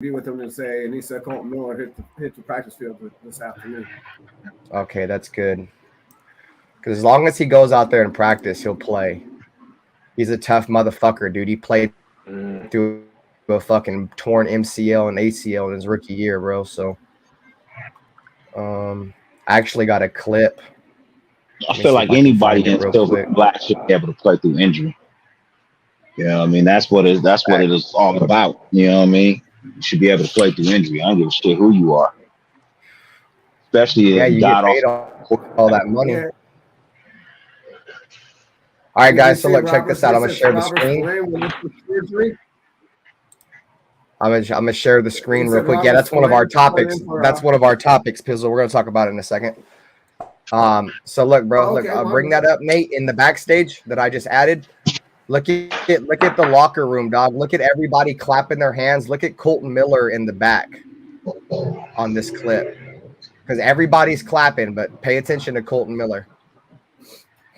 be with him today, and he said Colton Miller hit the practice field this afternoon. Okay, that's good. Because as long as he goes out there and practice, he'll play. He's a tough motherfucker, dude. He played through a fucking torn MCL and ACL in his rookie year, bro. So, I actually got a clip. I feel like anybody in Silver Black should be able to play through injury. Yeah, I mean that's what it is all about. You know what I mean? You should be able to play through injury. I don't give a shit who you are. Especially if you get paid all that money. Yeah. All right, guys. So look, check this out. I'm gonna share the screen. I'm gonna share the screen real quick. Yeah, that's one of our topics. That's one of our topics, Pizzle. We're gonna talk about it in a second. So look, bro. Look, I'll bring that up, Nate, in the backstage that I just added. Look at the locker room, dog. Look at everybody clapping their hands. Look at Colton Miller in the back on this clip. Because everybody's clapping, but pay attention to Colton Miller.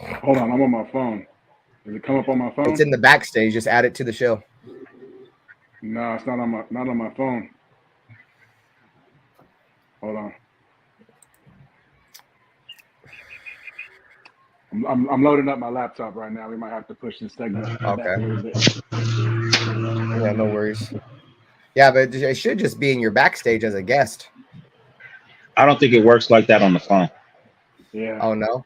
Hold on, I'm on my phone. Does it come up on my phone? It's in the backstage. Just add it to the show. No, it's not on my phone. Hold on. I'm loading up my laptop right now. We might have to push this segment back a little bit. Yeah, no worries. Yeah, but it should just be in your backstage as a guest. I don't think it works like that on the phone. Yeah. Oh, no?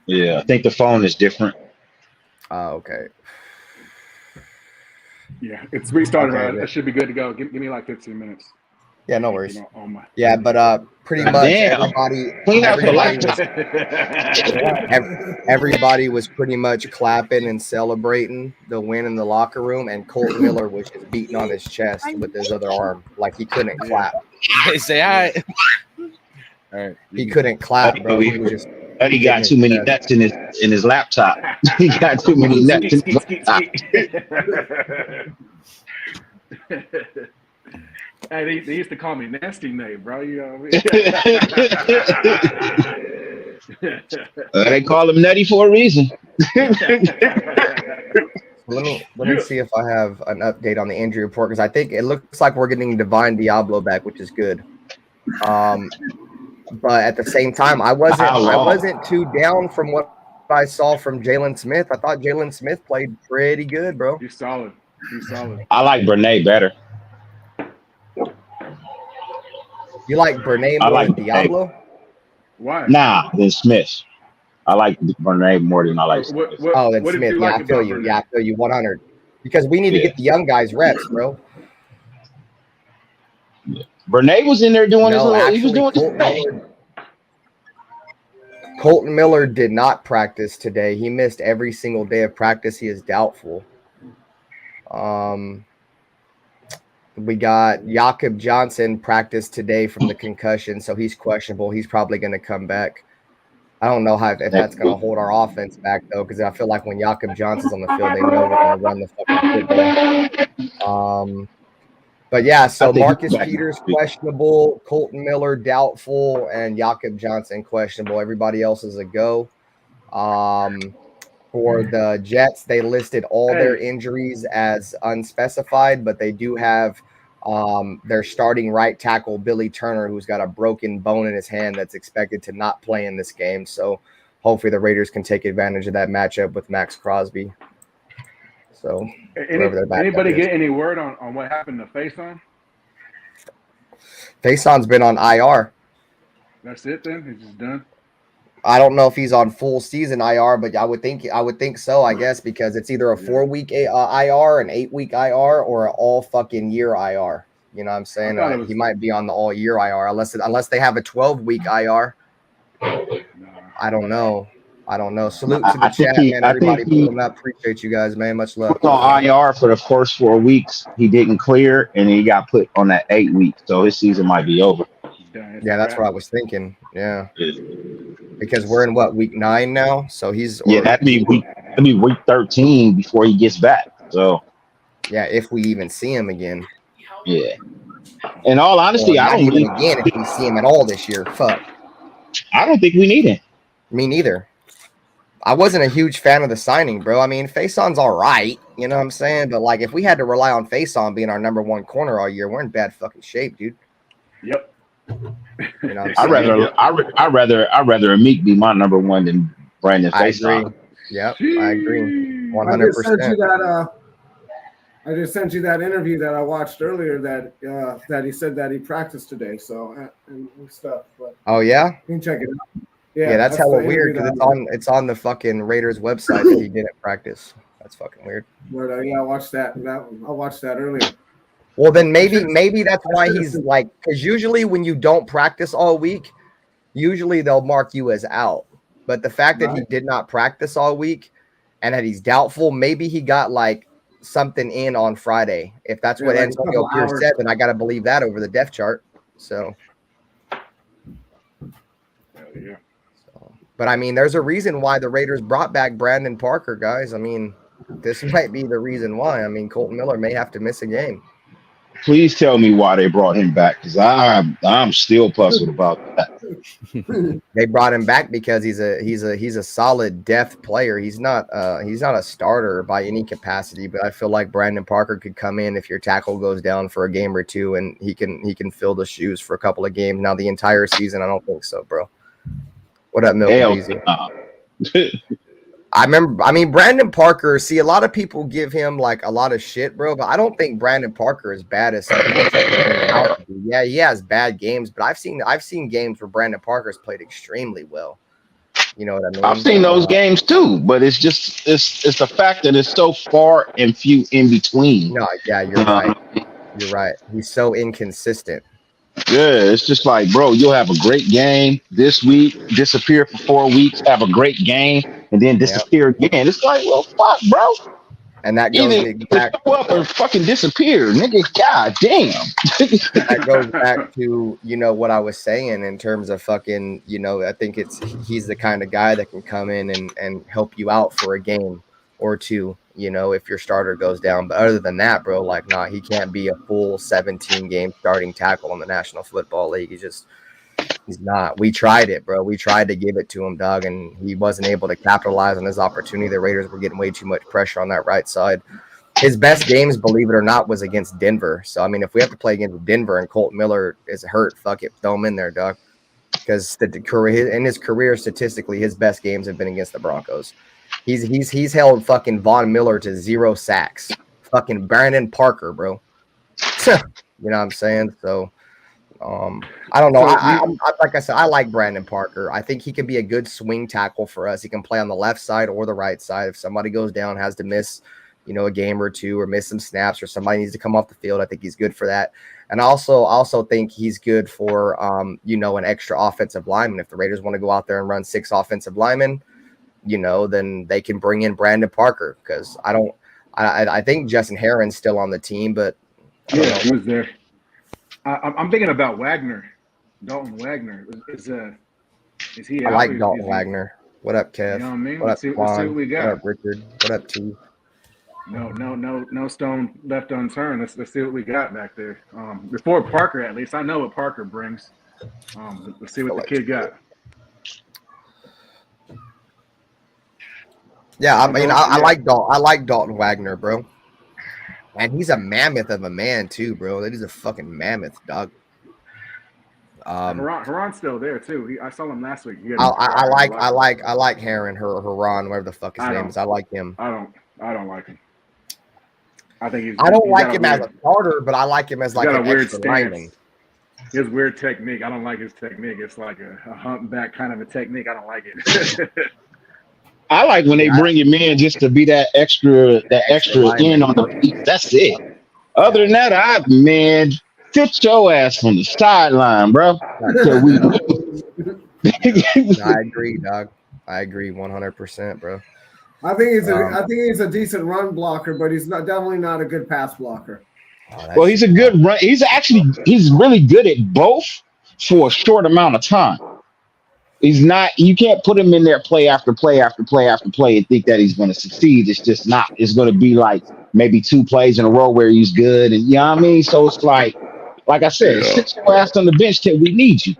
Yeah, I think the phone is different. Oh, okay. Yeah, it's restarted. Okay, it should be good to go. Give me like 15 minutes. Yeah, no worries. Yeah, but pretty much everybody was pretty much clapping and celebrating the win in the locker room, and Colton Miller was just beating on his chest with his other arm like he couldn't clap. They say, all right. He couldn't clap, bro. He was just. He got too many nuts in his laptop. He got too many nuts in his laptop. Hey, they used to call me Nasty Nate, bro. You know what I mean? They call him Nutty for a reason. Let me see if I have an update on the injury report, because I think it looks like we're getting Divine Diablo back, which is good. But at the same time, I wasn't too down from what I saw from Jalen Smith. I thought Jalen Smith played pretty good, bro. He's solid. I like Brene better. You like Brene more than Diablo? Why? Nah, than Smith. I like Brene more than I like Smith. Then Smith. Yeah, I feel you. Brene? Yeah, I feel you 100. Because we need to get the young guys reps, bro. Yeah. Brene was in there doing he was doing his thing. Colton Miller did not practice today. He missed every single day of practice. He is doubtful. We got Jakob Johnson practiced today from the concussion, so he's questionable. He's probably going to come back. I don't know if that's going to hold our offense back, though, because I feel like when Jakob Johnson's on the field, they know we're going to run the fucking football. But yeah, so Marcus Peters questionable, Colton Miller doubtful, and Jakob Johnson questionable. Everybody else is a go. For the Jets, they listed all their injuries as unspecified, but they do have their starting right tackle, Billy Turner, who's got a broken bone in his hand that's expected to not play in this game. So hopefully the Raiders can take advantage of that matchup with Max Crosby. So anybody get any word on what happened to Faison? Faison's been on IR. That's it then? He's just done? I don't know if he's on full season IR, but I would think so, I guess, because it's either a 4-week IR, an 8-week IR, or an all fucking year IR. You know what I'm saying? He might be on the all year IR unless they have a 12-week IR. I don't know. Salute to the chat, man. Everybody pulling up. Appreciate you guys, man. Much love. On IR for the first 4 weeks. He didn't clear, and he got put on that 8 weeks. So his season might be over. Yeah, that's what I was thinking. Yeah. Because we're in week 9 now. So that'd be week 13 before he gets back. So yeah, if we even see him again. Yeah. In all honesty, I don't even again if we see him at all this year. Fuck. I don't think we need him. Me neither. I wasn't a huge fan of the signing, bro. I mean, Faison's all right, you know what I'm saying? But like, if we had to rely on Faison being our number one corner all year, we're in bad fucking shape, dude. Yep. You know, I'd rather Amik be my number one than Brandon Faison. Yep, I agree, 100%. I just sent you that interview that I watched earlier that he said that he practiced today. So and stuff. But oh yeah, you can check it out. Yeah, that's hella weird because it's on the fucking Raiders website that he didn't practice. That's fucking weird. But yeah, I watched that. I watched that earlier. Well, then maybe that's why he's like, because usually when you don't practice all week, usually they'll mark you as out. But the fact that he did not practice all week and that he's doubtful, maybe he got like something in on Friday. If that's what Antonio Pierce said, then I got to believe that over the depth chart. So. Yeah. But I mean, there's a reason why the Raiders brought back Brandon Parker, guys. I mean, this might be the reason why. I mean, Colton Miller may have to miss a game. Please tell me why they brought him back, because I'm still puzzled about that. They brought him back because he's a solid depth player. He's not a starter by any capacity, but I feel like Brandon Parker could come in if your tackle goes down for a game or two, and he can fill the shoes for a couple of games. Now the entire season, I don't think so, bro. What up, Milk? I mean, Brandon Parker, see, a lot of people give him like a lot of shit, bro, but I don't think Brandon Parker is bad as some people say. Yeah, he has bad games, but I've seen games where Brandon Parker's played extremely well. You know what I mean? I've seen those games too, but it's just it's the fact that it's so far and few in between. No, yeah, you're right. You're right. He's so inconsistent. Yeah, it's just like, bro, you'll have a great game this week, disappear for 4 weeks, have a great game, and then disappear again. It's like, well, fuck, bro. And that goes back show up or fucking disappear, nigga. God damn. That goes back to, you know, what I was saying in terms of fucking, you know, I think he's the kind of guy that can come in and help you out for a game or two, you know, if your starter goes down. But other than that, bro, like, nah, he can't be a full 17-game starting tackle in the National Football League. He's not. We tried it, bro. We tried to give it to him, dog, and he wasn't able to capitalize on his opportunity. The Raiders were getting way too much pressure on that right side. His best games, believe it or not, was against Denver. So, I mean, if we have to play against Denver and Colton Miller is hurt, fuck it, throw him in there, dog. Because in his career, statistically, his best games have been against the Broncos. He's held fucking Von Miller to 0 sacks. Fucking Brandon Parker, bro. You know what I'm saying? So, I don't know. I like I said, I like Brandon Parker. I think he can be a good swing tackle for us. He can play on the left side or the right side. If somebody goes down, has to miss, you know, a game or two or miss some snaps, or somebody needs to come off the field, I think he's good for that. And I also think he's good for, you know, an extra offensive lineman. If the Raiders want to go out there and run 6 offensive linemen, you know, then they can bring in Brandon Parker, because I think Justin Herron's still on the team, but yeah, he was there. I'm thinking about Wagner, Dalton Wagner. Is he? I like Dalton Wagner. What up, Kev? You know what I mean? What up, let's see what we got. What up, Richard? What up, T? No stone left unturned. Let's see what we got back there. Before Parker, at least I know what Parker brings. Let's see what the kid got. Yeah, I mean, I like Dalton Wagner, bro. And he's a mammoth of a man too, bro. That is a fucking mammoth, dog. Heron's still there too. I saw him last week. I like Heron, Heron, whatever the fuck his name is. I like him. I don't like him. I think I don't like him as a starter, but I like him as like a weird lineman. His weird technique. I don't like his technique. It's like a humpback kind of a technique. I don't like it. I like when they bring him in just to be that extra in on the beat. That's it. Other than that, man, sit your ass from the sideline, bro. I agree, dog. I agree 100%, bro. I think he's a decent run blocker, but he's definitely not a good pass blocker. Well, he's a good run. He's really good at both for a short amount of time. He's not. You can't put him in there play after play after play after play and think that he's going to succeed. It's just not. It's going to be like maybe 2 plays in a row where he's good, and you know what I mean. So it's like I said, sit your ass on the bench till we need you.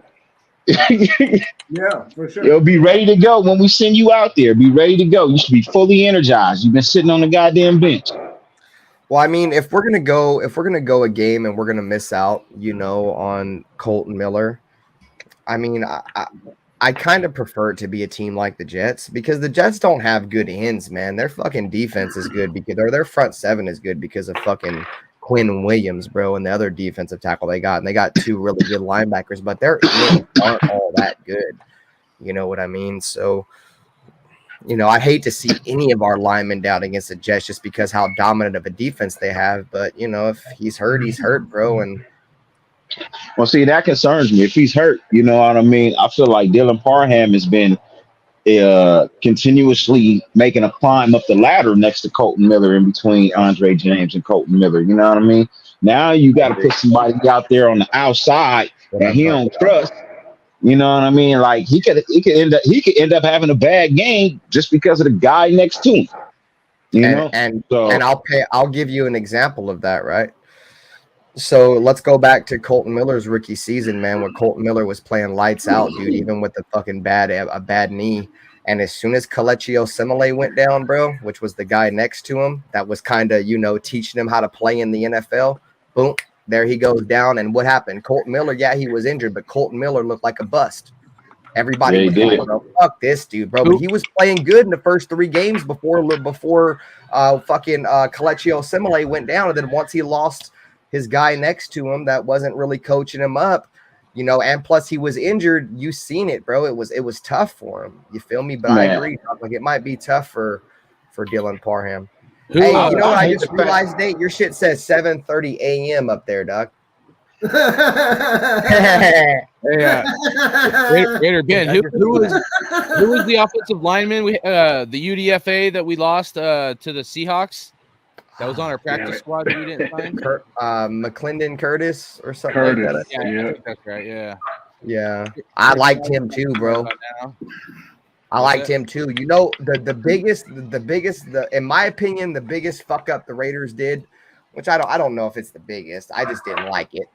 Yeah, for sure. You'll be ready to go when we send you out there. Be ready to go. You should be fully energized. You've been sitting on the goddamn bench. Well, I mean, if we're gonna go a game and we're gonna miss out, on Colton Miller, I mean, I kind of prefer it to be a team like the Jets because the Jets don't have good ends, man. Their fucking defense is good their front seven is good because of fucking Quinn Williams, bro, and the other defensive tackle they got. And they got two really good linebackers, but their ends aren't all that good. You know what I mean? So, I hate to see any of our linemen down against the Jets just because how dominant of a defense they have. But, if he's hurt, bro. And well, see, that concerns me. If he's hurt, you know what I mean? I feel like Dylan Parham has been continuously making a climb up the ladder next to Colton Miller in between Andre James and Colton Miller. You know what I mean? Now you got to put somebody out there on the outside that he don't trust. You know what I mean? Like he could end up having a bad game just because of the guy next to him. And I'll give you an example of that, right? So let's go back to Colton Miller's rookie season, man, where Colton Miller was playing lights out, dude, even with the fucking bad knee. And as soon as Kelechi Osemele went down, bro, which was the guy next to him that was kind of, teaching him how to play in the NFL, boom, there he goes down. And what happened? Colton Miller, yeah, he was injured, but Colton Miller looked like a bust. Everybody was like, bro, fuck this dude, bro. But he was playing good in the first 3 games before fucking Kelechi Osemele went down. And then once he lost his guy next to him that wasn't really coaching him up, and plus he was injured. You seen it, bro. It was tough for him. You feel me? But I agree. Like it might be tough for Dylan Parham. Hey, you know what I just realized, Nate? Your shit says 7:30 a.m. up there, Doc. Hey, Raider Ben, who was the offensive lineman? The UDFA that we lost to the Seahawks. That was on our practice squad that we didn't find. McClendon Curtis or something Curtis. like that. Yeah, I think that's right. Yeah. Yeah. I liked him too, bro. I liked him too. The biggest, in my opinion, the biggest fuck up the Raiders did, which I don't know if it's the biggest. I just didn't like it.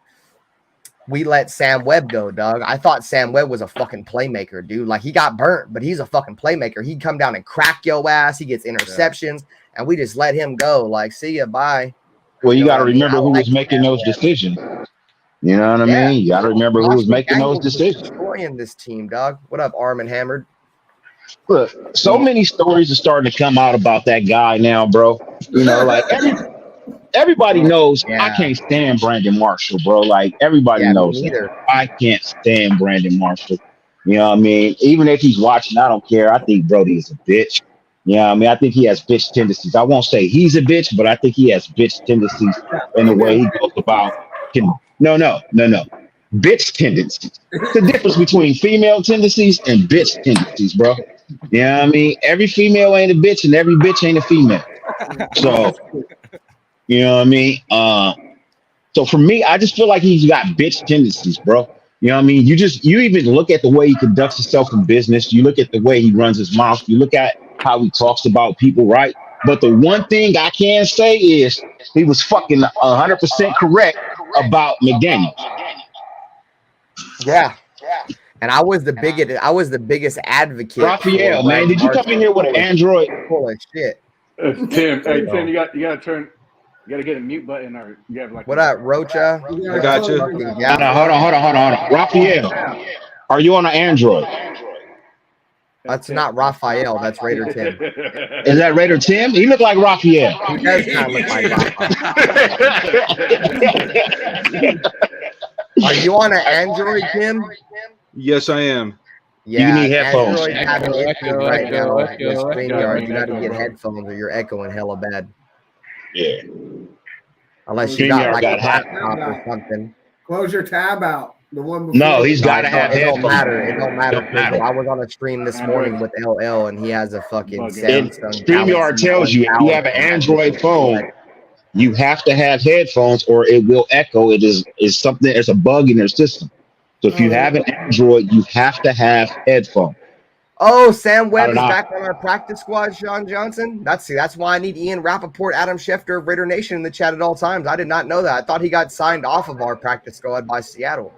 We let Sam Webb go, dog. I thought Sam Webb was a fucking playmaker, dude. Like he got burnt, but he's a fucking playmaker. He'd come down and crack your ass. He gets interceptions. Yeah. And we just let him go. Like, see ya, bye. Well, you got to remember who was making those decisions. You know what I mean? You got to remember who was making those decisions. Destroying this team, dog. What up, Arm and Hammered? Look, so many stories are starting to come out about that guy now, bro. Like everybody knows I can't stand Brandon Marshall, bro. Like everybody knows that. I can't stand Brandon Marshall. You know what I mean? Even if he's watching, I don't care. I think Brody is a bitch. Yeah, I mean, I think he has bitch tendencies. I won't say he's a bitch, but I think he has bitch tendencies in the way he goes about. No. Bitch tendencies. The difference between female tendencies and bitch tendencies, bro. You know what I mean? Every female ain't a bitch and every bitch ain't a female. So, you know what I mean? So for me, I just feel like he's got bitch tendencies, bro. You know what I mean? You even look at the way he conducts himself in business. You look at the way he runs his mouth. You look at how he talks about people, right? But the one thing I can say is he was fucking 100% correct about McDaniels. Yeah. And I was the biggest advocate. Raphael, man, did you come in here with an Android? Full of shit. Tim, you got to get a mute button or you have like. What up, Rocha? I got you. Hold on. Raphael, are you on an Android? That's not Raphael. That's Raider Tim. Is that Raider Tim? He looked like Raphael. He does kind of look like Raphael. Are you on an Android, Tim? Yes, I am. Yeah, you need headphones. Android having issues right now with StreamYard. You got to get headphones or you're echoing hella bad. Yeah. Unless you got like a laptop or something. Close your tab out. The one before. No, he's got to have headphones. It don't matter. I was on a stream this morning with LL, and he has a fucking Samsung. StreamYard tells you if you have an Android phone, you have to have headphones, or it will echo. It is something. There's a bug in their system. So if you have an Android, you have to have headphones. Oh, Sam Webb is back on our practice squad, Sean Johnson. That's why I need Ian Rappaport, Adam Schefter of Raider Nation in the chat at all times. I did not know that. I thought he got signed off of our practice squad by Seattle.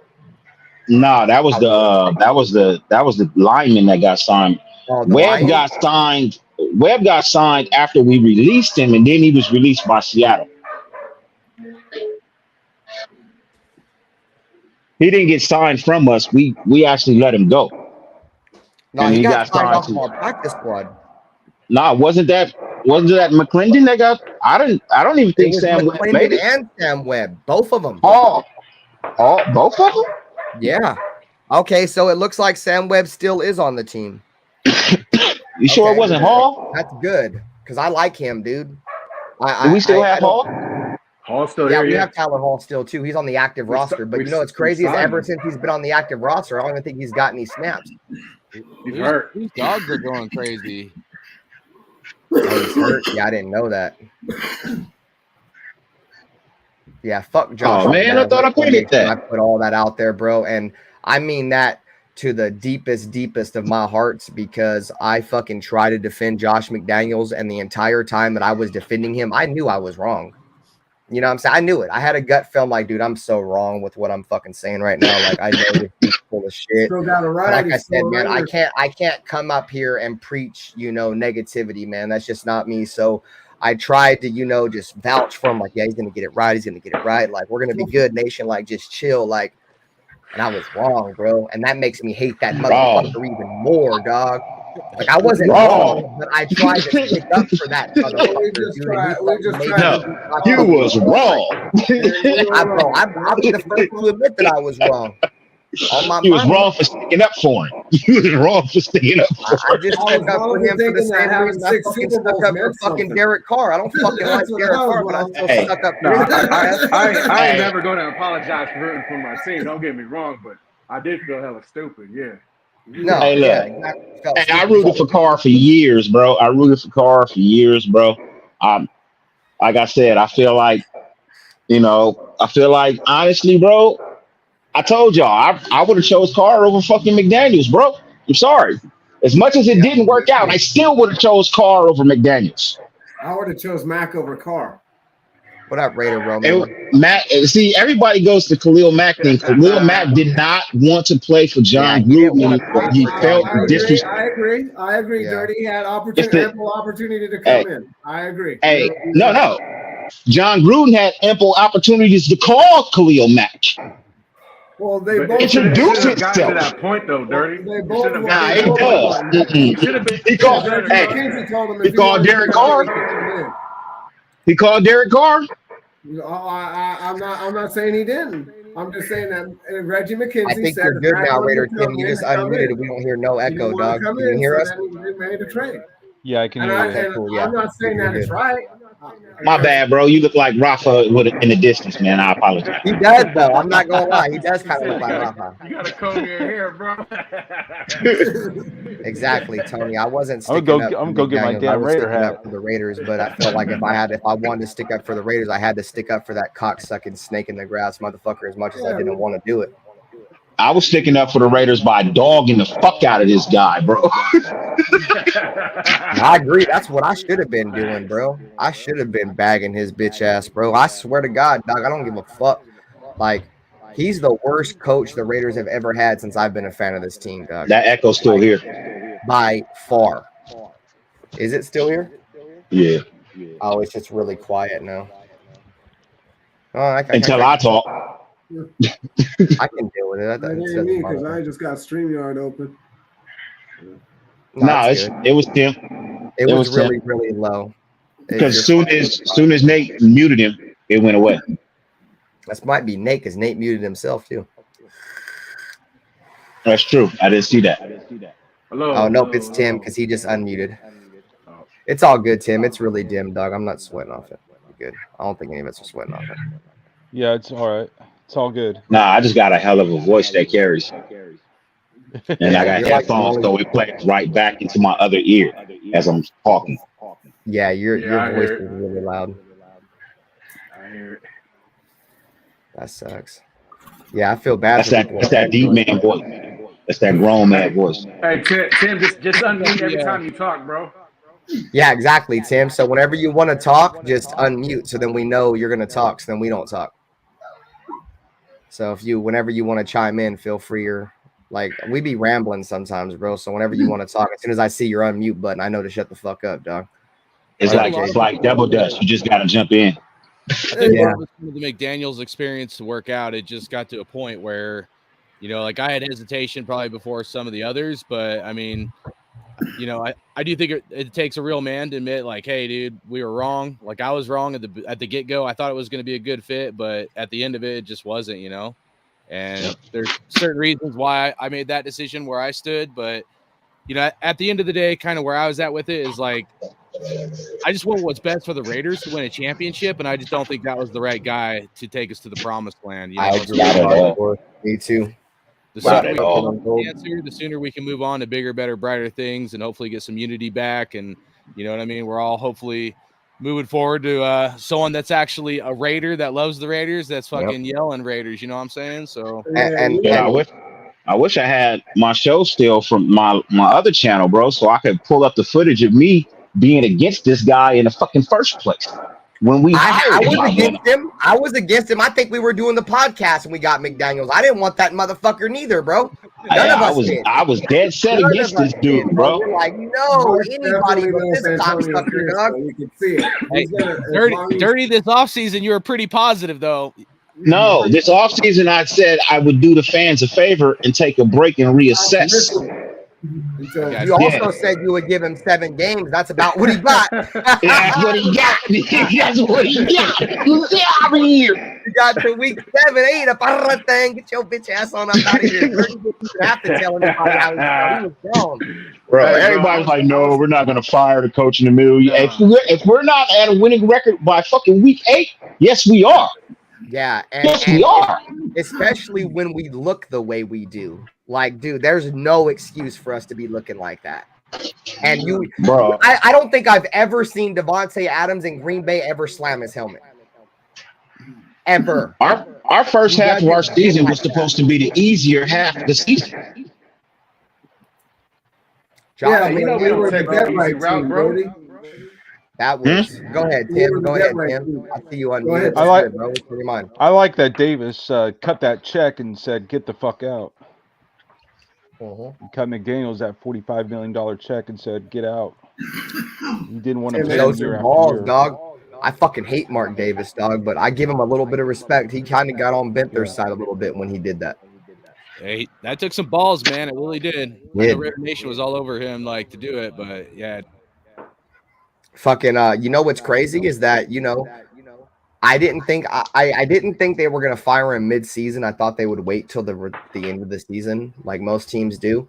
No, that was the lineman that got signed. Oh, the Webb Lions? got signed. Webb got signed after we released him, and then he was released by Seattle. He didn't get signed from us. We actually let him go. No, And he he got got signed signed off to- of our practice squad. No, wasn't that McClendon that got? I don't even It think was Sam Webb made McClendon it. and Sam Webb, both of them. Oh, both of them. Yeah. Okay, so it looks like Sam Webb still is on the team. You sure Okay. it wasn't Hall? That's good because I like him, dude. Do we still have don't- Hall? Hall's still Yeah, here. we Yeah. have Tyler Hall still too. He's on the active We roster, st- but we you know what's s- we crazy is signed ever him. since he's been on the active roster, I don't even think he's got any snaps. He's hurt. These dogs are going crazy. Oh, he's hurt. Yeah, I didn't know that. Yeah, fuck Josh. Oh, man, I thought I played that. I put all that out there, bro, and I mean that to the deepest of my hearts because I fucking try to defend Josh McDaniels, and the entire time that I was defending him, I knew I was wrong. You know what I'm saying? I knew it. I had a gut feeling like, dude, I'm so wrong with what I'm fucking saying right now. Like, I know this is full of shit. Still got a But ride. like I He's still said, man, a Raider. I can't come up here and preach, negativity, man. That's just not me. So I tried to, just vouch for him, like, yeah, he's gonna get it right. He's gonna get it right. Like, we're gonna be good, nation. Like, just chill. Like, and I was wrong, bro. And that makes me hate that motherfucker even more, dog. Like, I wasn't wrong, but I tried to stick up for that motherfucker, dude. And he fucking made me- You was wrong. I'll be the first to admit that I was wrong. On my You was money. wrong for sticking up for him. You was wrong for sticking up for I him. just I stuck was up for wrong him for for the thinking that same having reason I 6 fucking Super stuck Bowls up for meant fucking something. Derek Carr. I don't fucking like That's what Derek I was Carr, but I wrong still for. stuck up No, for him. I ain't Hey. never going to apologize for rooting for my team. Don't get me wrong, but I did feel hella stupid. Yeah. No, Hey, look. yeah, exactly. Felt And I stupid. rooted for Carr for years, bro. Like I said, I feel like honestly, bro, I told y'all I would have chose Carr over fucking McDaniels, bro. I'm sorry. As much as it didn't work out, I still would have chose Carr over McDaniels. I would have chose Mac over Carr. What up, Raider Roman? And Matt, see, everybody goes to Khalil Mack thing. Khalil Mack did not want to play for John Yeah, he didn't Gruden. wanna He play. felt I disrespect. agree. Yeah. Dirty. He had It's the- ample opportunity to come in. I agree. Hey, no. John Gruden had ample opportunities to call Khalil Mack. Well, they But both it should've Introduce gotten to himself. that point, though, Dirty. They It both- should've Nah, gotten Nah, to it that does. point. Mm-mm. Should have been. He called- Reggie hey, McKenzie told him he if called wanted to Derek come Carr. in, he could come in. He called Derek Carr. I'm not saying he didn't. I'm just saying that Reggie McKenzie I think said you're if good Mac now, wanted Raider to Tim. come You in, just come in. unmuted. We don't hear no He echo, didn't wanna dog. come Can you in, hear so us? then he made a trade. Yeah, I can And, hear you. Okay, cool, yeah. I'm not saying that You're it's good. right. My bad, bro. You look like Rafa in the distance, man. I apologize. He does, though. I'm not gonna lie. He does kind of You look like gotta- Rafa. You gotta comb your hair, bro. Exactly, Tony. I wasn't I'm sticking gonna up. go- I'm for gonna go get my McDaniels. I damn was Raider sticking hat. up for the Raiders, but I felt like if I wanted to stick up for the Raiders, I had to stick up for that cocksucking snake in the grass motherfucker as much as I didn't want to do it. I was sticking up for the Raiders by dogging the fuck out of this guy, bro. I agree. That's what I should have been doing, bro. I should have been bagging his bitch ass, bro. I swear to God, dog, I don't give a fuck. Like, he's the worst coach the Raiders have ever had since I've been a fan of this team, dog. That echo's still here. By far. Is it still here? Yeah. Oh, it's just really quiet now. Oh, Until I talk. I can deal with it. That That ain't doesn't me bother because me. I just got StreamYard open. No, it's good. it was Tim. It it was was really, really low. Because soon as Nate muted him, it went away. This might be Nate because Nate muted himself too. That's true. I didn't see that. Hello. Oh nope, it's Tim because he just unmuted. It's all good, Tim. It's really dim, dog. I'm not sweating off it. You're good. I don't think any of us are sweating off it. Yeah, it's all right. It's all good. Nah, I just got a hell of a voice that carries. And I got You're like headphones, the so it plays right back into my other ear as I'm talking. Yeah, your I voice hear it. is really loud. I hear it. That sucks. Yeah, I feel bad. That's that deep man voice. That's that grown man voice. Hey, Tim, just unmute every time you talk, bro. Yeah, exactly, Tim. So whenever you want to talk, just unmute. So then we know you're gonna talk. So then we don't talk. So whenever you want to chime in, feel free. Or like we be rambling sometimes, bro. So whenever you want to talk, as soon as I see your unmute button, I know to shut the fuck up, dog. It's like double dutch. You just gotta jump in. I think Yeah. with the McDaniels experience to work out, it just got to a point where, like I had hesitation probably before some of the others, but I mean, I do think it takes a real man to admit, like, hey, dude, we were wrong. Like I was wrong at the get go. I thought it was going to be a good fit, but at the end of it just wasn't. And there's certain reasons why I made that decision where I stood, but at the end of the day, kind of where I was at with it is like, I just want what's best for the Raiders to win a championship, and I just don't think that was the right guy to take us to the promised land. I agree. Me too. The sooner we can get the answer, the sooner we can move on to bigger, better, brighter things, and hopefully get some unity back. And you know what I mean? We're all hopefully moving forward to someone that's actually a Raider that loves the Raiders, that's fucking yelling Raiders. You know what I'm saying? So, I wish I had my show still from my other channel, bro, so I could pull up the footage of me being against this guy in the fucking first place. When I was against him. I think we were doing the podcast and we got McDaniels. I didn't want that motherfucker neither, bro. I was dead set against this dude, bro. You're like, no, anybody but this cocksucker, dog. You can see it. Hey, Dirty this offseason, you were pretty positive, though. No, this offseason I said I would do the fans a favor and take a break and reassess. You also said you would give him 7 games. That's about what he got. That's what he got. That's what he got. Out of here. You got to week 7, 8 up out of that thing. Get your bitch ass on up out of here. You didn't have to tell anybody how he was gone. Bro, everybody's like, no, we're not going to fire the coach in the middle. If we're not at a winning record by fucking week 8, yes, we are. Yeah, we are. Especially when we look the way we do. Like, dude, there's no excuse for us to be looking like that. And I don't think I've ever seen Davante Adams in Green Bay ever slam his helmet. Ever. Our first half of our season was supposed to be the easier half of the season. Yeah, we were the dead right team, Brody. That was go ahead, Tim. Go ahead, Tim. I see you on mute. I like that Davis cut that check and said, "Get the fuck out." Cut McDaniels that $45 million check and said, "Get out." You didn't want to pay him year after year. Dog. I fucking hate Mark Davis, dog, but I give him a little bit of respect. He kind of got on Benther's side a little bit when he did that. Hey, that took some balls, man. It really did. I know Raider Nation was all over him, like, to do it, but yeah. Fucking, you know what's crazy is that, I didn't think they were gonna fire him mid-season. I thought they would wait till the end of the season, like most teams do.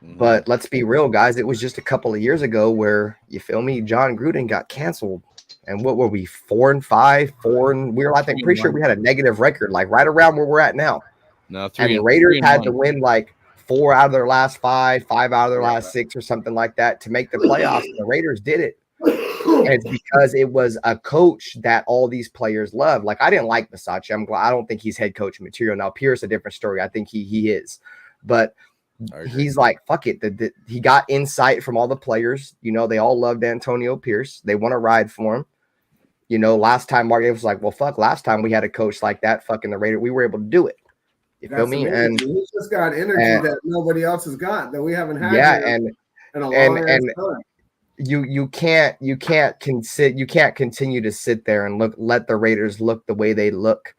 But let's be real, guys. It was just a couple of years ago where, you feel me, John Gruden got canceled. And what were we, 4-5, we were, I think, pretty sure we had a negative record, like right around where we're at now. No, and the Raiders had to win like 4 out of their last 5 out of their last 6 or something like that to make the playoffs. The Raiders did it. And it's because it was a coach that all these players love. Like, I didn't like Bisaccia. I don't think he's head coach material. Now, Pierce, a different story. I think he is. But he's like, fuck it. He got insight from all the players. They all loved Antonio Pierce. They want to ride for him. Last time Mark Davis was like, well, fuck, last time we had a coach like that, fucking the Raiders, we were able to do it. You feel me? Amazing. And he just got energy that nobody else has got, that we haven't had. Yeah, in a long time. You can't continue to sit there and let the Raiders look the way they look,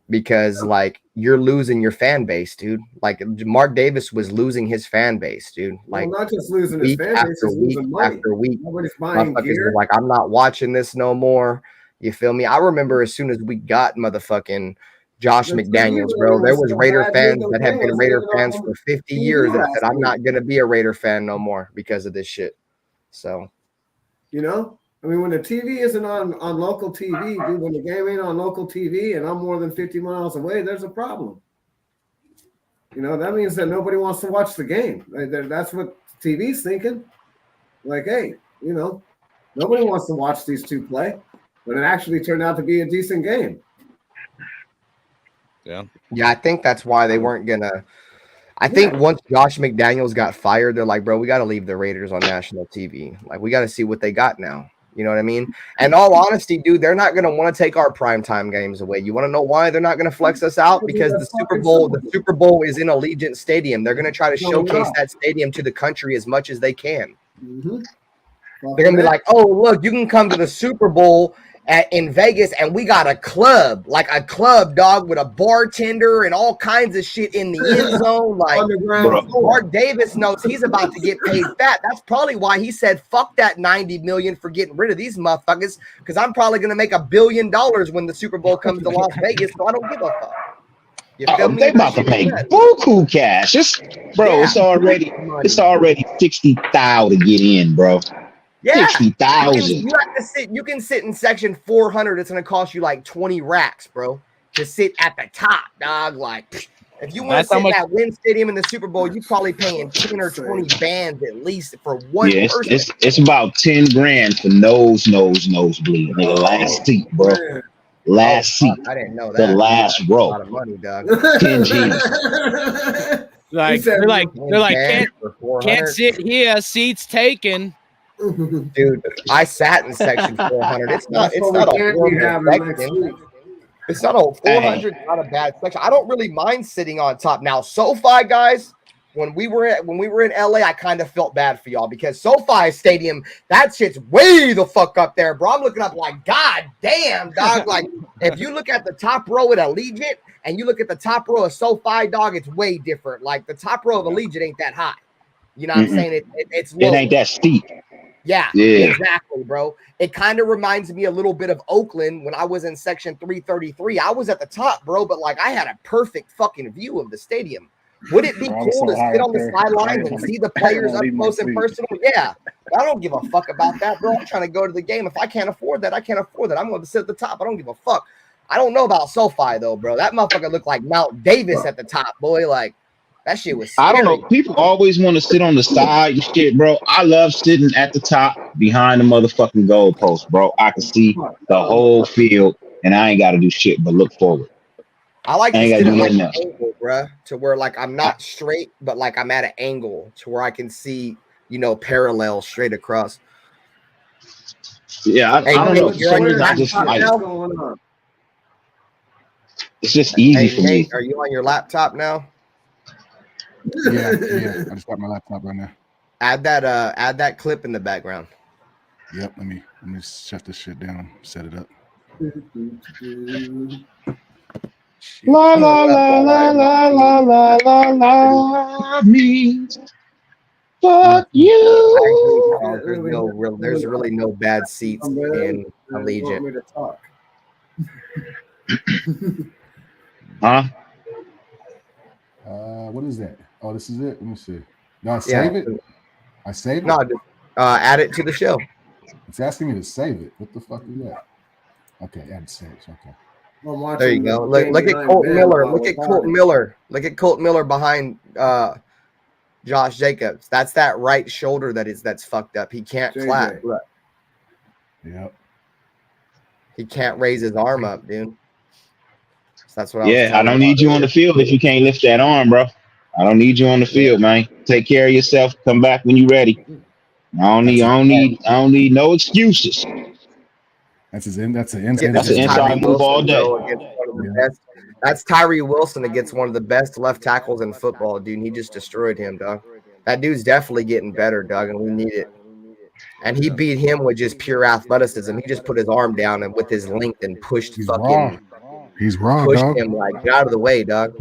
because like you're losing your fan base, dude. Like Mark Davis was losing his fan base, dude. Like, not just losing his fan base, week after week. Nobody's buying gear. Like, I'm not watching this no more. You feel me? I remember as soon as we got motherfucking Josh McDaniels, bro, there was Raider fans that have been Raider fans for 50 years that said, I'm not gonna be a Raider fan no more because of this shit. So, when the TV isn't on local TV, dude, when the game ain't on local TV and I'm more than 50 miles away, there's a problem. That means that nobody wants to watch the game. That's what TV's thinking. Like, hey, nobody wants to watch these two play, but it actually turned out to be a decent game. Yeah, I think that's why they weren't gonna. I think once Josh McDaniels got fired, they're like, bro, we got to leave the Raiders on national TV. Like, we got to see what they got now. You know what I mean? And all honesty, dude, they're not going to want to take our primetime games away. You want to know why they're not going to flex us out? Because the Super Bowl is in Allegiant Stadium. They're going to try to showcase that stadium to the country as much as they can. Mm-hmm. They're going to be like, oh, look, you can come to the Super Bowl in Vegas, and we got a club, like a club, dog, with a bartender and all kinds of shit in the end zone. Like, Mark Davis knows he's about to get paid fat. That's probably why he said, fuck that $90 million for getting rid of these motherfuckers, because I'm probably going to make $1 billion when the Super Bowl comes to Las Vegas, so I don't give a fuck. You feel me? They about to pay buku cash. It's already 60,000 to get in, bro. Yeah, 60,000. You can sit in section 400. It's going to cost you like 20 racks, bro, to sit at the top, dog. Like, if you want to sit in that Wynn Stadium in the Super Bowl, you're probably paying 10 or 20 bands at least for one person. It's about 10 grand for nosebleed. Nigga, last seat, bro. Last seat. I didn't know that. The last row. A lot of money, dog. 10 G's. They're like can't sit here. Seats taken. Dude, I sat in section 400. It's not a 400 section. It's not a 400. Not a bad section. I don't really mind sitting on top. Now, SoFi guys, when we were in LA, I kind of felt bad for y'all because SoFi Stadium, that shit's way the fuck up there, bro. I'm looking up like, god damn, dog. Like, if you look at the top row at Allegiant and you look at the top row of SoFi, dog, it's way different. Like, the top row of Allegiant ain't that high. You know what I'm saying? It's low. It ain't that steep. Yeah, exactly, bro. It kind of reminds me a little bit of Oakland when I was in section 333. I was at the top, bro, but like I had a perfect fucking view of the stadium. Would it be cool to sit on the sidelines and see the players up close and personal? Yeah, I don't give a fuck about that, bro. I'm trying to go to the game. If I can't afford that, I can't afford that. I'm going to sit at the top. I don't give a fuck. I don't know about SoFi though, bro. That motherfucker looked like Mount Davis at the top, boy. Like, that shit was scary. I don't know. People always want to sit on the side and shit, bro. I love sitting at the top behind the motherfucking goalpost, bro. I can see the whole field, and I ain't got to do shit but look forward. I like to sit at like an angle, bro, to where like I'm not straight, but like I'm at an angle to where I can see, you know, parallel straight across. Yeah, I don't know. It's just easy for me. Are you on your laptop now? Yeah. I just got my laptop right now. Add that clip in the background. Yep. Let me shut this shit down. Set it up. La la la la la la la la la means fuck you. There's really no bad seats in Allegiant. Huh? What is that? Oh, this is it. Let me see. No, I save it. I save it. No, add it to the show. It's asking me to save it. What the fuck is that? Okay, add save. Okay. There you go. Look at Colton Miller. Look at Colton Miller. Look at Colton Miller behind Josh Jacobs. That's that right shoulder that's fucked up. He can't clap. Yep. He can't raise his arm up, dude. So that's what I don't need you on the field if you can't lift that arm, bro. I don't need you on the field, man. Take care of yourself. Come back when you're ready. I don't need no excuses. That's an inside move all day. That's Tyree Wilson against one of the best left tackles in football, dude. He just destroyed him, dog. That dude's definitely getting better, dog, and we need it. And he beat him with just pure athleticism. He just put his arm down and with his length and pushed He's wrong, dog. Him like get out of the way, dog.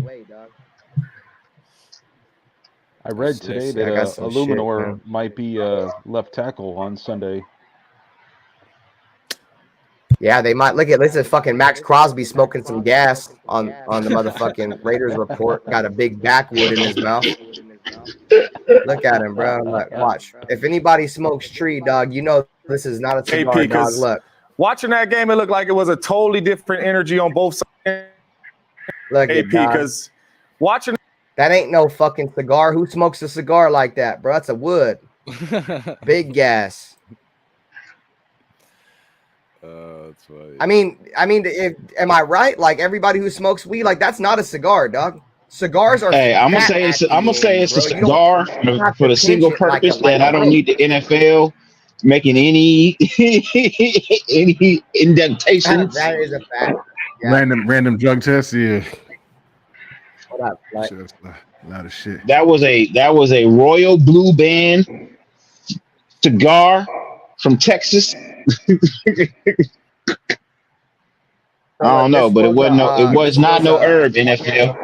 I read today that Illuminor might be left tackle on Sunday. Yeah, they might. Look at this is fucking Max Crosby smoking some gas on the motherfucking Raiders report. Got a big backwood in his mouth. Look at him, bro. Look, watch. If anybody smokes tree, dog, you know this is not a cigar, AP, dog. Look. Watching that game, it looked like it was a totally different energy on both sides. Look AP, because watching that ain't no fucking cigar. Who smokes a cigar like that, bro? That's a wood. Big gas. That's funny. I mean, am I right? Like everybody who smokes weed, like that's not a cigar, dog. Cigars are. Hey, I'm gonna say it's a cigar for the single purpose that I don't need the NFL making any any indentations. That is a fact. Yeah. Random drug tests. Yeah, What up, Flex? shit, that's a lot of shit. That was a Royal Blue Band cigar from Texas. I don't know, but it was not no herb, NFL.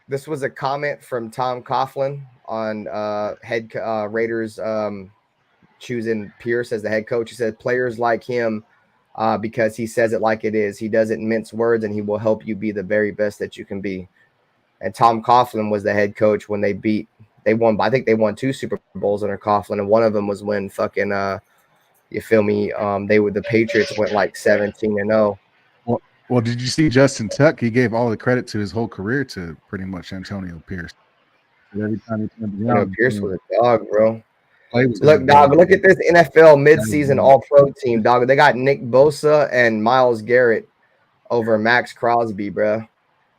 This was a comment from Tom Coughlin on Raiders choosing Pierce as the head coach. He said players like him because he says it like it is. He doesn't mince words, and he will help you be the very best that you can be. And Tom Coughlin was the head coach when they won. I think they won 2 Super Bowls under Coughlin, and one of them was when fucking you feel me? The Patriots went like 17-0. Well, did you see Justin Tuck? He gave all the credit to his whole career to pretty much Antonio Pierce. Every time he turned around, Pierce was a dog, bro. Look, dog, look at this NFL midseason all-pro team, dog. They got Nick Bosa and Myles Garrett over Max Crosby, bro.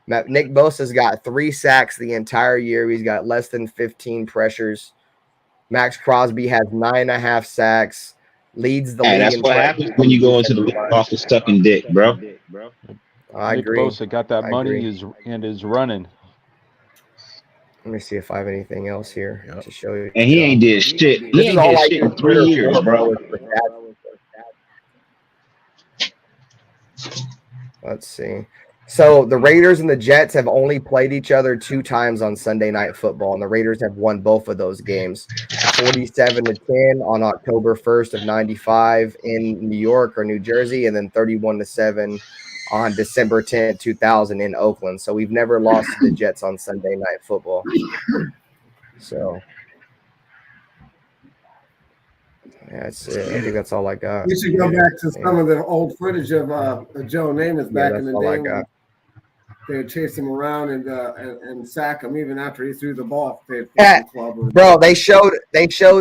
Nick Bosa's got 3 sacks the entire year. He's got less than 15 pressures. Max Crosby has 9.5 sacks. Leads the league. That's what happens when you go into the office sucking dick, bro. I agree. Nick Bosa got that money and is running. Let me see if I have anything else here to show you. And he ain't did shit. He ain't did shit in 3 years, bro. Let's see. So the Raiders and the Jets have only played each other 2 times on Sunday Night Football, and the Raiders have won both of those games, 47-10 on October 1st of '95 in New York or New Jersey, and then 31-7 on December 10th, 2000 in Oakland. So we've never lost to the Jets on Sunday Night Football. So yeah, that's it. I think that's all I got. We should go back to some of the old footage of Joe Namath back in the day. They would chase him around and sack him even after he threw the ball. Bro, they showed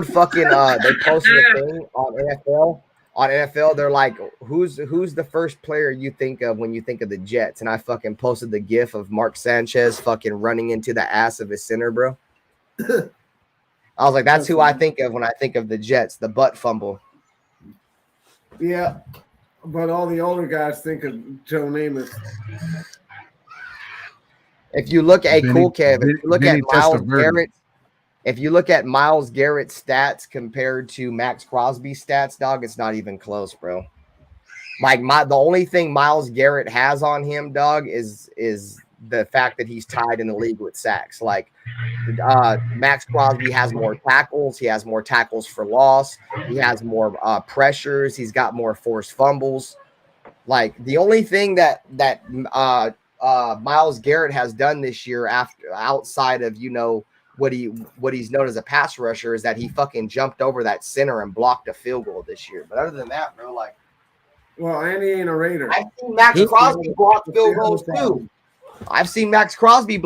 fucking they posted a thing on NFL. On NFL, they're like, who's the first player you think of when you think of the Jets? And I fucking posted the gif of Mark Sanchez fucking running into the ass of his center, bro. I was like, that's who I think of when I think of the Jets, the butt fumble. Yeah, but all the older guys think of Joe Namath. If you look at if you look at Myles Garrett's stats compared to Max Crosby's stats, dog, it's not even close, bro. Like the only thing Myles Garrett has on him, dog, is the fact that he's tied in the league with sacks. Like Max Crosby has more tackles, he has more tackles for loss, he has more pressures, he's got more forced fumbles. Like the only thing that Myles Garrett has done this year outside of what he's known as a pass rusher is that he fucking jumped over that center and blocked a field goal this year. But other than that, bro, like, well, and he ain't a Raider. I've seen Max Crosby block field goals too. I've seen Max Crosby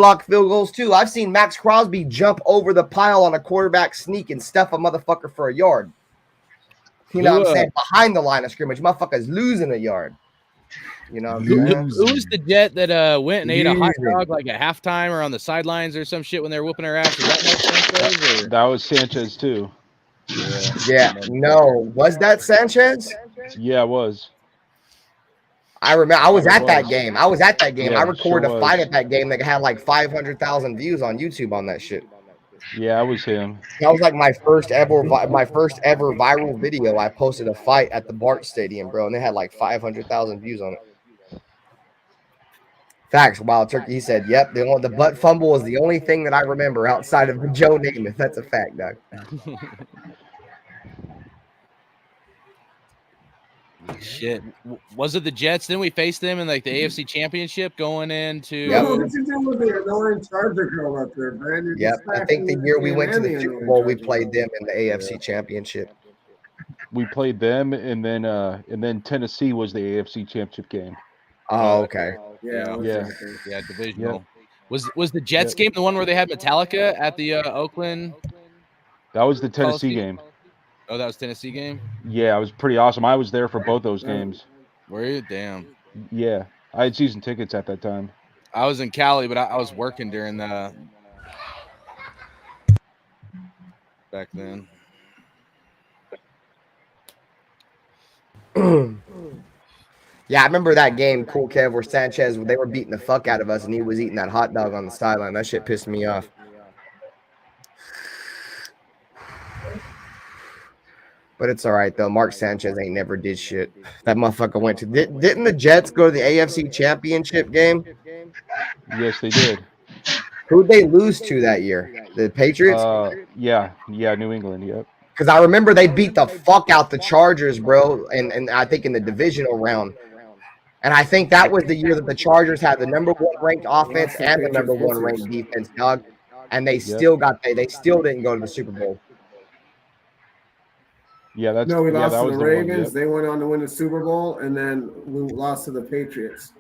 jump over the pile on a quarterback sneak and stuff a motherfucker for a yard. You know what I'm saying? Behind the line of scrimmage, motherfucker's losing a yard. You know, who was the Jet that went and ate a hot dog like at halftime or on the sidelines or some shit when they were whooping her ass? Was that Sanchez? That was Sanchez too. Yeah. No, was that Sanchez? Yeah, it was. I remember. I was at that game. Yeah, I recorded a fight at that game that had like 500,000 views on YouTube on that shit. Yeah, it was him. That was like my first ever viral video. I posted a fight at the Bart Stadium, bro, and they had like 500,000 views on it. Facts, Wild Turkey. He said, "Yep, the butt fumble was the only thing that I remember outside of Joe Namath." That's a fact, dog. Shit, was it the Jets? Then we faced them in like the AFC Championship going into. Yep. What you doing with the annoying Charger girl up there, man? Yep, I think the year we went to the Super Bowl, we played them in the AFC Championship. We played them, and then Tennessee was the AFC Championship game. Oh, okay. Yeah, divisional. Yep. Was the Jets game the one where they had Metallica at the Oakland? That was the Tennessee game. Oh, that was Tennessee game? Yeah, it was pretty awesome. I was there for both those games. Were you? Damn. Yeah, I had season tickets at that time. I was in Cali, but I was working during the back then. Yeah, I remember that game, Cool Kev, where Sanchez, they were beating the fuck out of us, and he was eating that hot dog on the sideline. That shit pissed me off. But it's all right, though. Mark Sanchez ain't never did shit. That motherfucker went to... Didn't the Jets go to the AFC Championship game? Yes, they did. Who'd they lose to that year? The Patriots? Yeah, New England, yep. Because I remember they beat the fuck out the Chargers, bro, and I think in the divisional round. And I think that was the year that the Chargers had the number 1 ranked offense and the number 1 ranked defense, dog. And they still they still didn't go to the Super Bowl. Yeah, that's No, we lost that to was the the one, Ravens. yep. They went on to win the Super Bowl, and then we lost to the Patriots,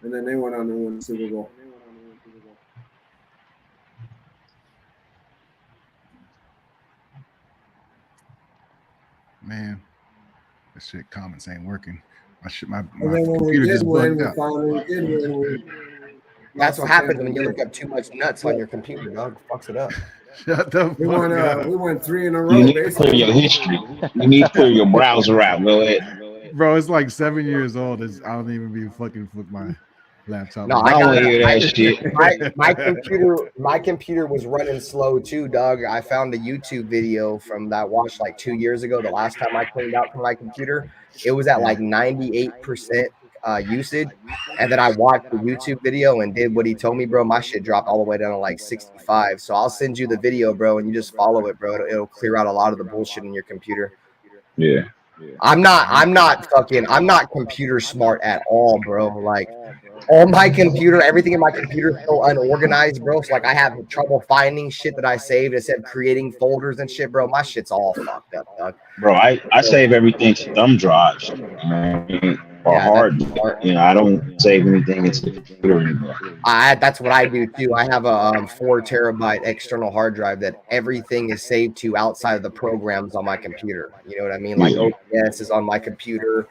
and then they went on to win the Super Bowl. Man, that shit comments ain't working. My And then when we computer did just win, bugged we out. finally did win. That's what happens when you look up too much nuts on your computer, dog. Fucks it up. Shut the fuck We won. up. We won 3 in a row. You need to clear Basically. your history. You need to clear your browser out. Go ahead. Bro, it's like 7 years old. I don't even be fucking with my laptop. No, I don't want to hear that shit. My computer was running slow too, Doug. I found a YouTube video from that I watched like 2 years ago. The last time I cleaned out from my computer, it was at like 98% usage. And then I watched the YouTube video and did what he told me, bro. My shit dropped all the way down to like 65. So I'll send you the video, bro, and you just follow it, bro. It'll clear out a lot of the bullshit in your computer. Yeah. I'm not computer smart at all, bro. Like all my computer, everything in my computer is so unorganized, bro. So like I have trouble finding shit that I saved instead of creating folders and shit, bro. My shit's all fucked up, dog. Bro, I save everything to thumb drives, man, or hard. You know, I don't save anything into the computer anymore. That's what I do too. I have a 4 terabyte external hard drive that everything is saved to outside of the programs on my computer. You know what I mean? Like OBS is on my computer.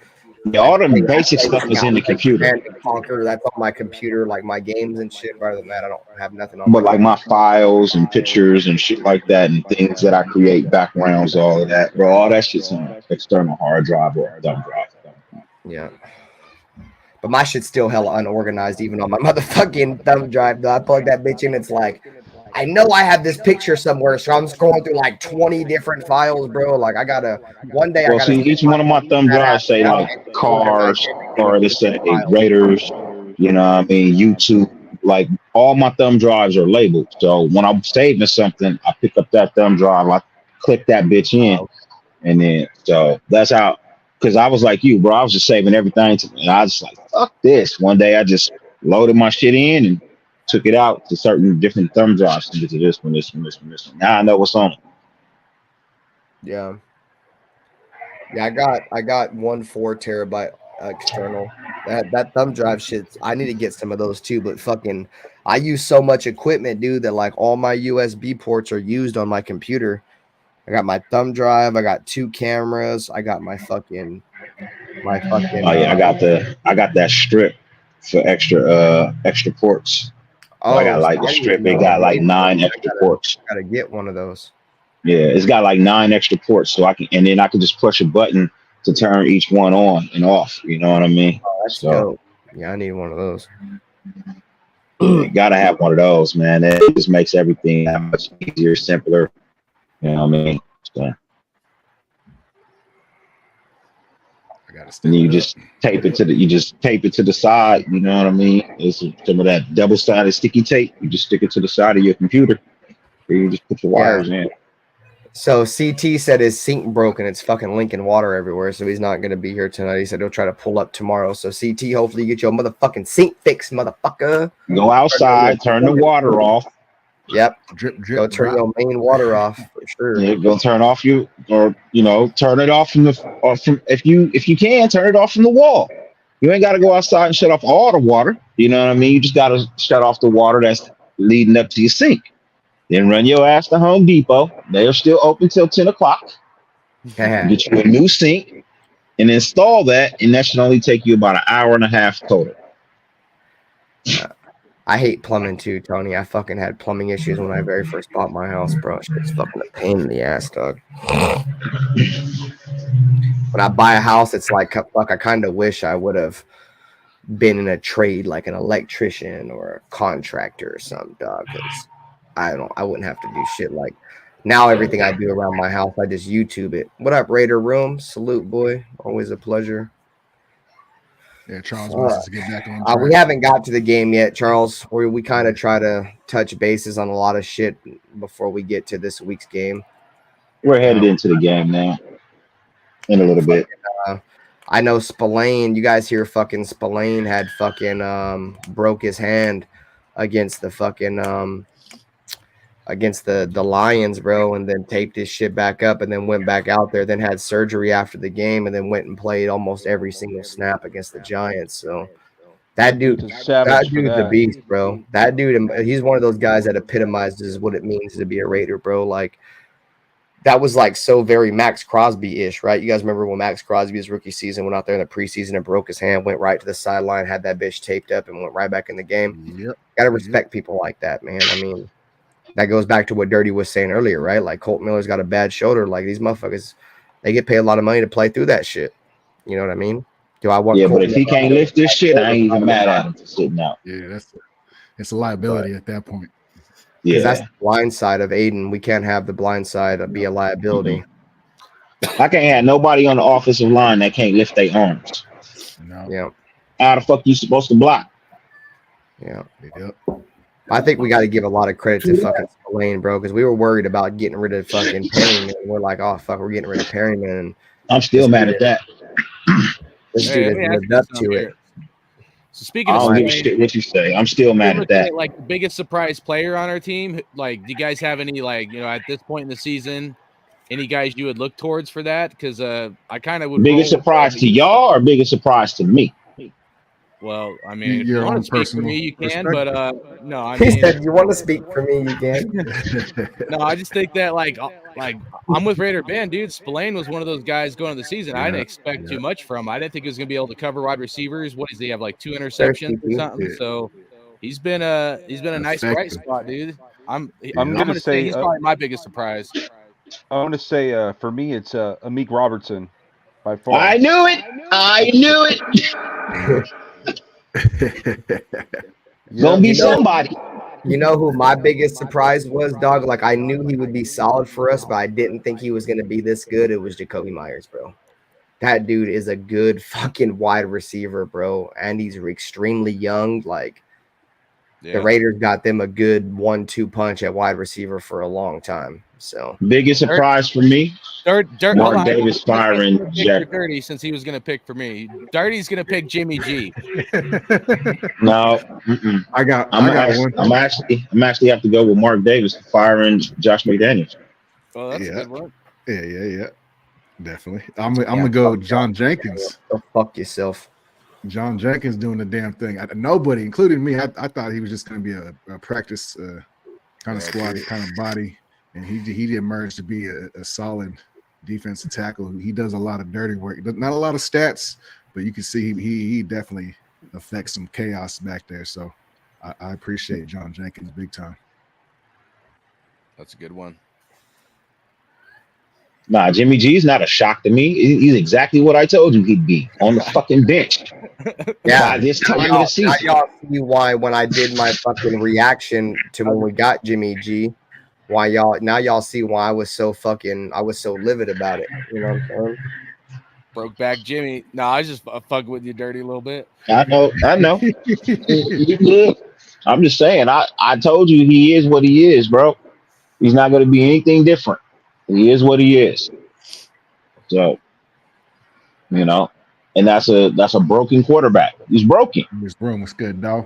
Yeah, all the basic stuff is in the computer. Conquer, that's on my computer, like my games and shit. Rather than that, I don't have nothing on. But like my files and pictures and shit like that, and things that I create, backgrounds, all of that, bro, all that shit's on an external hard drive or thumb drive. Yeah. But my shit's still hella unorganized, even on my motherfucking thumb drive. Though I plug that bitch in, it's like, I know I have this picture somewhere, so I'm scrolling through like 20 different files, bro. Like I gotta one day. Well, see, each one of my thumb drives say like cars, or they say Raiders. You know what I mean? YouTube. Like all my thumb drives are labeled. So when I'm saving something, I pick up that thumb drive, I click that bitch in, and then so that's how. Because I was like you, bro. I was just saving everything, and I was like, fuck this. One day I just loaded my shit in and took it out to certain different thumb drives, send it to this one, this one, this one, this one. Now I know what's on it. Yeah. Yeah, I got 1 4 terabyte external. That thumb drive shit, I need to get some of those too, but fucking I use so much equipment, dude, that like all my USB ports are used on my computer. I got my thumb drive, I got 2 cameras, I got my fucking Oh yeah, I got that strip for extra ports. I got like the strip. It got like 9 extra ports. Gotta get one of those. Yeah, it's got like 9 extra ports, so I can just push a button to turn each one on and off. You know what I mean? Oh, that's dope. Yeah, I need one of those. You gotta have one of those, man. It just makes everything that much easier, simpler. You know what I mean? So. And you just tape it to the side. You know what I mean? It's some of that double-sided sticky tape. You just stick it to the side of your computer. Or you just put your wires in. So CT said his sink broke and it's fucking leaking water everywhere, so he's not gonna be here tonight. He said he'll try to pull up tomorrow. So CT, hopefully you get your motherfucking sink fixed, motherfucker. Go outside, turn the water off. Yep. Drip, go turn your main water off for sure. Yeah, go turn off turn it off from if you can turn it off from the wall. You ain't gotta go outside and shut off all the water. You know what I mean? You just gotta shut off the water that's leading up to your sink. Then run your ass to Home Depot. They're still open till 10 o'clock. Get you a new sink and install that, and that should only take you about an hour and a half total. I hate plumbing too, Tony. I fucking had plumbing issues when I very first bought my house, bro. It's fucking a pain in the ass, dog. when I buy a house, it's like, fuck, I kind of wish I would have been in a trade like an electrician or a contractor or something, dog. Because I wouldn't have to do shit like now. Everything I do around my house, I just YouTube it. What up, Raider Room? Salute, boy. Always a pleasure. Yeah, Charles wants us to get back on track. We haven't got to the game yet, Charles. We kind of try to touch bases on a lot of shit before we get to this week's game. We're headed into the game now in a little bit. I know Spillane. You guys hear fucking Spillane had fucking broke his hand against the fucking against the Lions, bro, and then taped his shit back up and then went back out there, then had surgery after the game and then went and played almost every single snap against the Giants. So that dude's a beast, bro. That dude, he's one of those guys that epitomizes what it means to be a Raider, bro. Like, that was like so very Max Crosby-ish, right? You guys remember when Max Crosby, his rookie season, went out there in the preseason and broke his hand, went right to the sideline, had that bitch taped up and went right back in the game? Yep. Gotta respect people like that, man. I mean, that goes back to what Dirty was saying earlier, right? Like, Colt Miller's got a bad shoulder. Like, these motherfuckers, they get paid a lot of money to play through that shit. You know what I mean? Do I want? Yeah, but if he can't lift this shit, I ain't even mad at him for sitting out. Yeah, it's a liability at that point. Yeah, that's the blind side of Aiden. We can't have the blind side be a liability. I can't have nobody on the offensive line that can't lift their arms. No. Yeah. How the fuck you supposed to block? Yeah. Yep. I think we got to give a lot of credit to fucking Spillane, bro, because we were worried about getting rid of fucking Perryman. We're like, oh fuck, we're getting rid of Perryman. And I'm still mad at that. This dude has lived up to it. So speaking I of don't give a Spillane, shit what you say. I'm still mad at that. like the biggest surprise player on our team, like, do you guys have any, like, you know, at this point in the season, any guys you would look towards for that? Because I kind of would. Biggest surprise to y'all or biggest surprise to me? Well, I mean, if Your you want own to speak for personal me, you can, perspective. but no, I He mean, said, "You want to speak for me? You can." no, I just think that like I'm with Raider Ben, dude. Spillane was one of those guys going into the season. I didn't expect too much from him. I didn't think he was going to be able to cover wide receivers. What does he have, like 2 interceptions or something? Yeah. So he's been a nice bright spot, dude. I'm gonna say say, he's probably my biggest surprise. I want to say, for me, it's Amik Robertson by far. I knew it. I knew it. Gonna be somebody. You know who my biggest surprise was, dog? Like, I knew he would be solid for us, but I didn't think he was going to be this good. It was Jacoby Myers, bro. That dude is a good fucking wide receiver, bro. And he's extremely young. Like, the Raiders got them a good 1-2 punch at wide receiver for a long time. So biggest surprise for me, Mark Davis firing Jack. Dirty, since he was going to pick for me. Dirty's going to pick Jimmy G. No, I got one. I'm actually have to go with Mark Davis firing Josh McDaniels. Well, that's a good one. Yeah. Definitely. I'm gonna go John Jenkins. Go fuck yourself. John Jenkins doing the damn thing. Nobody, including me, I thought he was just going to be a practice kind of squad kind of body, and he emerged to be a solid defensive tackle. He does a lot of dirty work. Not a lot of stats, but you can see he definitely affects some chaos back there. So I appreciate John Jenkins big time. That's a good one. Nah, Jimmy G's not a shock to me. He's exactly what I told you he'd be on the fucking bench. Yeah, by this time of the season. Now y'all see why when I did my fucking reaction to when we got Jimmy G, why y'all see why I was so livid about it. You know what I'm saying? Broke back Jimmy. No, I just fuck with you dirty a little bit. I know. You good. I'm just saying, I told you he is what he is, bro. He's not going to be anything different. He is what he is. So, you know, and that's a broken quarterback. He's broken. This room was good, dog.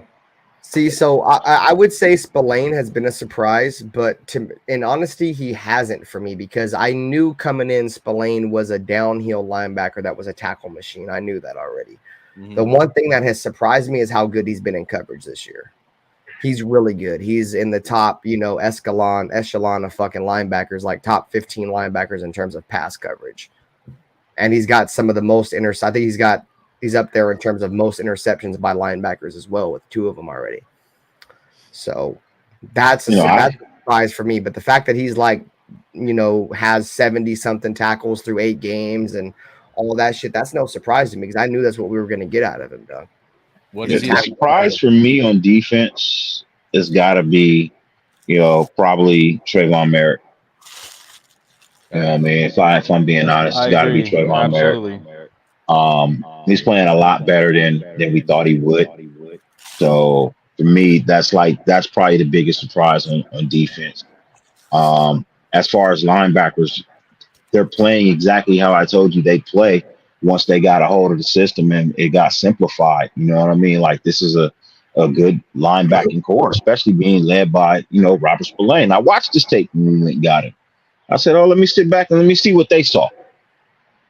See, so I would say Spillane has been a surprise, but in honesty, he hasn't for me because I knew coming in Spillane was a downhill linebacker that was a tackle machine. I knew that already. Mm-hmm. The one thing that has surprised me is how good he's been in coverage this year. He's really good. He's in the top, echelon of fucking linebackers, like top 15 linebackers in terms of pass coverage. And he's got some of the most I think he's up there in terms of most interceptions by linebackers as well, with 2 of them already. So that's a surprise for me. But the fact that he's has 70 something tackles through 8 games and all that shit, that's no surprise to me because I knew that's what we were going to get out of him, Doug. What The is he? surprise for me on defense has got to be, probably Trayvon Merritt. You know what I mean? If I'm being honest, I it's got to be agree. Trayvon Merritt. Absolutely. He's playing a lot better than we thought he would. So for me, that's probably the biggest surprise on defense. As far as linebackers, they're playing exactly how I told you they play once they got a hold of the system and it got simplified. You know what I mean? Like this is a good linebacking core, especially being led by, Robert Spillane. I watched this tape when we went and got him. I said, let me sit back and let me see what they saw.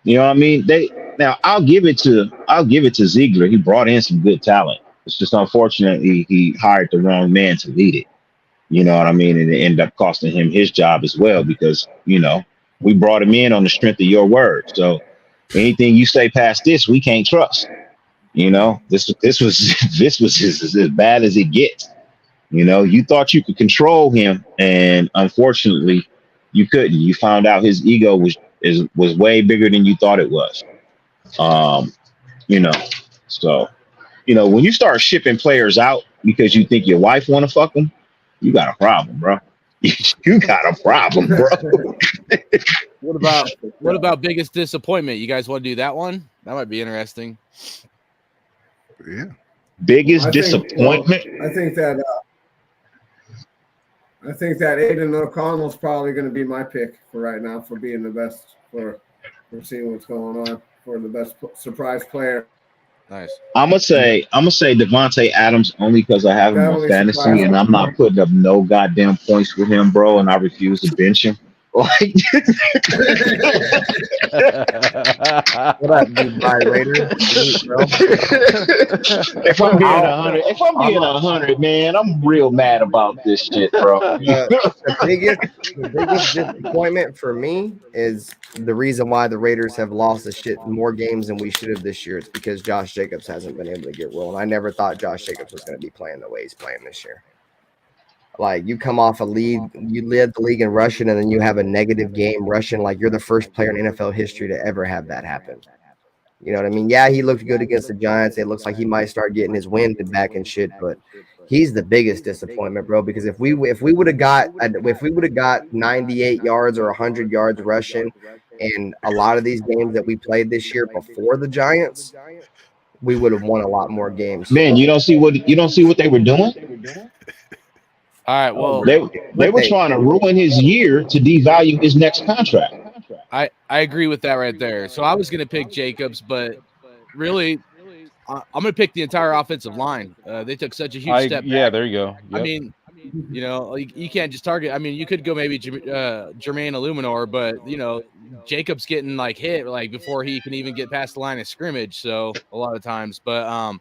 You know what I mean? Now I'll give it to Ziegler. He brought in some good talent. It's just unfortunately he hired the wrong man to lead it. You know what I mean? And it ended up costing him his job as well because, we brought him in on the strength of your word. So anything you say past this, we can't trust. This was as bad as it gets. You thought you could control him, and unfortunately, you couldn't. You found out his ego was way bigger than you thought it was. So when you start shipping players out because you think your wife want to fuck them, you got a problem, bro. You got a problem, bro. What about biggest disappointment? You guys want to do that one? That might be interesting. Yeah. Biggest disappointment. I think that Aiden O'Connell's probably going to be my pick for right now for being the best for seeing what's going on for the best surprise player. Nice. I'm gonna say Devontae Adams only because I have him on fantasy surprising. and I'm not putting up no goddamn points with him, bro, and I refuse to bench him. Like, What up, Dubai Raider? if I'm being 100, man, I'm real mad about this shit, bro. The biggest disappointment for me is the reason why the Raiders have lost more games than we should have this year. It's because Josh Jacobs hasn't been able to get rolling. I never thought Josh Jacobs was going to be playing the way he's playing this year. Like you come off a lead, you led the league in rushing, and then you have a negative game rushing. Like you're the first player in NFL history to ever have that happen. You know what I mean? Yeah, he looked good against the Giants. It looks like he might start getting his wind back and shit, but he's the biggest disappointment, bro. Because if we would have got 98 yards or 100 yards rushing in a lot of these games that we played this year before the Giants, we would have won a lot more games. Man, you don't see what they were doing? All right. Well, they were trying to ruin his year to devalue his next contract. I agree with that right there. So I was going to pick Jacobs, but really, I'm going to pick the entire offensive line. They took such a huge step back. Yeah, there you go. Yep. I mean, you can't just target. I mean, you could go maybe Jermaine Illuminor, but Jacobs getting hit before he can even get past the line of scrimmage. So a lot of times, but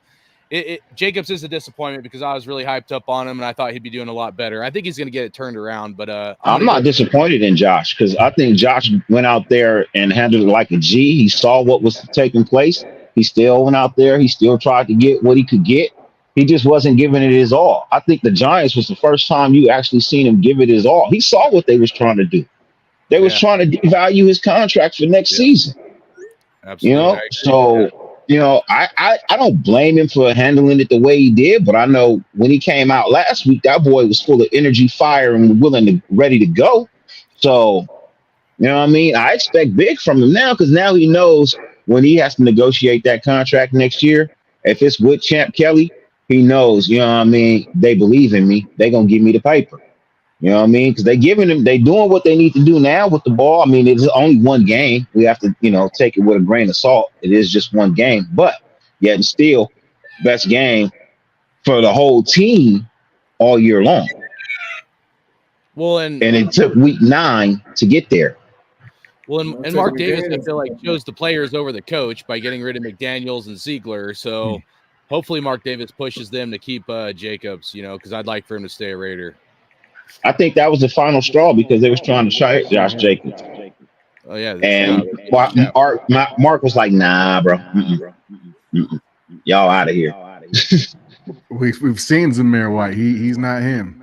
Jacobs is a disappointment because I was really hyped up on him and I thought he'd be doing a lot better. I think he's going to get it turned around, but I'm not disappointed in Josh because I think Josh went out there and handled it like a G. He saw what was taking place. He still went out there. He still tried to get what he could get. He just wasn't giving it his all. I think the Giants was the first time you actually seen him give it his all. He saw what they was trying to do. They was trying to devalue his contract for next season. Absolutely. I don't blame him for handling it the way he did, but I know when he came out last week, that boy was full of energy, fire, and ready to go. So, you know what I mean? I expect big from him now because now he knows when he has to negotiate that contract next year, if it's with Champ Kelly, he knows, you know what I mean? They believe in me. They're going to give me the paper. You know what I mean? Because they doing what they need to do now with the ball. I mean, it's only one game. We have to, take it with a grain of salt. It is just one game, but yet and still, best game for the whole team all year long. Well, and it took week 9 to get there. Well, and Mark Davis, I feel like, chose the players over the coach by getting rid of McDaniels and Ziegler. So hopefully Mark Davis pushes them to keep Jacobs, because I'd like for him to stay a Raider. I think that was the final straw because they was trying to try Josh Jacobs. Oh, yeah. And Mark was like, nah, bro. Y'all out of here. We've seen Zamir White. He's not him.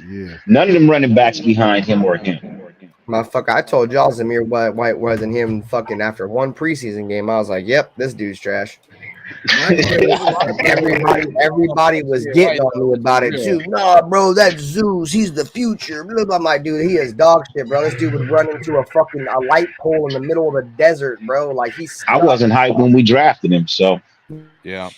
Yeah. None of them running backs behind him or him. Motherfucker, I told y'all Zamir White wasn't him fucking after one preseason game. I was like, yep, this dude's trash. Everybody was getting on me about it too. Nah, bro, that's Zeus. He's the future. I'm like, dude, he is dog shit, bro. This dude would run into a light pole in the middle of the desert, bro. Like he's. I wasn't hyped when we drafted him, so Yeah.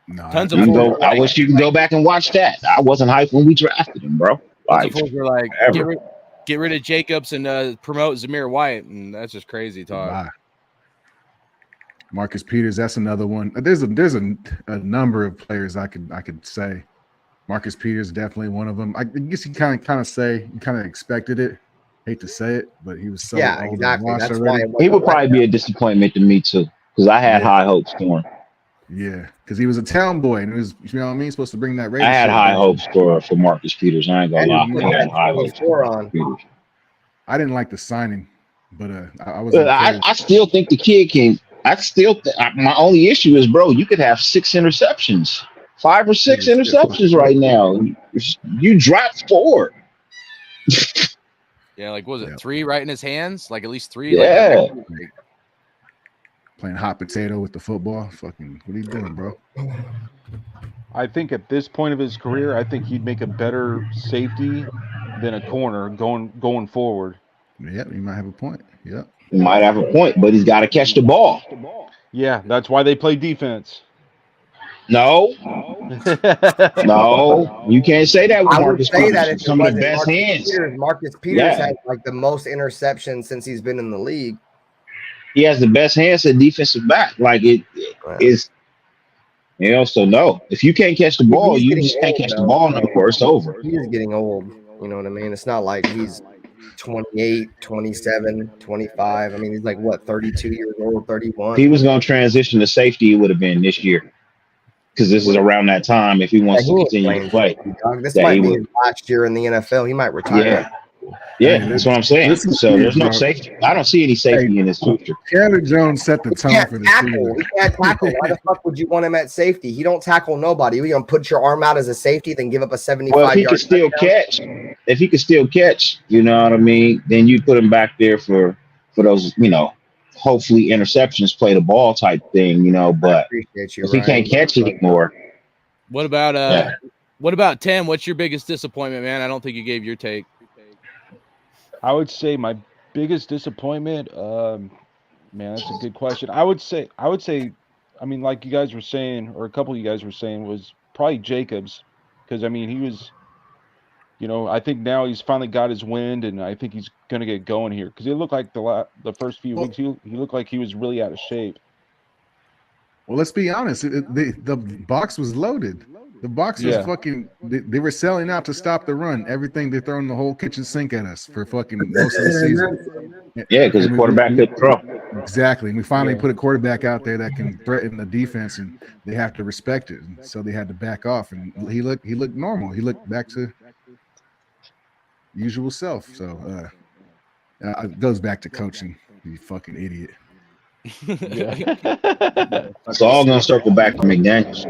No, Tons of you can fools go, I wish you could go back and watch that. I wasn't hyped when we drafted him, bro. Like, fools were like, ever. get rid of Jacobs and promote Zamir White, and that's just crazy talk. Bye. Marcus Peters, that's another one. There's a number of players I could say. Marcus Peters definitely one of them. I guess you kind of expected it. Hate to say it, but he was so Yeah, old exactly. and washed That's already. why He would probably be a disappointment to me too, because I had high hopes for him. Yeah, because he was a town boy and it was, you know what I mean, supposed to bring that Raiders I had shit high back. hopes for Marcus Peters. I ain't gonna lie. I had high hopes for Marcus Peters. I didn't like the signing, but I was. I still think the kid can. My only issue is, bro, you could have 6 interceptions, 5 or 6 interceptions right now. You dropped 4. Yeah, like was it 3 right in his hands? Like at least 3. Yeah. Like, playing hot potato with the football. Fucking, what are you doing, bro? I think at this point of his career, I think he'd make a better safety than a corner going forward. Yep, you might have a point. Yep. He might have a point, but he's got to catch the ball. Yeah, that's why they play defense. No, you can't say that with I would Marcus say Peters. that if Some it of the wasn't best hands. Marcus Peters has like the most interceptions since he's been in the league. He has the best hands at defensive back. Like it is, you know. So no, if you can't catch the ball, you just can't catch the ball no more. It's over. He is getting old. You know what I mean? It's not like he's 28, 27, 25. I mean, he's like what, 32 years old, 31. If he was going to transition to safety, it would have been this year, because this is around that time. If he wants to continue to play, this might be his last year in the NFL. He might retire. Yeah, that's what I'm saying. So there's no safety. I don't see any safety in his future. Chandler Jones set the tone for the season. He can't tackle. Why the fuck would you want him at safety? He don't tackle nobody. You're gonna put your arm out as a safety, then give up a 75 Well, if he yard could still catch, you know what I mean, then you put him back there for those, you know, hopefully interceptions, play the ball type thing, you know. But if he can't catch anymore, what about Tim? What's your biggest disappointment, man? I don't think you gave your take. I would say my biggest disappointment, man, that's a good question. I would say, I mean, like you guys were saying, or a couple of you guys were saying, was probably Jacobs, because I mean, he was, you know, I think now he's finally got his wind, and I think he's gonna get going here, because it looked like the first few weeks he looked like he was really out of shape. Well, let's be honest. The box was loaded. The box was fucking. They were selling out to stop the run. Everything, they're throwing the whole kitchen sink at us for fucking most of the season. Yeah, because the quarterback could throw. Exactly. And we finally put a quarterback out there that can threaten the defense, and they have to respect it. So they had to back off, and he looked normal. He looked back to usual self. So it goes back to coaching. You fucking idiot. It's all gonna circle back to McDaniels.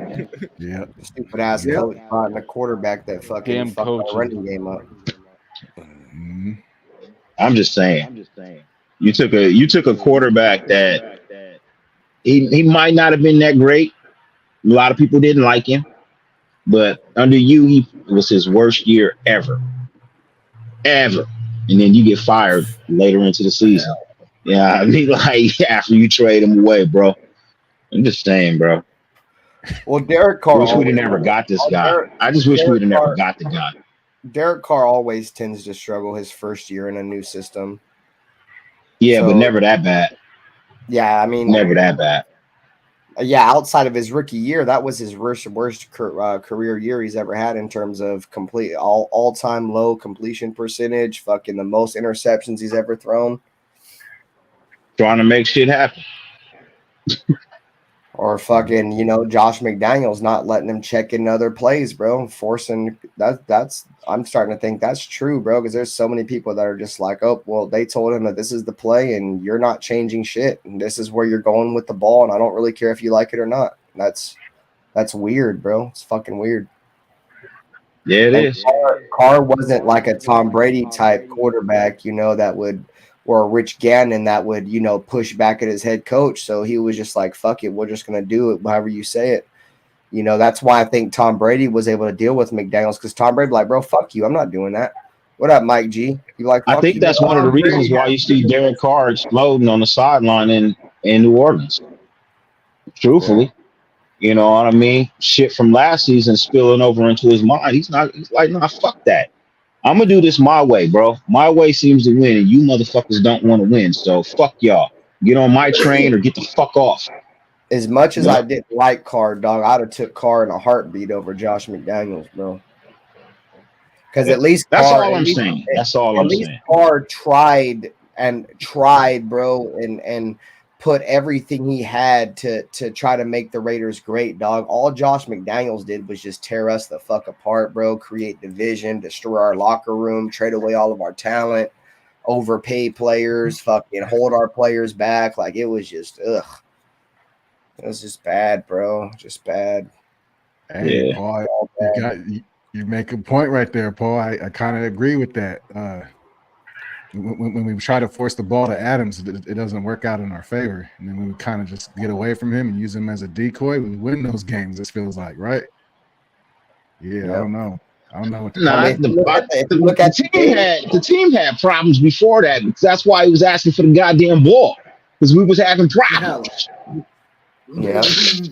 Yeah, stupid ass coach and a quarterback that fucking fucked our running game up. Mm-hmm. I'm just saying. You took a quarterback that he might not have been that great. A lot of people didn't like him, but under you, it was his worst year ever. And then you get fired later into the season. Yeah, I mean, like after you trade him away, bro. I'm just saying, bro. Well, Derek Carr. I wish we'd have never got this guy. I just wish we'd have never got the guy. Derek Carr always tends to struggle his first year in a new system. Yeah, but never that bad. Yeah, I mean, never that bad. Yeah, outside of his rookie year, that was his worst career year he's ever had in terms of complete all-time low completion percentage. Fucking the most interceptions he's ever thrown. Trying to make shit happen. Or fucking, you know, Josh McDaniels not letting him check in other plays, bro. Forcing that's I'm starting to think that's true, bro, because there's so many people that are just like, oh, well, they told him that this is the play and you're not changing shit. And this is where you're going with the ball, and I don't really care if you like it or not. That's weird, bro. It's fucking weird. Yeah, it And is. Carr wasn't like a Tom Brady type quarterback, that would, or a Rich Gannon that would, push back at his head coach. So he was just like, fuck it, we're just going to do it however you say it. That's why I think Tom Brady was able to deal with McDaniels, because Tom Brady like, bro, fuck you. I'm not doing that. What up, Mike G? You like, I think that's one of the reasons why you see Derek Carr exploding on the sideline in New Orleans. Truthfully. You know what I mean? Shit from last season spilling over into his mind. He's like, nah, fuck that. I'm gonna do this my way, bro. My way seems to win, and you motherfuckers don't want to win. So fuck y'all. Get on my train or get the fuck off. As much as I didn't like Carr, dog, I'd have took Carr in a heartbeat over Josh McDaniels, bro. Because at least that's Carr, all I'm saying. That's all I'm saying. Carr tried, bro, and put everything he had to try to make the Raiders great, dog. All Josh McDaniels did was just tear us the fuck apart, bro. Create division, destroy our locker room, trade away all of our talent, overpay players, fucking hold our players back. Like, it was just, ugh. It was just bad, bro. Just bad. Hey, Yeah. Paul, you make a point right there, Paul. I kind of agree with that. When we try to force the ball to Adams, it doesn't work out in our favor. And then when we kind of just get away from him and use him as a decoy, we win those games, it feels like, right? Yeah, I don't know. I don't know what to the team had problems before that, because that's why he was asking for the goddamn ball, because we was having problems. Yeah.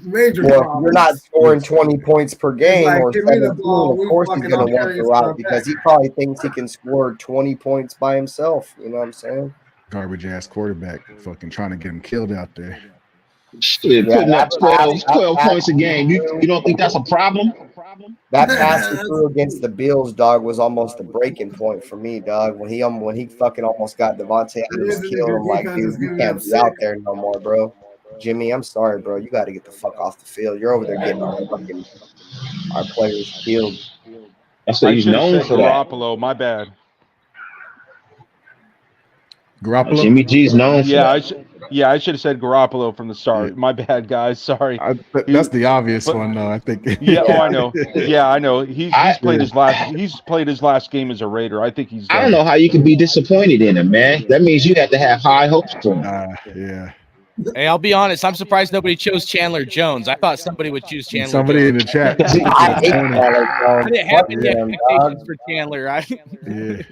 Major Well, if you're not scoring 20 points per game like, or give me the 17, ball, of we course he's fucking going to don't want carry the his route stuff because back. he probably thinks he can score 20 points by himself. You know what I'm saying? garbage ass quarterback fucking trying to get him killed out there. Shit, putting up 12 points a game. You don't think that's a problem? That pass he threw against the Bills, dog, was almost the breaking point for me, dog. When he fucking almost got Devontae Adams killed, I'm like, dude, you can't be out there no more, bro. Jimmy, I'm sorry, bro. You got to get the fuck off the field. You're over there getting our players killed. That's what he's known for that. Garoppolo, my bad. Garoppolo? Jimmy G's known for that. I should have said Garoppolo from the start. Yeah. My bad, guys. Sorry. That's the obvious one, though. I think. I know. Yeah, I know. He's played his last game as a Raider. I think he's. I don't know how you can be disappointed in him, man. That means you have to have high hopes for him. Yeah. Hey, I'll be honest. I'm surprised nobody chose Chandler Jones. I thought somebody would choose Chandler. Somebody Jones. In the chat. I didn't have any expectations for Chandler. Yeah.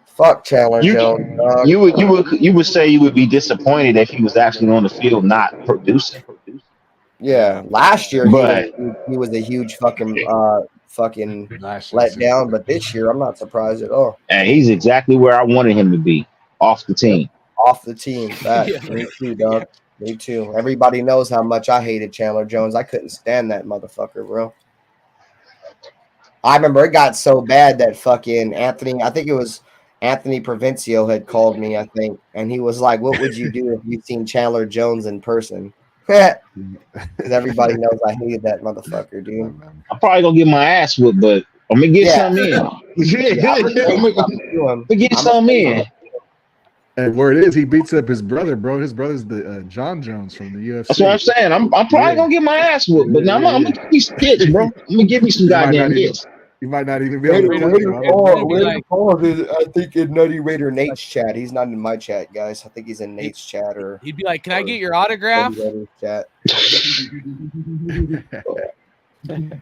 Fuck Chandler Jones. You would say you would be disappointed if he was actually on the field not producing. Yeah, last year but he was a huge fucking let down, but this year I'm not surprised at all. And he's exactly where I wanted him to be, off the team. Off the team. Me too, dog. Me too. Everybody knows how much I hated Chandler Jones. I couldn't stand that motherfucker, bro. I remember it got so bad that fucking Anthony Provencio had called me, I think, and he was like, "What would you do if you'd seen Chandler Jones in person?" Because everybody knows I hated that motherfucker, dude. I'm probably gonna get my ass whooped, but I'm gonna get some in. I'm gonna get some in. And word is, he beats up his brother, bro. His brother's the John Jones from the UFC. That's what I'm saying. I'm probably gonna get my ass whooped, but now I'm gonna give me some hits, bro. I'm gonna give me some goddamn hits. You might not even be able to. I think in Nutty Raider Nate's chat. He's not in my chat, guys. I think he's in Nate's chat. Or he'd be like, "Can I get your autograph?" Chat.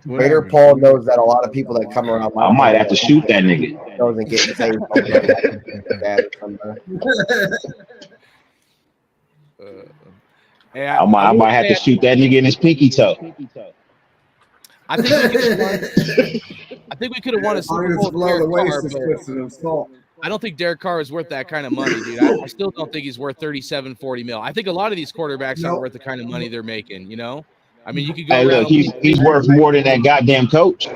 Raider Paul knows that a lot of people that come around. I might have to shoot that nigga. Doesn't get saved. I might have to shoot that nigga in his pinky toe. I think we could have won a Super Bowl with Derek Carr. I don't think Derek Carr is worth that kind of money, dude. I still don't think he's worth 37, 40 mil. I think a lot of these quarterbacks aren't worth the kind of money they're making, you know? I mean, you could go. Hey, look, he's worth more than that goddamn coach.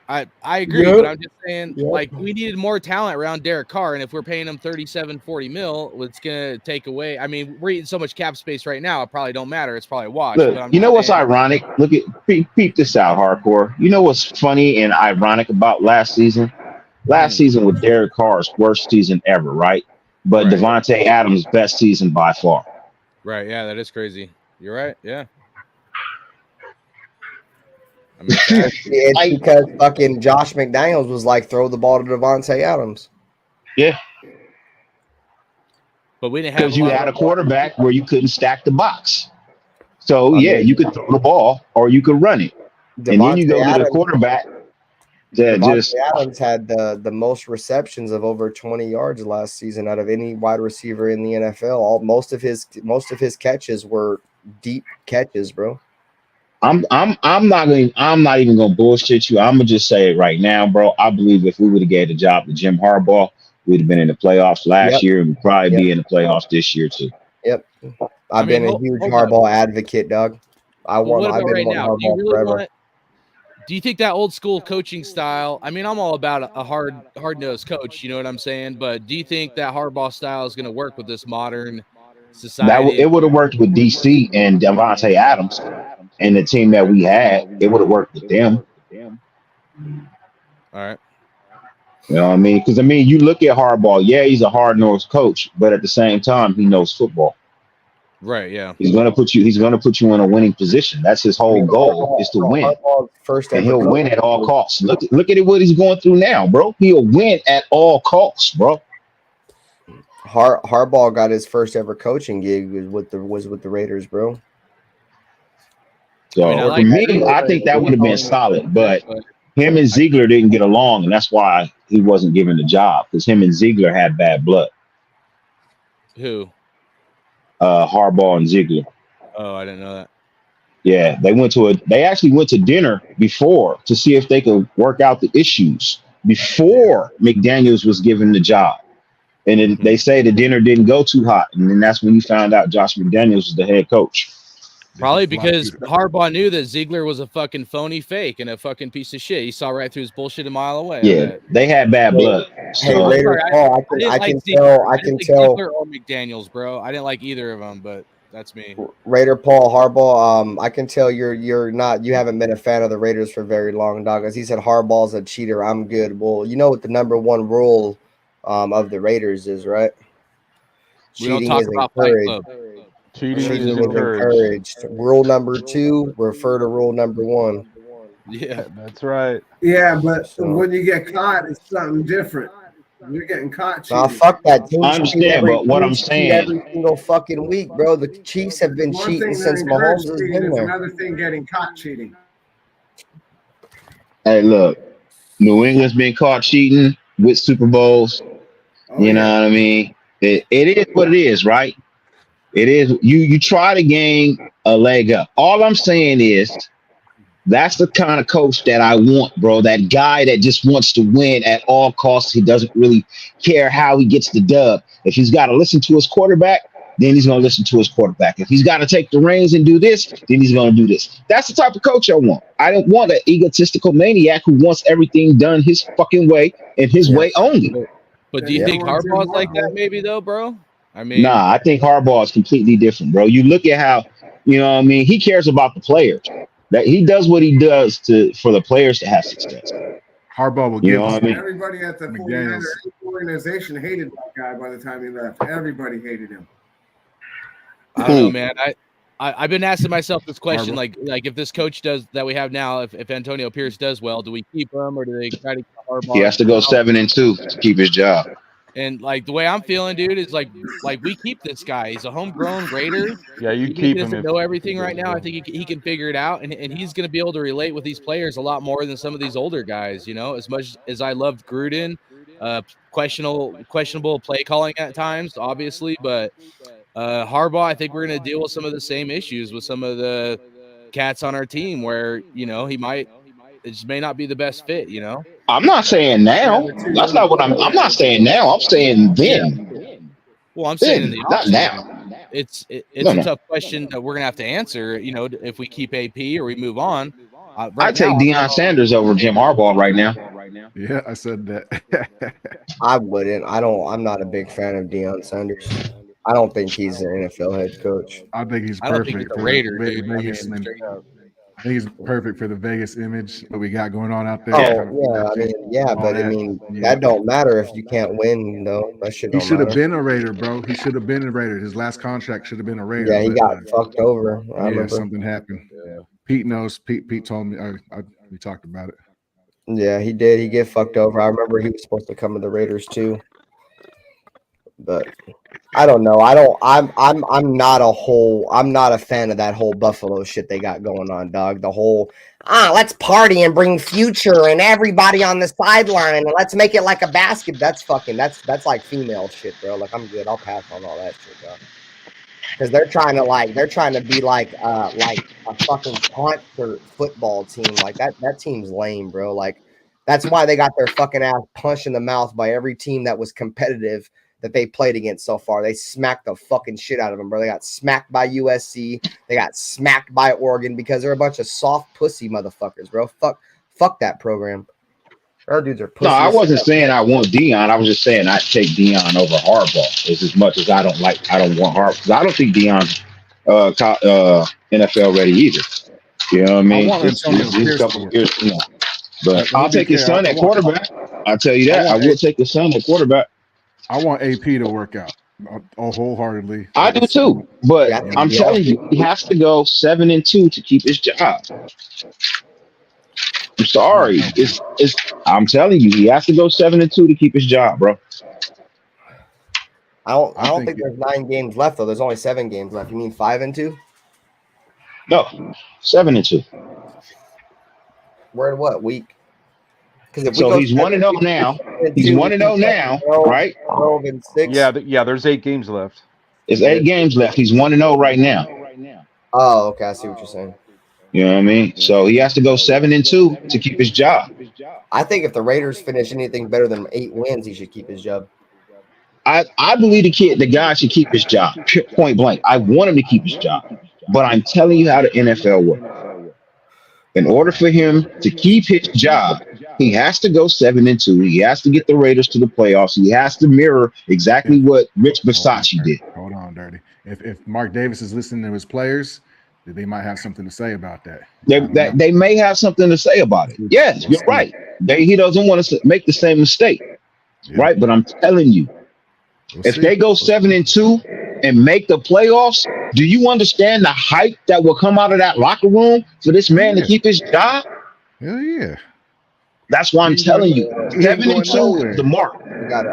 I agree, but I'm just saying, like, we needed more talent around Derek Carr, and if we're paying him 37, 40 mil, it's going to take away. I mean, we're eating so much cap space right now, it probably don't matter. It's probably a wash. Look, you know what's ironic? Look at peep this out, hardcore. You know what's funny and ironic about last season? Last season was Derek Carr's worst season ever, right? But Devontae Adams' best season by far. Right, yeah, that is crazy. You're right, yeah. I mean, It's because fucking Josh McDaniels was like, throw the ball to Devontae Adams. Yeah, but we didn't have because you had a quarterback where you couldn't stack the box. So I mean, you could throw the ball or you could run it, and then you go to the quarterback that Devontae Adams had the most receptions of over 20 yards last season out of any wide receiver in the NFL. Most of his catches were deep catches, bro. I'm not even gonna bullshit you. I'm gonna just say it right now, bro. I believe if we would have gave the job to Jim Harbaugh, we'd have been in the playoffs last year and we'd probably be in the playoffs this year too. Yep. I've been a huge Harbaugh advocate, Doug. I've been right wanting now? Harbaugh forever. Do you think that old school coaching style? I mean, I'm all about a hard-nosed coach, you know what I'm saying? But do you think that Harbaugh style is going to work with this modern society? It would have worked with DC and Devontae Adams and the team that we had. It would have worked with them. All right. You know what I mean? Because I mean, you look at Harbaugh. Yeah, he's a hard-nosed coach, but at the same time, he knows football. Right. Yeah. He's gonna put you in a winning position. That's his whole goal, is to win. And he'll win at all costs. Look at it, what he's going through now, bro. He'll win at all costs, bro. Harbaugh got his first ever coaching gig was with the Raiders, bro. So for me, I think that would have been solid, but him and Ziegler didn't get along, and that's why he wasn't given the job, because him and Ziegler had bad blood. Who? Harbaugh and Ziegler. Oh, I didn't know that. Yeah, they actually went to dinner before to see if they could work out the issues before McDaniels was given the job. And then they say the dinner didn't go too hot. And then that's when you found out Josh McDaniels was the head coach. Probably because Harbaugh knew that Ziegler was a fucking phony fake and a fucking piece of shit. He saw right through his bullshit a mile away. Yeah, they had bad blood. So, hey, Raider Paul, I can tell. Ziegler or McDaniels, bro. I didn't like either of them, but that's me. Raider Paul Harbaugh, I can tell you haven't been a fan of the Raiders for very long, dog. As he said, Harbaugh's a cheater. I'm good. Well, you know what the number one rule of the Raiders is, right? We don't talk about Fight Club. Cheating is encouraged. Rule number 2, refer to rule number 1. Yeah, that's right. Yeah, but when you get caught, it's something different. You're getting caught cheating. Fuck that. Teams I understand, but what I'm saying, every single fucking week, bro. The Chiefs have been cheating since Mahomes has been there. Another thing, getting caught cheating. hey, look, New England's been caught cheating with Super Bowls. You know what I mean? It is what it is, right? It is. You try to gain a leg up. All I'm saying is that's the kind of coach that I want, bro. That guy that just wants to win at all costs. He doesn't really care how he gets the dub. If he's got to listen to his quarterback, then he's going to listen to his quarterback. If he's got to take the reins and do this, then he's going to do this. That's the type of coach I want. I don't want an egotistical maniac who wants everything done his fucking way and his way only. But do you think Harbaugh's like that maybe though, bro? I mean, nah, I think Harbaugh is completely different, bro. You look at how, you know what I mean? He cares about the players. That he does what he does for the players to have success. Harbaugh will You give know what I mean? Everybody at the 49ers organization hated that guy by the time he left. Everybody hated him. I don't know, man. I've been asking myself this question, like if this coach does that we have now, if Antonio Pierce does well, do we keep him or do they try to keep Harbaugh? He has to go 7-2 to keep his job. And like the way I'm feeling, dude, is like we keep this guy. He's a homegrown Raider. Yeah, you He keep him. doesn't know everything right now. I think he can figure it out, and he's going to be able to relate with these players a lot more than some of these older guys. You know, as much as I loved Gruden, questionable play calling at times, obviously, but Harbaugh, I think we're going to deal with some of the same issues with some of the cats on our team, where it just may not be the best fit. You know. I'm not saying now. That's not what I'm not saying now. I'm saying then. Well, I'm saying in the not now. It's a tough question that we're gonna have to answer. You know, if we keep AP or we move on. I take Deion Sanders over Jim Harbaugh right now. Yeah, I said that. I wouldn't. I'm not a big fan of Deion Sanders. I don't think he's an NFL head coach. I think he's I don't perfect think he's a for Raider, the dude. I mean, Vegas straight up. I think he's perfect for the Vegas image that we got going on out there. But that don't matter if you can't win, though. That shit He don't should have matter. been a Raider, bro. He should have been a Raider. His last contract should have been a Raider. Yeah, he but, got fucked over. I remember. something happened. Pete knows. Pete told me. We talked about it. Yeah, he did. He get fucked over. I remember he was supposed to come to the Raiders too, but I don't know. I'm not a fan of that whole Buffalo shit they got going on, dog. The whole let's party and bring Future and everybody on the sideline and let's make it like a basket. That's like female shit, bro. Like I'm good. I'll pass on all that shit, bro. Because they're trying to be like a fucking concert football team. Like that team's lame, bro. Like that's why they got their fucking ass punched in the mouth by every team that was competitive that they played against so far. They smacked the fucking shit out of them, bro. They got smacked by USC. They got smacked by Oregon because they're a bunch of soft pussy motherfuckers, bro. Fuck that program. Our dudes are pussy. No, I wasn't saying I want Deion. I was just saying I'd take Deion over Harbaugh. It's as much as I don't want Harbaugh because I don't think Deion's NFL ready either. You know what I mean? It's a couple of years, you know. But I'll take his son at quarterback. I'll tell you that. I will take his son at quarterback. I want AP to work out wholeheartedly. I do too, but I'm telling you, he has to go 7-2 to keep his job. I'm sorry. I'm telling you, he has to go 7-2 to keep his job, bro. I don't think there's 9 games left though. There's only 7 games left. You mean 5-2? No, 7-2. We're in what week? So he's 1-0 now. He's 1-0 now, right? 12-6. Yeah. There's 8 games left. There's 8 games left. He's 1-0 right now. Oh, okay. I see what you're saying. You know what I mean? So he has to go 7-2 to keep his job. I think if the Raiders finish anything better than 8 wins, he should keep his job. I believe the guy should keep his job. Point blank. I want him to keep his job. But I'm telling you how the NFL works. In order for him to keep his job, he has to go 7-2. He has to get the Raiders to the playoffs. He has to mirror exactly what Rich Bisaccia did. Hold on, Dirty. If Mark Davis is listening to his players, they might have something to say about that. They may have something to say about it. Yes, you're right. He doesn't want to make the same mistake, right? But I'm telling you, if they go 7-2 and make the playoffs, do you understand the hype that will come out of that locker room for this man to keep his job? Hell yeah. That's why I'm telling you, 7-2 is the mark.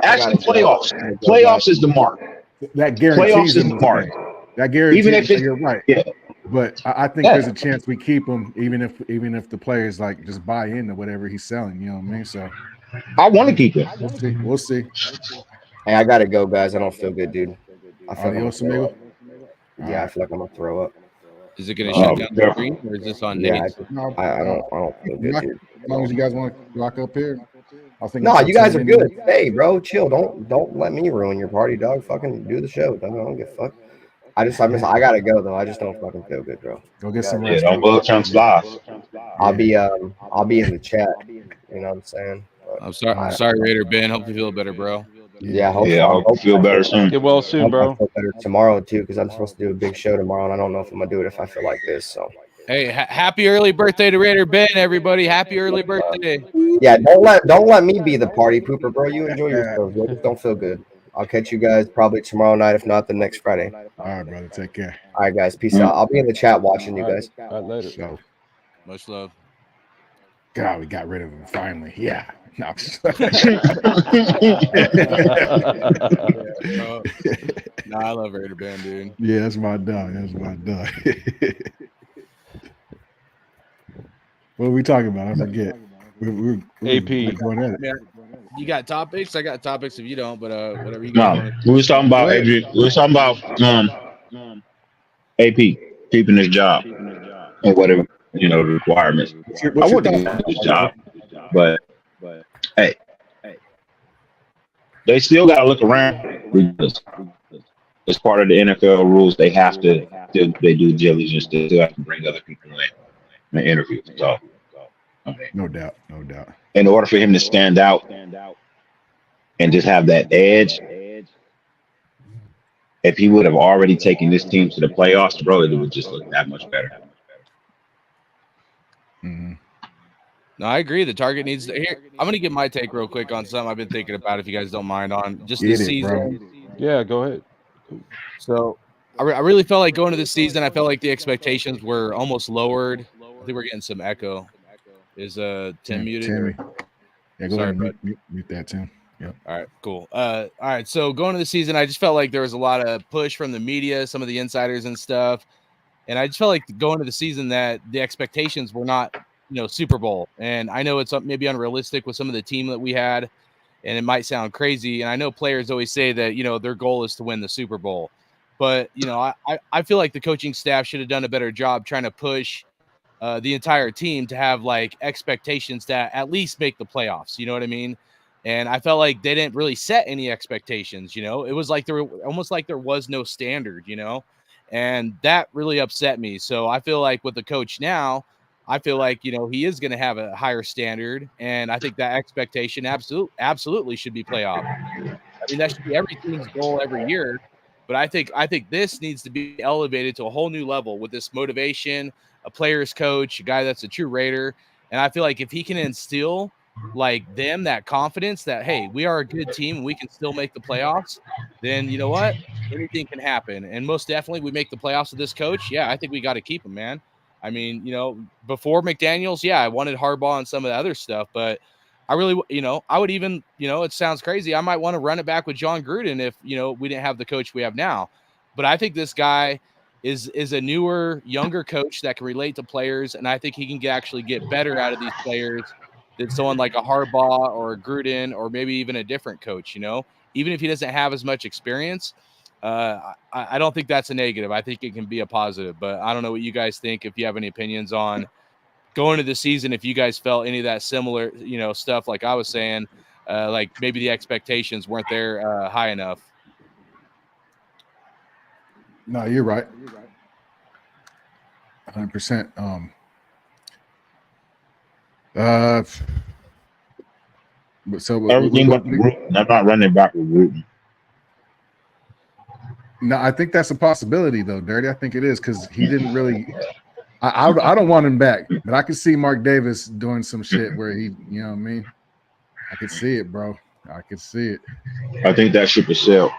Actually, playoffs is the mark. That guarantees playoffs is the mark. That guarantees. Even if you're right. Yeah. But I think there's a chance we keep him, even if the players like just buy into whatever he's selling. You know what I mean? So I want to keep him. We'll see. Hey, I gotta go, guys. I don't feel good, dude. I feel Adios, like amigo. I feel like I'm gonna throw up. Is it gonna shut down the screen or is this on Yeah, Nate? I don't feel good, dude. As long as you guys want to rock up here, I think. No, you guys are good. Hey, bro, chill. Don't let me ruin your party, dog. Fucking do the show. I don't give a fuck. I gotta go though. I just don't fucking feel good, bro. Go get some Yeah, rest. don't blow chunks live. I'll be in the chat. You know what I'm saying? But I'm sorry, Raider Ben. Hope you feel better, bro. yeah, I hope you feel better soon. Get well soon, bro. I feel better tomorrow too, because I'm supposed to do a big show tomorrow, and I don't know if I'm gonna do it if I feel like this. So Hey, happy early birthday to Raider Ben, everybody. Happy early birthday. yeah, don't let me be the party pooper, bro. You enjoy yourself. Bro. Just don't feel good. I'll catch you guys probably tomorrow night, if not the next Friday. All right, brother. Take care. All right, guys. Peace out. I'll be in the chat watching you guys. All right, later. So, Much love. God, we got rid of him finally. Yeah. No, I'm just- Nah, I love Raider Ben, dude. yeah, that's my dog. That's my dog. What are we talking about? I forget. We're AP. going at it. Yeah. You got topics? I got topics if you don't, but whatever you got. No, we was talking about Adrian. We was talking about AP keeping his job and whatever the requirements. I wouldn't keep his job, but hey, they still got to look around. As part of the NFL rules, they have to they do diligence. They still have to bring other people in and interview. So, No doubt. in order for him to stand out and just have that edge, if he would have already taken this team to the playoffs, bro, it would just look that much better. Mm-hmm. No, I agree. The target needs to. Here, I'm going to give my take real quick on something I've been thinking about, if you guys don't mind, on just this season. Yeah, go ahead. So I really felt like going to this season, I felt like the expectations were almost lowered I think we're getting some echo. Is Tim muted? Timmy. Yeah, go Sorry, ahead and mute that, Tim. Yep. All right, cool. All right, so going to the season, I just felt like there was a lot of push from the media, some of the insiders and stuff, and I just felt like going to the season that the expectations were not, Super Bowl. And I know it's maybe unrealistic with some of the team that we had, and it might sound crazy. And I know players always say that their goal is to win the Super Bowl, but I feel like the coaching staff should have done a better job trying to push the entire team to have like expectations to at least make the playoffs. You know what I mean? And I felt like they didn't really set any expectations. It was like almost like there was no standard, and that really upset me. So I feel like with the coach now, I feel like, he is going to have a higher standard. And I think that expectation absolutely should be playoff. I mean, that should be every team's goal every year. But I think this needs to be elevated to a whole new level with this motivation, a player's coach, a guy that's a true Raider. And I feel like if he can instill like them that confidence that, hey, we are a good team and we can still make the playoffs, then you know what? Anything can happen. And most definitely we make the playoffs with this coach. Yeah, I think we got to keep him, man. I mean, before McDaniels, yeah, I wanted Harbaugh and some of the other stuff, but I really, I would even, it sounds crazy, I might want to run it back with John Gruden if, we didn't have the coach we have now. But I think this guy is a newer, younger coach that can relate to players, and I think he can actually get better out of these players than someone like a Harbaugh or a Gruden or maybe even a different coach, even if he doesn't have as much experience. I don't think that's a negative. I think it can be a positive, but I don't know what you guys think. If you have any opinions on going to the season, if you guys felt any of that similar, stuff like I was saying, like maybe the expectations weren't there high enough. No, you're right. 100%. So everything but Gruden. I'm not running back with Gruden. No, I think that's a possibility though, Dirty. I think it is because he didn't really. I don't want him back, but I could see Mark Davis doing some shit where he, you know what I mean. I could see it, bro. I could see it. I think that ship is sailed.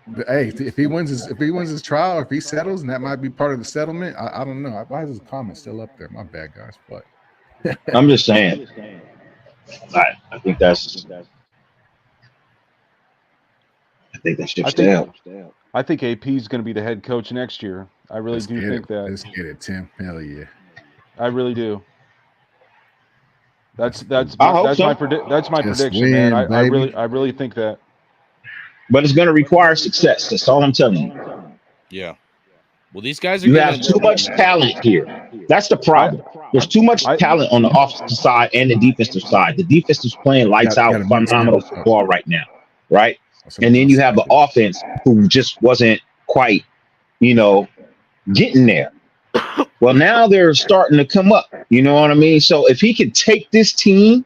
But hey, if he wins his trial, or if he settles, and that might be part of the settlement. I don't know. Why is his comment still up there? My bad, guys. But I'm just saying. I think that's. I think that ship's sailed. I think AP is going to be the head coach next year. I really do think that. Let's get it, Tim. Hell yeah. I really do. That's so. my prediction, man. I really think that. But it's going to require success. That's all I'm telling you. Yeah. Well, these guys are. You have too much talent here. That's the problem. There's too much talent on the offensive side and the defensive side. The defense is playing lights out, phenomenal football right now, right? And then you have the offense who just wasn't quite, getting there. Well, now they're starting to come up. You know what I mean? So if he could take this team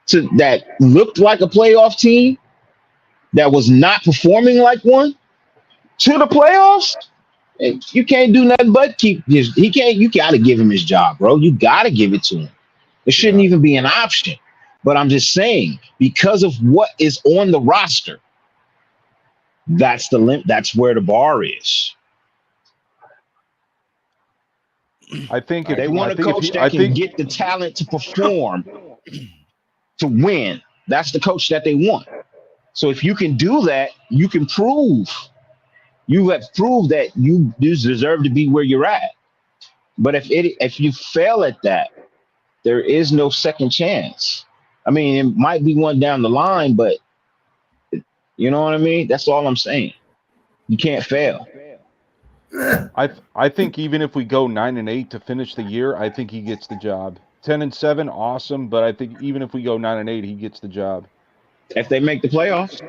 to that looked like a playoff team that was not performing like one to the playoffs, you can't do nothing but keep his. You got to give him his job, bro. You got to give it to him. It shouldn't even be an option. But I'm just saying, because of what is on the roster, that's the limit. That's where the bar is. I think they want a coach that can get the talent to perform, to win. That's the coach that they want. So if you can do that, you can prove. You have proved that you deserve to be where you're at. But if you fail at that, there is no second chance. I mean, it might be one down the line, but you know what I mean? That's all I'm saying. You can't fail. I think even if we go 9-8 to finish the year, I think he gets the job. 10-7, awesome, but I think even if we go 9-8, he gets the job. If they make the playoffs.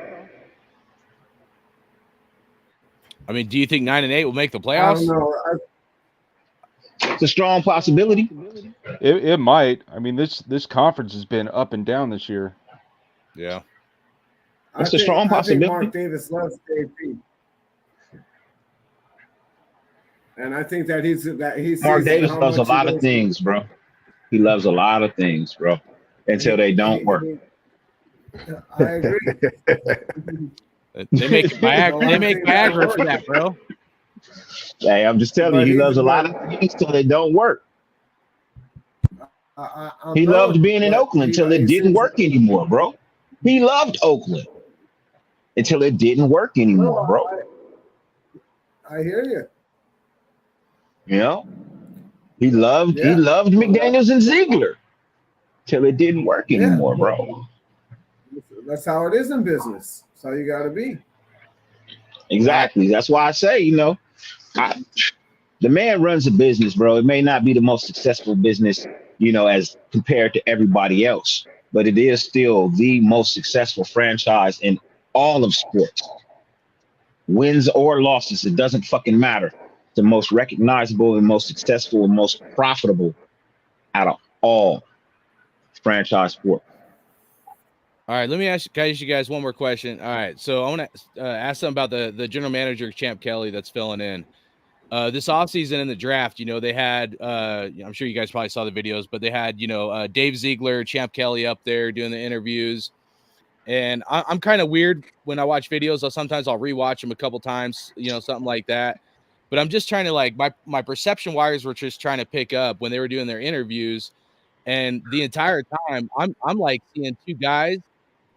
I mean, do you think 9-8 will make the playoffs? I don't know. It's a strong possibility. It might. I mean, this conference has been up and down this year. Yeah. It's a strong possibility. I think Mark Davis loves AP. And I think that he's Mark Davis loves a lot of things, bro. He loves a lot of things, bro. Until they don't work. I agree. They make Viagra for that, bro. Hey, I'm just telling But you, he he's loves a lot but of things till it don't work. I He know, loved being in but Oakland till it he didn't seems work anymore, bro. He loved Oakland until it didn't work anymore, bro. I hear you. You know, he loved Yeah, McDaniels and Ziegler till it didn't work yeah. anymore, bro. That's how it is in business. That's how you got to be. Exactly. That's why I say, you know, the man runs a business, bro. It may not be the most successful business, you know, as compared to everybody else, but it is still the most successful franchise in all of sports. Wins or losses, it doesn't fucking matter. The most recognizable and most successful and most profitable out of all franchise sports. All right, let me ask you guys one more question. All right, so I want to ask something about the general manager, Champ Kelly, that's filling in. This offseason in the draft, you know, they had, I'm sure you guys probably saw the videos, but they had, you know, Dave Ziegler, Champ Kelly up there doing the interviews. And I'm kind of weird when I watch videos. Sometimes I'll rewatch them a couple times, you know, something like that. But I'm just trying to like my perception wires were just trying to pick up when they were doing their interviews. And the entire time I'm like seeing two guys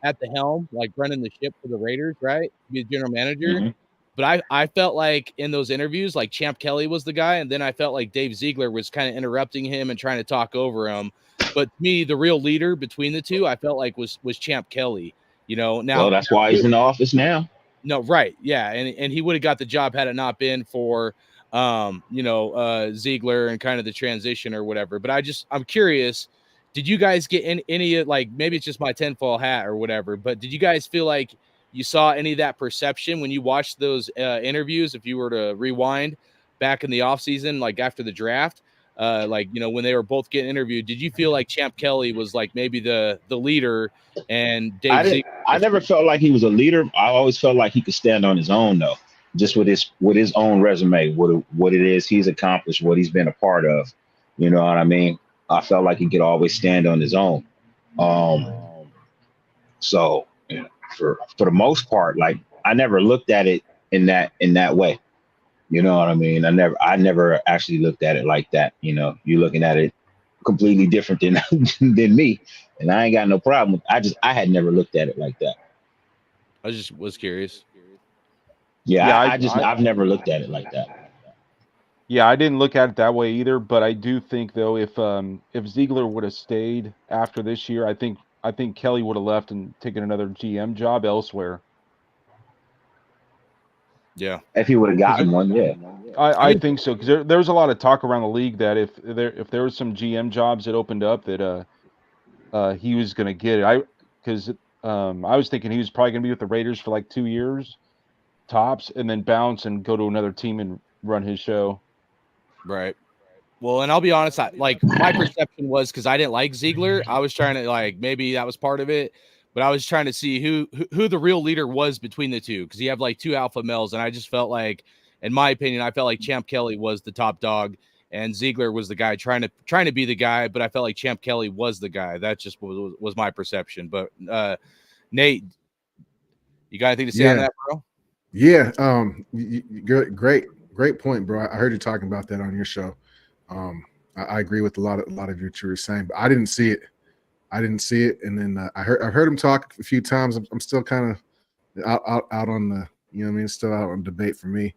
at the helm, like running the ship for the Raiders, right? Be the general manager. Mm-hmm. But I felt like in those interviews, like Champ Kelly was the guy, and then I felt like Dave Ziegler was kind of interrupting him and trying to talk over him. But to me, the real leader between the two, I felt like was Champ Kelly. You know, now Well, that's why he's in the office now. no, right, yeah, and he would have got the job had it not been for Ziegler and kind of the transition or whatever. But I'm curious, did you guys get any like, maybe it's just my tinfoil hat or whatever, but did you guys feel like you saw any of that perception when you watched those interviews? If you were to rewind back in the offseason, like after the draft, like, you know, when they were both getting interviewed, did you feel like Champ Kelly was like maybe the leader and Dave Ziegler? I never felt like he was a leader. I always felt like he could stand on his own, though, just with his own resume, what it is he's accomplished, what he's been a part of. You know what I mean? I felt like he could always stand on his own. So you know, for the most part, like I never looked at it in that way. You know what I mean? I never actually looked at it like that. You know, you're looking at it completely different than me, and I ain't got no problem. I had never looked at it like that. I just was curious. Yeah, I've never looked at it like that. Yeah, I didn't look at it that way either, but I do think though if Ziegler would have stayed after this year, I think Kelly would have left and taken another GM job elsewhere. Yeah, if he would have gotten one, yeah. I think so, because there was a lot of talk around the league that if there was some GM jobs that opened up that he was going to get it. I was thinking he was probably going to be with the Raiders for like 2 years tops, and then bounce and go to another team and run his show. Right. Well, and I'll be honest, my perception was, because I didn't like Ziegler, I was trying to, like, maybe that was part of it, but I was trying to see who the real leader was between the two, because you have like two alpha males, and I just felt like, in my opinion, I felt like Champ Kelly was the top dog, and Ziegler was the guy trying to be the guy, but I felt like Champ Kelly was the guy. That just was my perception. But Nate, you got anything to say on that, bro? Yeah. Great point, bro. I heard you talking about that on your show. I agree with a lot of what you were saying, but I didn't see it. And then I heard him talk a few times. I'm still kind of out on the, you know what I mean? Still out on debate for me.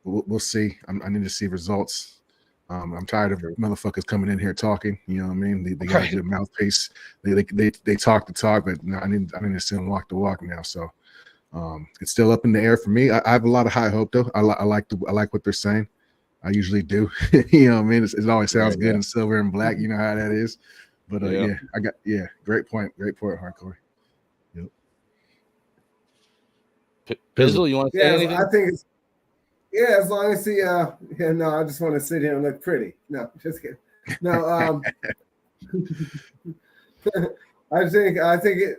We'll see. I need to see results. I'm tired of motherfuckers coming in here talking. You know what I mean? They got a good mouthpiece. They talk the talk, but I need to see them walk the walk now. So it's still up in the air for me. I have a lot of high hope though. I like what they're saying. I usually do. You know what I mean? It always sounds good in silver and black. You know how that is. But great point, Hardcore. Yep. Pizzle, you want to say anything? I think it's as long as he no, I just want to sit here and look pretty. No, just kidding. No, I think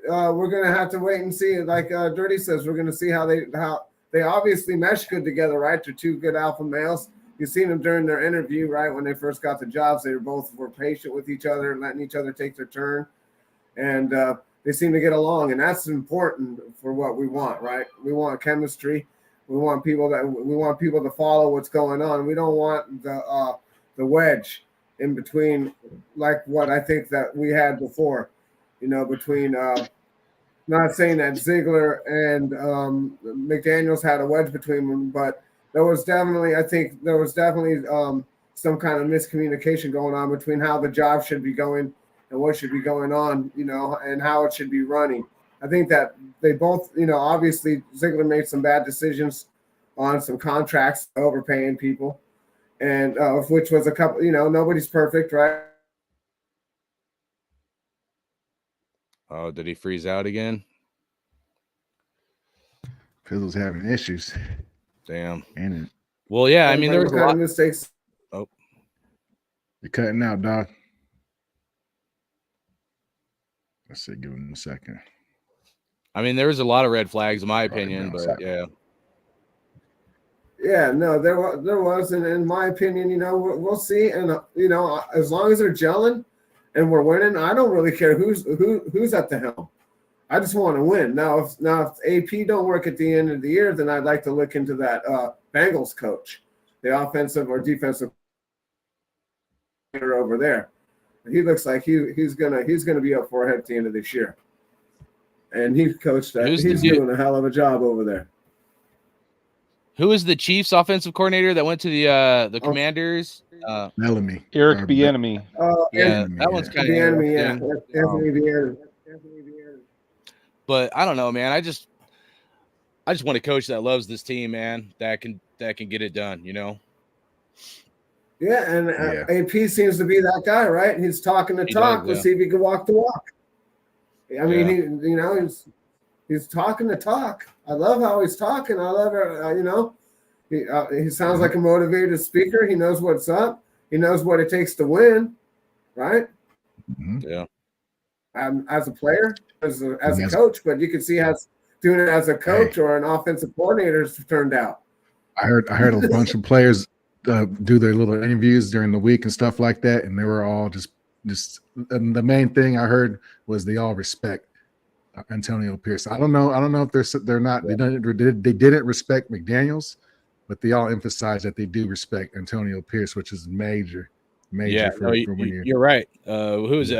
we're gonna have to wait and see. Like Dirty says, we're gonna see how they obviously mesh good together, right? They're two good alpha males. You've seen them during their interview, right? When they first got the jobs, they were patient with each other, letting each other take their turn, and they seem to get along, and that's important for what we want, right? We want chemistry. We want people to follow what's going on. We don't want the wedge in between, like what I think that we had before. Between not saying that Ziegler and McDaniels had a wedge between them, but there was definitely some kind of miscommunication going on between how the job should be going and what should be going on, and how it should be running. I think that they both, obviously Ziegler made some bad decisions on some contracts, overpaying people, and which was a couple, nobody's perfect, right? Oh, did he freeze out again? Fizzle's having issues. Damn. And well, yeah, I mean, there was a lot of mistakes. Oh, you're cutting out, dog. Let's see, give him a second. I mean, there was a lot of red flags, in my opinion, but yeah. Yeah, no, there was, and in my opinion, we'll see, and as long as they're gelling and we're winning, I don't really care who's at the helm. I just want to win. Now, if AP don't work at the end of the year, then I'd like to look into that Bengals coach, the offensive or defensive over there. He looks like he's gonna be up for it at the end of this year, and he coached that. He's doing a hell of a job over there. Who is the Chiefs offensive coordinator that went to the Commanders? Bellamy. Eric Bieniemy. Yeah, that one's kind of Bieniemy. But I don't know, man. I just want a coach that loves this team, man. That can get it done, Yeah, and AP seems to be that guy, right? He's talking the talk. Let's see if he can walk the walk. I mean, he's talking the talk. I love how he's talking. I love it. He sounds like a motivated speaker. He knows what's up. He knows what it takes to win, right? Mm-hmm. Yeah. As a player, as a coach, but you can see how doing it as a coach or an offensive coordinator has turned out. I heard a bunch of players do their little interviews during the week and stuff like that, and they were all just and the main thing I heard was they all respect Antonio Pierce. I don't know if they're not they didn't respect McDaniels, but they all emphasize that they do respect Antonio Pierce, which is major. Yeah, for when you're right. Who's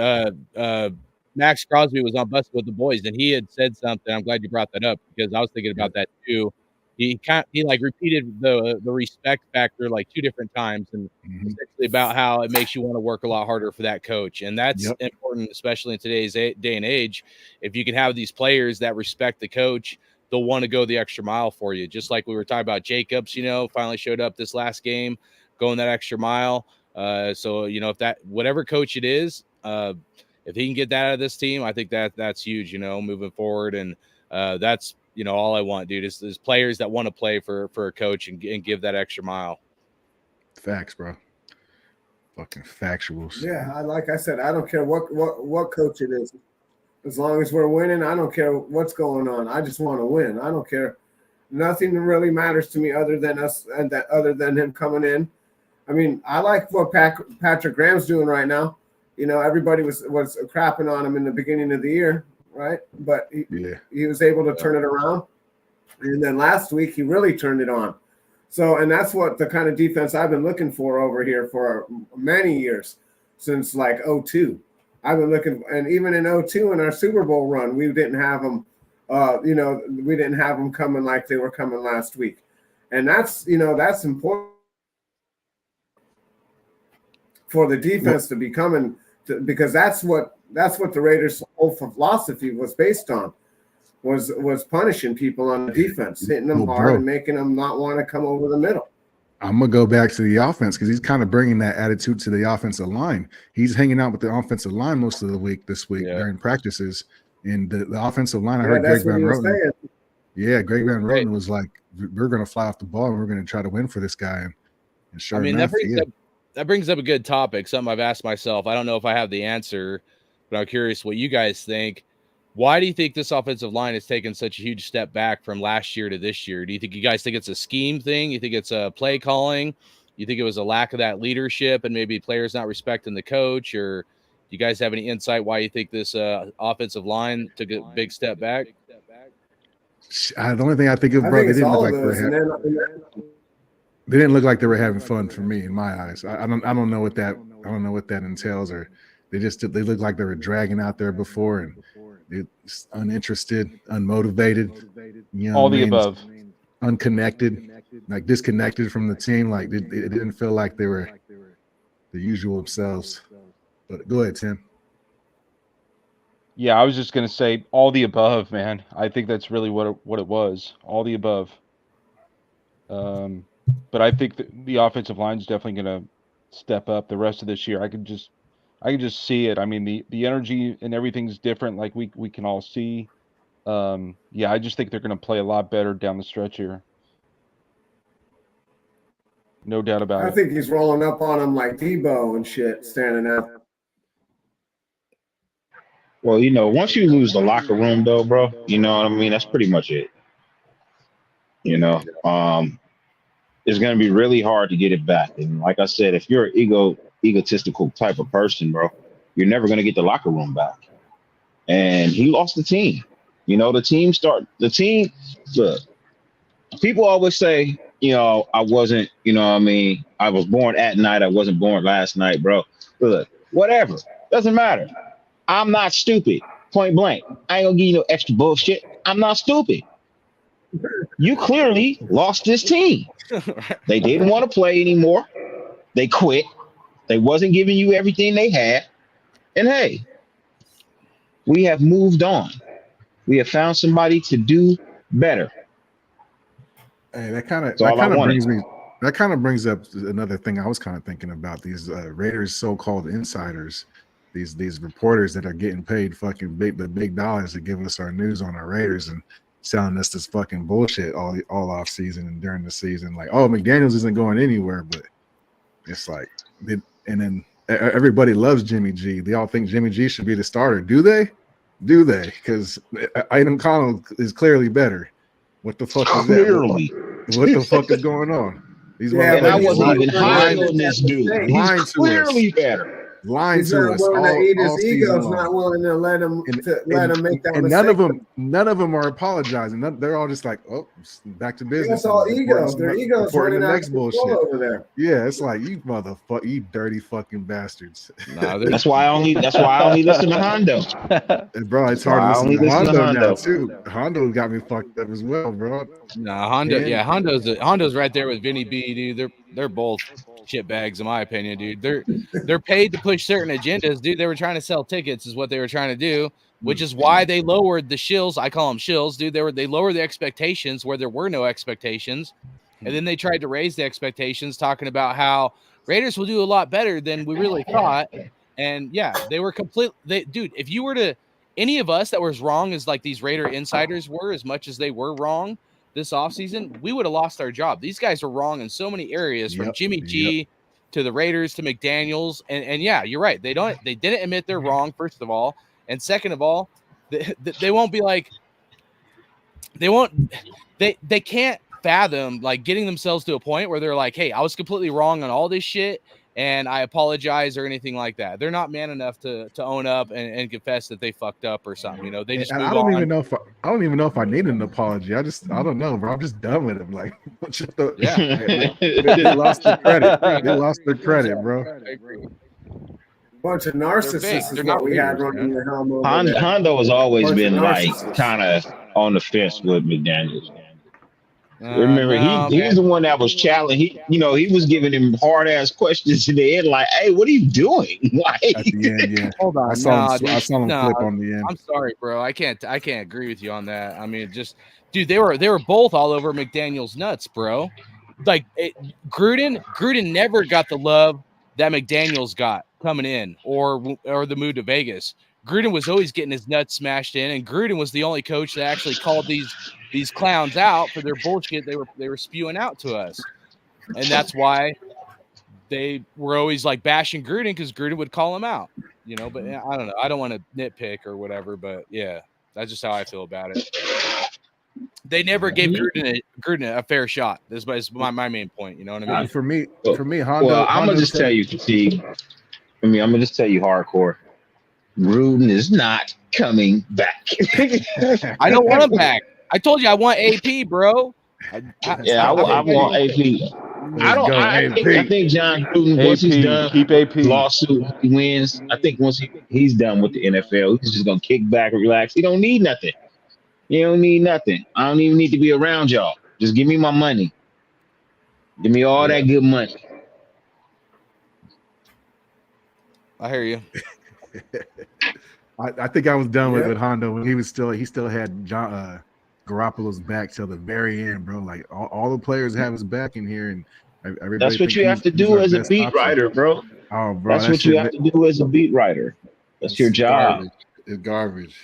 Max Crosby was on Busted with the Boys, and he had said something. I'm glad you brought that up because I was thinking about that too. He repeated the respect factor like 2 different times, and essentially about how it makes you want to work a lot harder for that coach, and that's important, especially in today's day and age. If you can have these players that respect the coach, they'll want to go the extra mile for you. Just like we were talking about Jacobs, finally showed up this last game, going that extra mile. So if that whatever coach it is, if he can get that out of this team, I think that's huge. Moving forward, and that's. All I want, dude, is players that want to play for a coach and give that extra mile. Facts, bro. Fucking factuals. Yeah, like I said, I don't care what coach it is. As long as we're winning, I don't care what's going on. I just want to win. I don't care. Nothing really matters to me other than us and other than him coming in. I mean, I like what Patrick Graham's doing right now. Everybody was crapping on him in the beginning of the year. Right, but he was able to turn it around, and then last week he really turned it on. So, and that's what the kind of defense I've been looking for over here for many years, since like 2002. I've been looking, and even in 2002 in our Super Bowl run, we didn't have them. We didn't have them coming like they were coming last week, and that's important for the defense to be coming because that's what the Raiders' whole philosophy was based on, was punishing people on the defense, hitting them hard and making them not want to come over the middle. I'm going to go back to the offense because he's kind of bringing that attitude to the offensive line. He's hanging out with the offensive line most of the week this week during practices. And the offensive line, I heard Greg Van Roten. Yeah, Greg Van Roten was like, we're going to fly off the ball and we're going to try to win for this guy. And sure enough, that brings up a good topic, something I've asked myself. I don't know if I have the answer, but I'm curious what you guys think. Why do you think this offensive line has taken such a huge step back from last year to this year? Do you guys think it's a scheme thing? You think it's a play calling? You think it was a lack of that leadership and maybe players not respecting the coach? Or do you guys have any insight why you think this offensive line took a big step back? The only thing I think of, I bro, think they it's didn't look all like of they were us. And having, then they didn't look like they were having fun for me in my eyes. I don't know what that entails, or they looked like they were dragging out there before and it's uninterested, unmotivated, you know All what I the mean? above. Unconnected, like disconnected from the team. Like it didn't feel like they were the usual themselves. But go ahead, Tim. Yeah, I was just gonna say all the above, man. I think that's really what it was. All the above. But I think the offensive line is definitely gonna step up the rest of this year. I can just see it. I mean, the energy and everything's different, like we can all see. Yeah, I just think they're gonna play a lot better down the stretch here. No doubt about I it. think he's rolling up on him like Debo and shit, standing out. Well, once you lose the locker room, though, bro, you know what I mean? That's pretty much it. It's going to be really hard to get it back. And like I said, if you're an egotistical type of person, bro, you're never going to get the locker room back. And he lost the team. Look, people always say, I wasn't, I was born at night. I wasn't born last night, bro. Look, whatever. Doesn't matter. I'm not stupid. Point blank. I ain't gonna give you no extra bullshit. I'm not stupid. You clearly lost this team. They didn't want to play anymore. They quit. They wasn't giving you everything they had. And hey, we have moved on. We have found somebody to do better. Hey, that kind of brings up another thing I was kind of thinking about. These Raiders so-called insiders, these reporters that are getting paid fucking big dollars to give us our news on our Raiders and selling us this fucking bullshit all off season and during the season. Like, oh, McDaniels isn't going anywhere, but it's like, and then everybody loves Jimmy G. They all think Jimmy G should be the starter. Do they? Because Aidan Connell is clearly better. What the fuck is Clearly. that? What the fuck is going on? These and I wasn't even high on this dude. Lying He's to us. clearly better. Lying He's to not us willing all, to eat all his season ego's long. not willing to let him make that and mistake. none of them are apologizing. They're all just like, oh, back to business. That's all egos. Their egos reporting running the out next of bullshit. control over there. Yeah, it's like you motherfucker, you dirty fucking bastards. Nah, That's why I only listen to Hondo. And bro, it's hard to listen to Hondo now too. Hondo got me fucked up as well, bro. Nah, Hondo's right there with Vinny B, dude. They're both shit bags in my opinion, dude. They're paid to push certain agendas, dude. They were trying to sell tickets, is what they were trying to do, which is why they lowered the shills. I call them shills, dude. They lowered the expectations where there were no expectations, and then they tried to raise the expectations, talking about how Raiders will do a lot better than we really thought. And yeah, they were dude. If you were to any of us that was wrong as like these Raider insiders were, as much as they were wrong this offseason, we would have lost our job. These guys are wrong in so many areas, from Jimmy G to the Raiders to McDaniels. And yeah, you're right. They didn't admit they're wrong, first of all. And second of all, they won't be like, they can't fathom like getting themselves to a point where they're like, hey, I was completely wrong on all this shit and I apologize or anything like that. They're not man enough to own up and confess that they fucked up or something. They just move I don't on. even know if I need an apology. I don't know, bro. I'm just done with him. Like, they lost their credit. They lost their credit, bro. I agree. Bunch of narcissists is They're what not we had leaders, running the helm over there. Hondo has always Bunch been of like narcissists. kind of on the fence with McDaniels. Remember, he's the one that was challenging. He was giving him hard ass questions in the end, like, "Hey, what are you doing?" Like, At the end, yeah. Hold on, I saw him nah, flip on the end. I'm sorry, bro. I can't agree with you on that. I mean, just dude, they were both all over McDaniel's nuts, bro. Like Gruden never got the love that McDaniel's got coming in, or the move to Vegas. Gruden was always getting his nuts smashed in, and Gruden was the only coach that actually called these clowns out for their bullshit they were spewing out to us. And that's why they were always like bashing Gruden, because Gruden would call him out, but I don't know. I don't want to nitpick or whatever, but yeah, that's just how I feel about it. They never gave Gruden a fair shot. This is my main point. You know what I mean? For me, Hondo. well, I'm gonna just tell you, Fatigue. I'm gonna just tell you, hardcore. Gruden is not coming back. I don't want him back. I told you I want AP, bro. I want AP. I think John Gruden, once he's done keep AP lawsuit, he wins. I think once he's done with the NFL, he's just gonna kick back and relax. He don't need nothing. He don't need nothing. I don't even need to be around y'all. Just give me my money. Give me all that good money. I hear you. I think I was done with Hondo when he still had Garoppolo's back till the very end, bro. Like all the players have his back in here, and everybody. That's what you have to do as a beat writer, bro. Oh, bro, that's what you have to do as a beat writer. That's your job. It's garbage.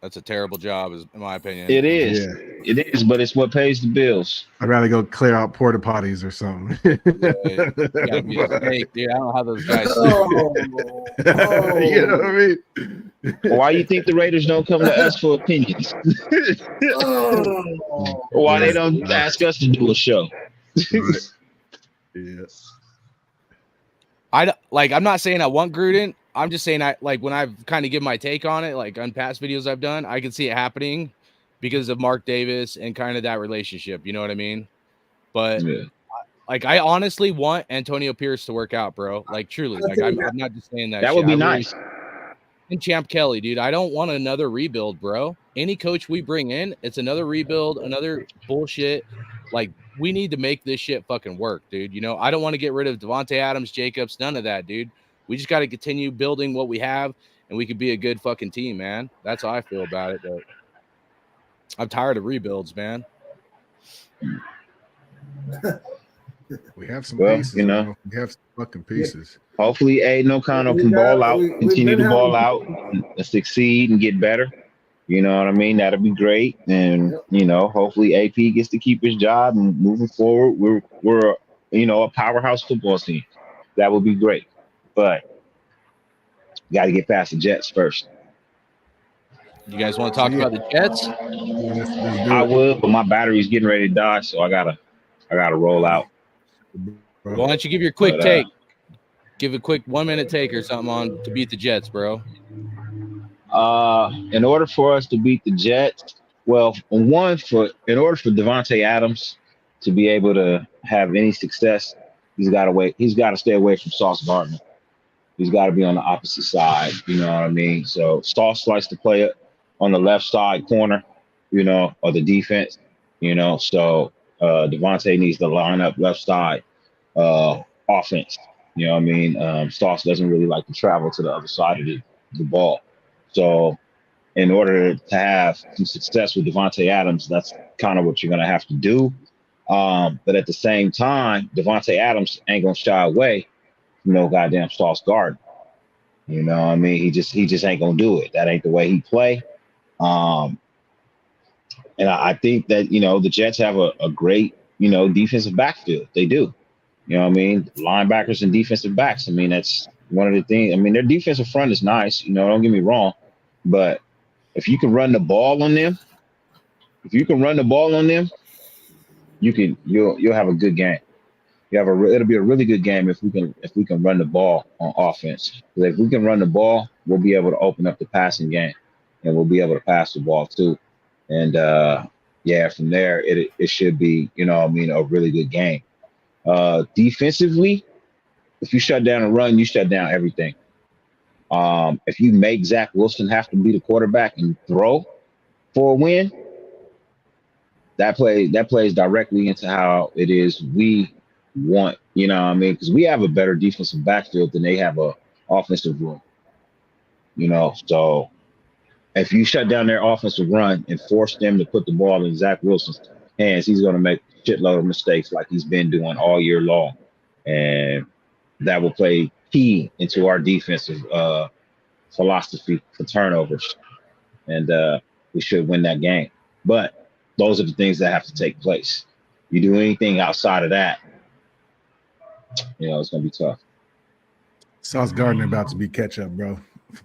That's a terrible job, in my opinion. It is. Yeah. It is, but it's what pays the bills. I'd rather go clear out porta potties or something. Gotta be a fake, dude. I don't know how those guys. You know what I mean? Why you think the Raiders don't come to us for opinions? Why they don't ask us to do a show? Yeah. I'm not saying I want Gruden. I'm just saying when I've kind of given my take on it, like on past videos I've done, I can see it happening because of Mark Davis and kind of that relationship. You know what I mean? But I honestly want Antonio Pierce to work out, bro. Like truly, like I'm not just saying that. That would be nice. And Champ Kelly, dude, I don't want another rebuild, bro. Any coach we bring in, it's another rebuild, another bullshit. Like we need to make this shit fucking work, dude. You know, I don't want to get rid of Devontae Adams, Jacobs, none of that, dude. We just got to continue building what we have, and we could be a good fucking team, man. That's how I feel about it. But I'm tired of rebuilds, man. We have some pieces, you know. We have some fucking pieces. Hopefully, Aiden O'Connell can ball out, continue to ball out, and succeed and get better. You know what I mean? That'll be great. And you know, hopefully, AP gets to keep his job. And moving forward, we're a powerhouse football team. That would be great. But got to get past the Jets first. You guys want to talk about the Jets? I would, but my battery's getting ready to die, so I gotta roll out. Why don't you give your quick take? Give a quick 1 minute take or something on to beat the Jets, bro. In order for us to beat the Jets, in order for Devontae Adams to be able to have any success, he's got to stay away from Sauce Gardner. He's got to be on the opposite side. You know what I mean? So Sauce likes to play it on the left side corner, you know, or the defense, you know. So Devontae needs to line up left side offense. You know what I mean? Sauce doesn't really like to travel to the other side of the ball. So in order to have some success with Devontae Adams, that's kind of what you're going to have to do. But at the same time, Devontae Adams ain't going to shy away from no goddamn Sauce Gardner. You know what I mean? He just ain't going to do it. That ain't the way he play. And I think that, you know, the Jets have a great, you know, defensive backfield. They do. You know what I mean? Linebackers and defensive backs. I mean, that's one of the things. I mean, their defensive front is nice. You know, don't get me wrong. But if you can run the ball on them, you'll have a good game. It'll be a really good game if we can run the ball on offense. Because if we can run the ball, we'll be able to open up the passing game, and we'll be able to pass the ball too. And from there it should be, you know what I mean, a really good game. Defensively, if you shut down a run, you shut down everything. If you make Zach Wilson have to be the quarterback and throw for a win, that plays directly into how it is we want, you know what I mean? Because we have a better defensive backfield than they have a offensive room. You know, so if you shut down their offensive run and force them to put the ball in Zach Wilson's hands, he's going to make a shitload of mistakes like he's been doing all year long. And that will play key into our defensive philosophy for turnovers. And we should win that game. But those are the things that have to take place. You do anything outside of that, you know, it's going to be tough. Sauce Gardner about to be catch up, bro.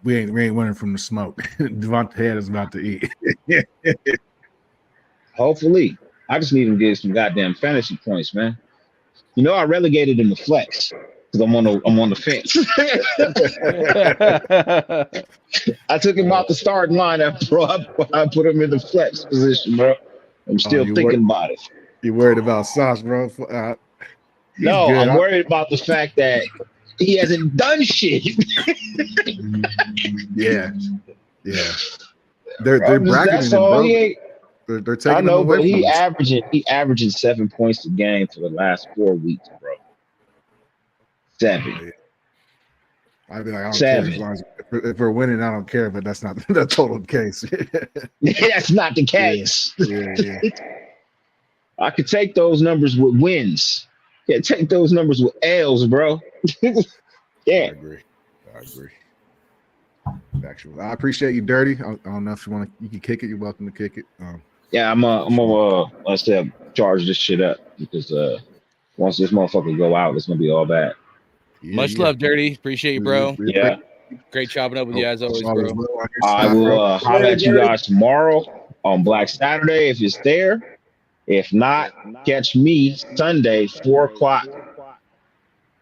We ain't winning from the smoke. Devontae is about to eat. Hopefully. I just need him to get some goddamn fantasy points, man. You know, I relegated him to flex because I'm on the fence. I took him out the starting lineup, bro. I put him in the flex position, bro. I'm still you thinking about it. You worried about Sauce, bro? He's No, good. I'm worried about the fact that he hasn't done shit. Yeah. They're bracketing That's him, all. bro. He ain't. They're taking I him know, away but from he us. averaging 7 points a game for the last 4 weeks, bro. 7. I'd be like, I don't care as 7. long as if we're winning, I don't care. But that's not the total case. That's not the case. Yeah. I could take those numbers with wins. Yeah, take those numbers with L's, bro. I Yeah. agree. Factual. I appreciate you, Dirty. I don't know if you can kick it. You're welcome to kick it. Yeah, I'm gonna let's say charge this shit up because once this motherfucker go out, it's gonna be all bad. Much love, Dirty. Appreciate you, bro. Yeah. Great chopping up with you as always, bro. I will holler at you guys tomorrow on Black Saturday if it's there. If not, catch me Sunday 4 o'clock,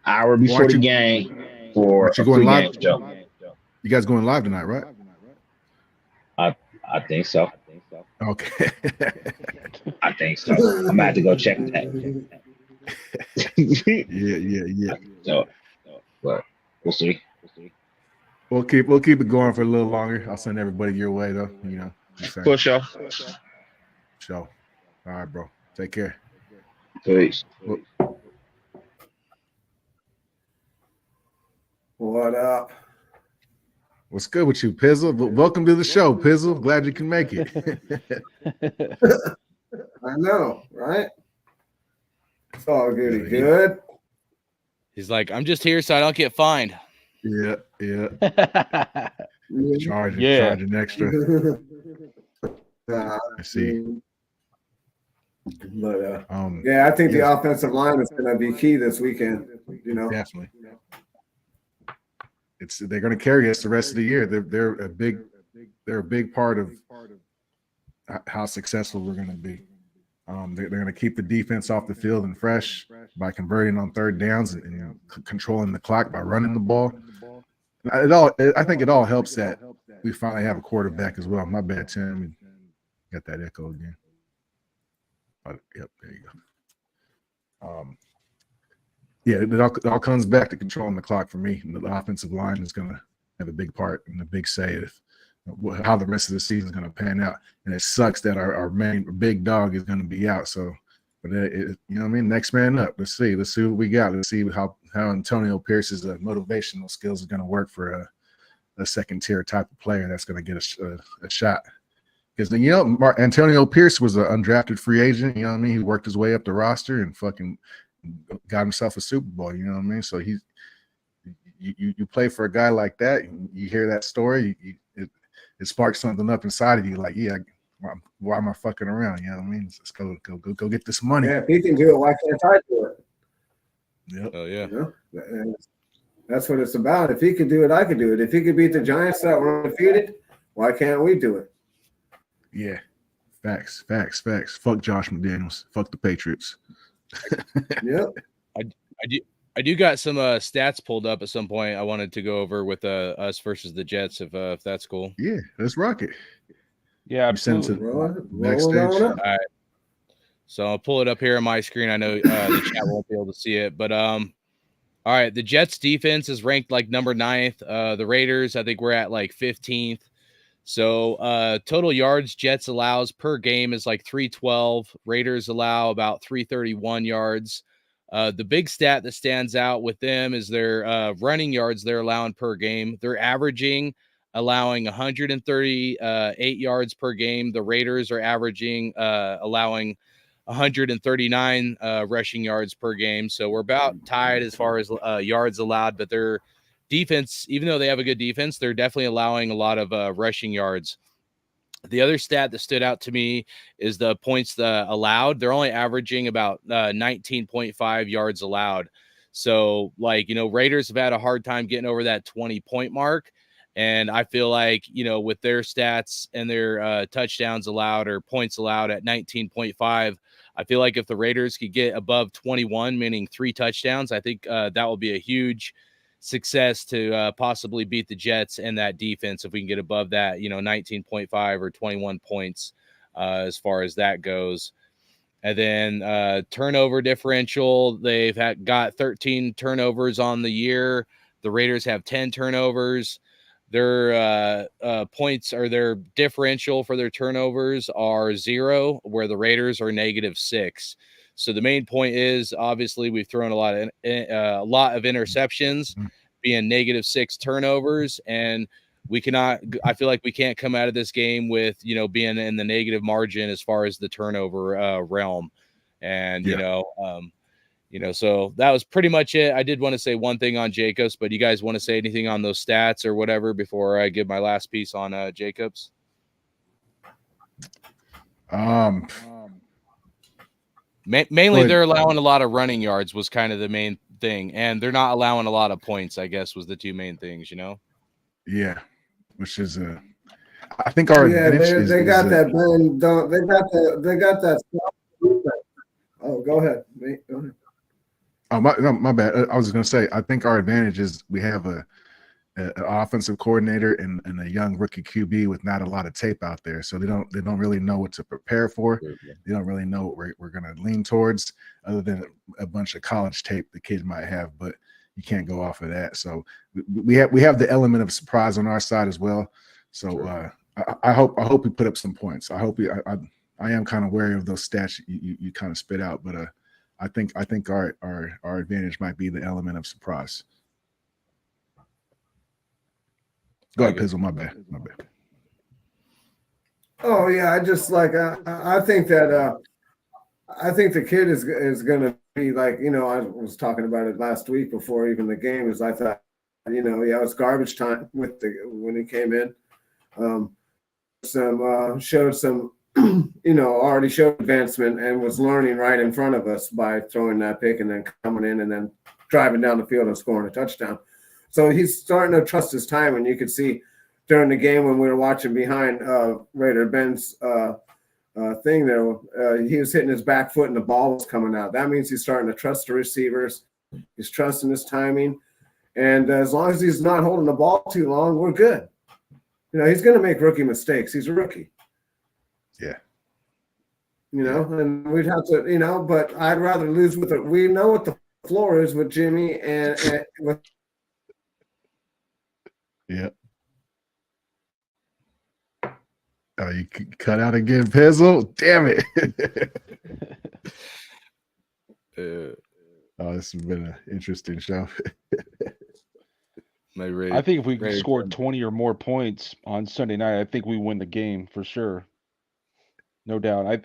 hour before the game for a pre-game show. You guys going live tonight, right? I think so. Okay. I think so. I'm gonna have to go check that. Yeah. So, but we'll see. We'll keep it going for a little longer. I'll send everybody your way though. You know. For sure. All right, bro. Take care. Peace. What up? What's good with you, Pizzle? Welcome to the show, Pizzle. Glad you can make it. I know, right? It's all good. He's like, I'm just here so I don't get fined. Yeah. Charging extra. I see. But I think the offensive line is going to be key this weekend. You know, definitely. They're going to carry us the rest of the year. They're a big part of how successful we're going to be. They're going to keep the defense off the field and fresh by converting on third downs and controlling the clock by running the ball. I think it all helps that we finally have a quarterback as well. My bad, Tim. Got that echo again. Yep, there you go. It all comes back to controlling the clock for me. And the offensive line is going to have a big part and a big say of how the rest of the season is going to pan out. And it sucks that our main big dog is going to be out. So, but you know what I mean? Next man up. Let's see what we got. Let's see how Antonio Pierce's motivational skills are going to work for a second tier type of player that's going to get a shot. Because Antonio Pierce was an undrafted free agent. You know what I mean? He worked his way up the roster and fucking got himself a Super Bowl. You know what I mean? So you play for a guy like that. You hear that story, it sparks something up inside of you. Like, why am I fucking around? You know what I mean? Let's go get this money. Yeah, if he can do it, why can't I do it? Yep. Oh yeah. You know? That's what it's about. If he could do it, I could do it. If he could beat the Giants that were undefeated, why can't we do it? Yeah. Facts. Fuck Josh McDaniels. Fuck the Patriots. Yep. I do got some stats pulled up at some point. I wanted to go over with us versus the Jets if that's cool. Yeah, let's rock it. Yeah, absolutely. Next stage. All right. So I'll pull it up here on my screen. I know the chat won't be able to see it, but all right. The Jets defense is ranked like number 9th. The Raiders, I think we're at like 15th. So total yards Jets allows per game is like 312. Raiders allow about 331 yards. The big stat that stands out with them is their running yards they're allowing per game. They're allowing 138 yards per game. The Raiders are allowing 139 rushing yards per game. So we're about tied as far as yards allowed, but their defense, even though they have a good defense, they're definitely allowing a lot of rushing yards. The other stat that stood out to me is the points allowed. They're only averaging about 19.5 yards allowed. So, Raiders have had a hard time getting over that 20-point mark. And I feel like, with their stats and their touchdowns allowed or points allowed at 19.5, I feel like if the Raiders could get above 21, meaning 3 touchdowns, I think that will be a huge success to possibly beat the Jets and that defense if we can get above that, 19.5 or 21 points. as far as that goes. And then turnover differential, they've got 13 turnovers on the year. The Raiders have 10 turnovers. Their points or their differential for their turnovers are 0, where the Raiders are -6. So the main point is, obviously, we've thrown a lot of interceptions, being -6 turnovers, and we cannot. I feel like we can't come out of this game with being in the negative margin as far as the turnover realm, and so that was pretty much it. I did want to say one thing on Jacobs, but you guys want to say anything on those stats or whatever before I give my last piece on Jacobs? Mainly, they're allowing a lot of running yards was kind of the main thing, and they're not allowing a lot of points, I guess, was the two main things, Yeah, which is I think our advantage they got that blend. They got that. Oh, go ahead. Go ahead. Oh, my bad. I was going to say, I think our advantage is we have an offensive coordinator and a young rookie QB with not a lot of tape out there, so they don't really know what to prepare for. They don't really know what we're going to lean towards, other than a bunch of college tape the kids might have, but you can't go off of that. So we have the element of surprise on our side as well. So I hope we put up some points. I am kind of wary of those stats you kind of spit out, but I think our advantage might be the element of surprise. Go ahead, Pizzle. My bad. Oh yeah, I just I think that I think the kid is going to be like, I was talking about it last week before even the game. Is I thought, it was garbage time when he came in. Showed some already showed advancement and was learning right in front of us by throwing that pick and then coming in and then driving down the field and scoring a touchdown. So he's starting to trust his time, and you could see during the game when we were watching behind Raider Ben's thing there, he was hitting his back foot and the ball was coming out. That means he's starting to trust the receivers. He's trusting his timing. And as long as he's not holding the ball too long, we're good. He's going to make rookie mistakes. He's a rookie. Yeah. And we'd have to, but I'd rather lose with it. We know what the floor is with Jimmy and with. Yeah. Oh, you cut out again, Pizzle? Damn it. Oh, this has been an interesting show. I think if we scored 20 or more points on Sunday night, I think we win the game for sure. No doubt. I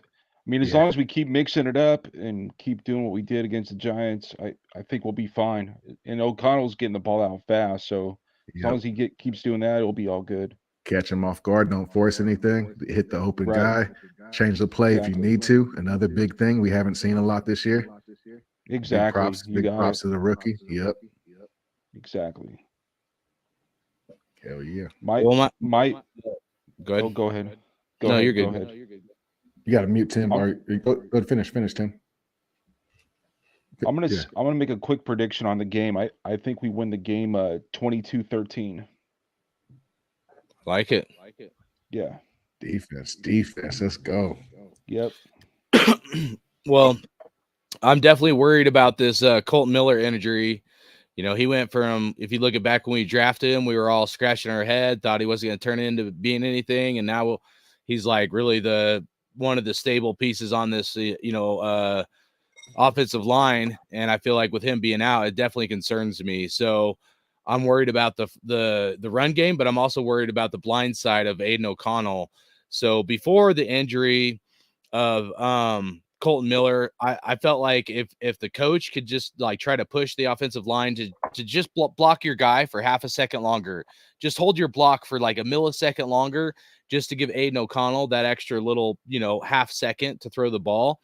mean, as long as we keep mixing it up and keep doing what we did against the Giants, I think we'll be fine. And O'Connell's getting the ball out fast, so as long as he keeps doing that, it'll be all good. Catch him off guard. Don't force anything. Hit the open guy. Change the play if you need to. Another big thing we haven't seen a lot this year. Exactly. Big props to the rookie. Yep. Exactly. Hell yeah. Go ahead. Oh, go ahead. You're good. Go ahead. You got to mute Tim. Or go finish, Tim. I'm gonna make a quick prediction on the game. I think we win the game 22-13. Like it. Yeah. Defense. Let's go. Yep. Well, I'm definitely worried about this Colton Miller injury. He went from, if you look at back when we drafted him, we were all scratching our head, thought he wasn't going to turn into being anything, and now he's like really one of the stable pieces on this, offensive line. And I feel like with him being out, it definitely concerns me. So I'm worried about the run game, but I'm also worried about the blind side of Aiden O'Connell. So before the injury of Colton Miller, I felt like if the coach could just try to push the offensive line to just block your guy for half a second longer, just hold your block for like a millisecond longer, just to give Aiden O'Connell that extra little, half second to throw the ball.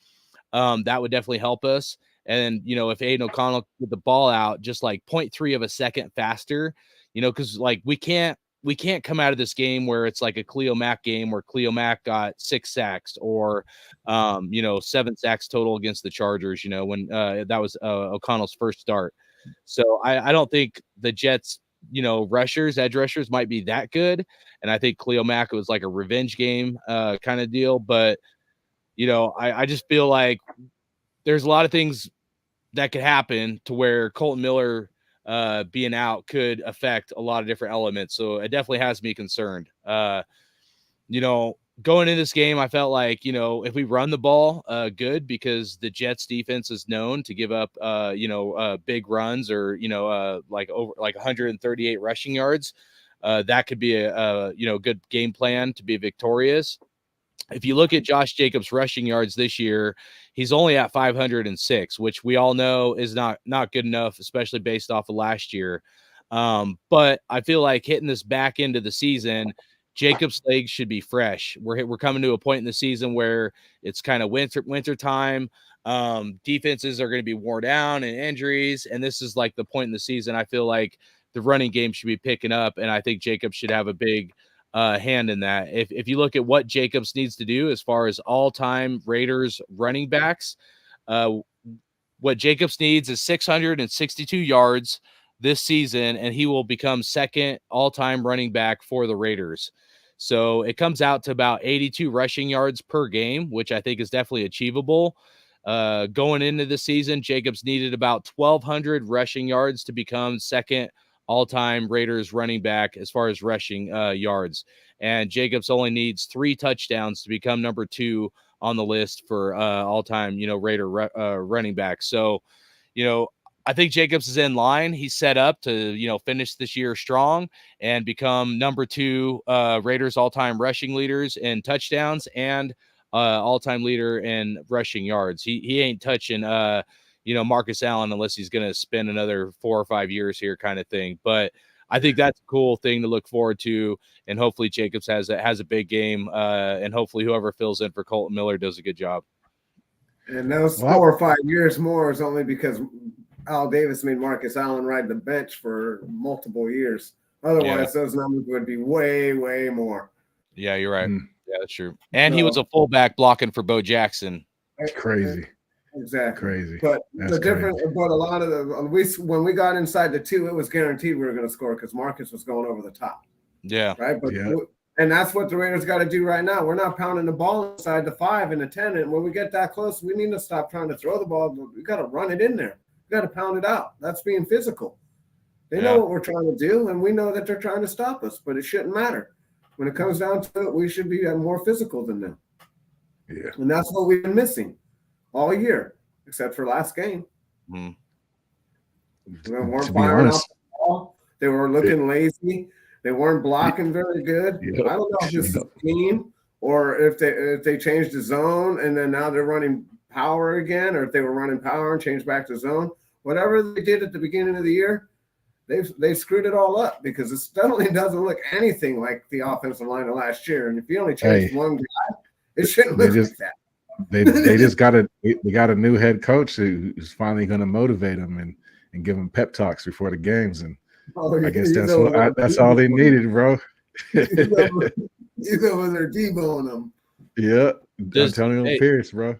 That would definitely help us. And, if Aiden O'Connell get the ball out just like 0.3 of a second faster, because we can't come out of this game where it's like a Khalil Mack game where Khalil Mack got 6 sacks or, 7 sacks total against the Chargers, when that was O'Connell's first start. So I don't think the Jets rushers, edge rushers might be that good. And I think Khalil Mack was like a revenge game kind of deal. But, I just feel like there's a lot of things that could happen to where Kolton Miller being out could affect a lot of different elements. So it definitely has me concerned. Going into this game, I felt like, if we run the ball good, because the Jets defense is known to give up, big runs or, like 138 rushing yards. That could be a good game plan to be victorious. If you look at Josh Jacobs' rushing yards this year, he's only at 506, which we all know is not good enough, especially based off of last year. But I feel like hitting this back end of the season, Jacobs' legs should be fresh. We're coming to a point in the season where it's kind of winter time. Defenses are going to be worn down and injuries, and this is like the point in the season I feel like the running game should be picking up, and I think Jacobs should have a big hand in that. If you look at what Jacobs needs to do as far as all-time Raiders running backs, what Jacobs needs is 662 yards this season, and he will become second all-time running back for the Raiders. So it comes out to about 82 rushing yards per game, which I think is definitely achievable. Going into the season, Jacobs needed about 1,200 rushing yards to become second all-time Raiders running back as far as rushing yards. And Jacobs only needs 3 touchdowns to become number 2 on the list for all-time, Raider running back. So, I think Jacobs is in line. He's set up to, finish this year strong and become number 2 Raiders all-time rushing leaders in touchdowns and all-time leader in rushing yards. He ain't touching, Marcus Allen unless he's going to spend another 4 or 5 years here kind of thing. But I think that's a cool thing to look forward to. And hopefully Jacobs has a big game. And hopefully whoever fills in for Kolton Miller does a good job. And those 4 or 5 years more is only because Al Davis made Marcus Allen ride the bench for multiple years. Otherwise, those numbers would be way, way more. Yeah, you're right. Yeah, that's true. And he was a fullback blocking for Bo Jackson. That's crazy. Exactly. Crazy. But That's the difference, but a lot of when we got inside the 2, it was guaranteed we were going to score because Marcus was going over the top. Yeah. Right. But and that's what the Raiders got to do right now. We're not pounding the ball inside the 5 and the 10. And when we get that close, we need to stop trying to throw the ball. We got to run it in there. We got to pound it out. That's being physical. They know what we're trying to do, and we know that they're trying to stop us, but it shouldn't matter. When it comes down to it, we should be more physical than them. Yeah. And that's what we've been missing all year, except for last game. To They weren't be firing honest, off the ball. They were looking lazy. They weren't blocking very good. Yeah. I don't know if this is a team or if they changed the zone and then now they're running power again, or if they were running power and changed back to zone. Whatever they did at the beginning of the year, they screwed it all up because it definitely doesn't look anything like the offensive line of last year. And if you only change one guy, it shouldn't look like that. They just got a new head coach who's finally going to motivate them and give them pep talks before the games, and I guess that's all they needed, bro. He's over there deboing them. Yeah, Antonio Pierce, bro.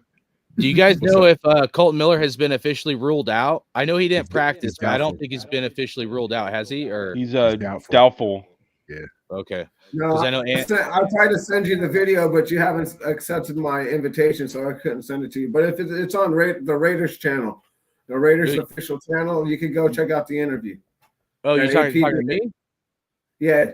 Do you guys know if Kolton Miller has been officially ruled out? I know he didn't practice, but I don't think he's been officially ruled out. Has he? Or he's doubtful. Yeah. Okay. No, I know I tried to send you the video, but you haven't accepted my invitation, so I couldn't send it to you. But if it's on the Raiders channel, the Raiders official channel, you can go check out the interview. Oh, you're talking to me? Yeah.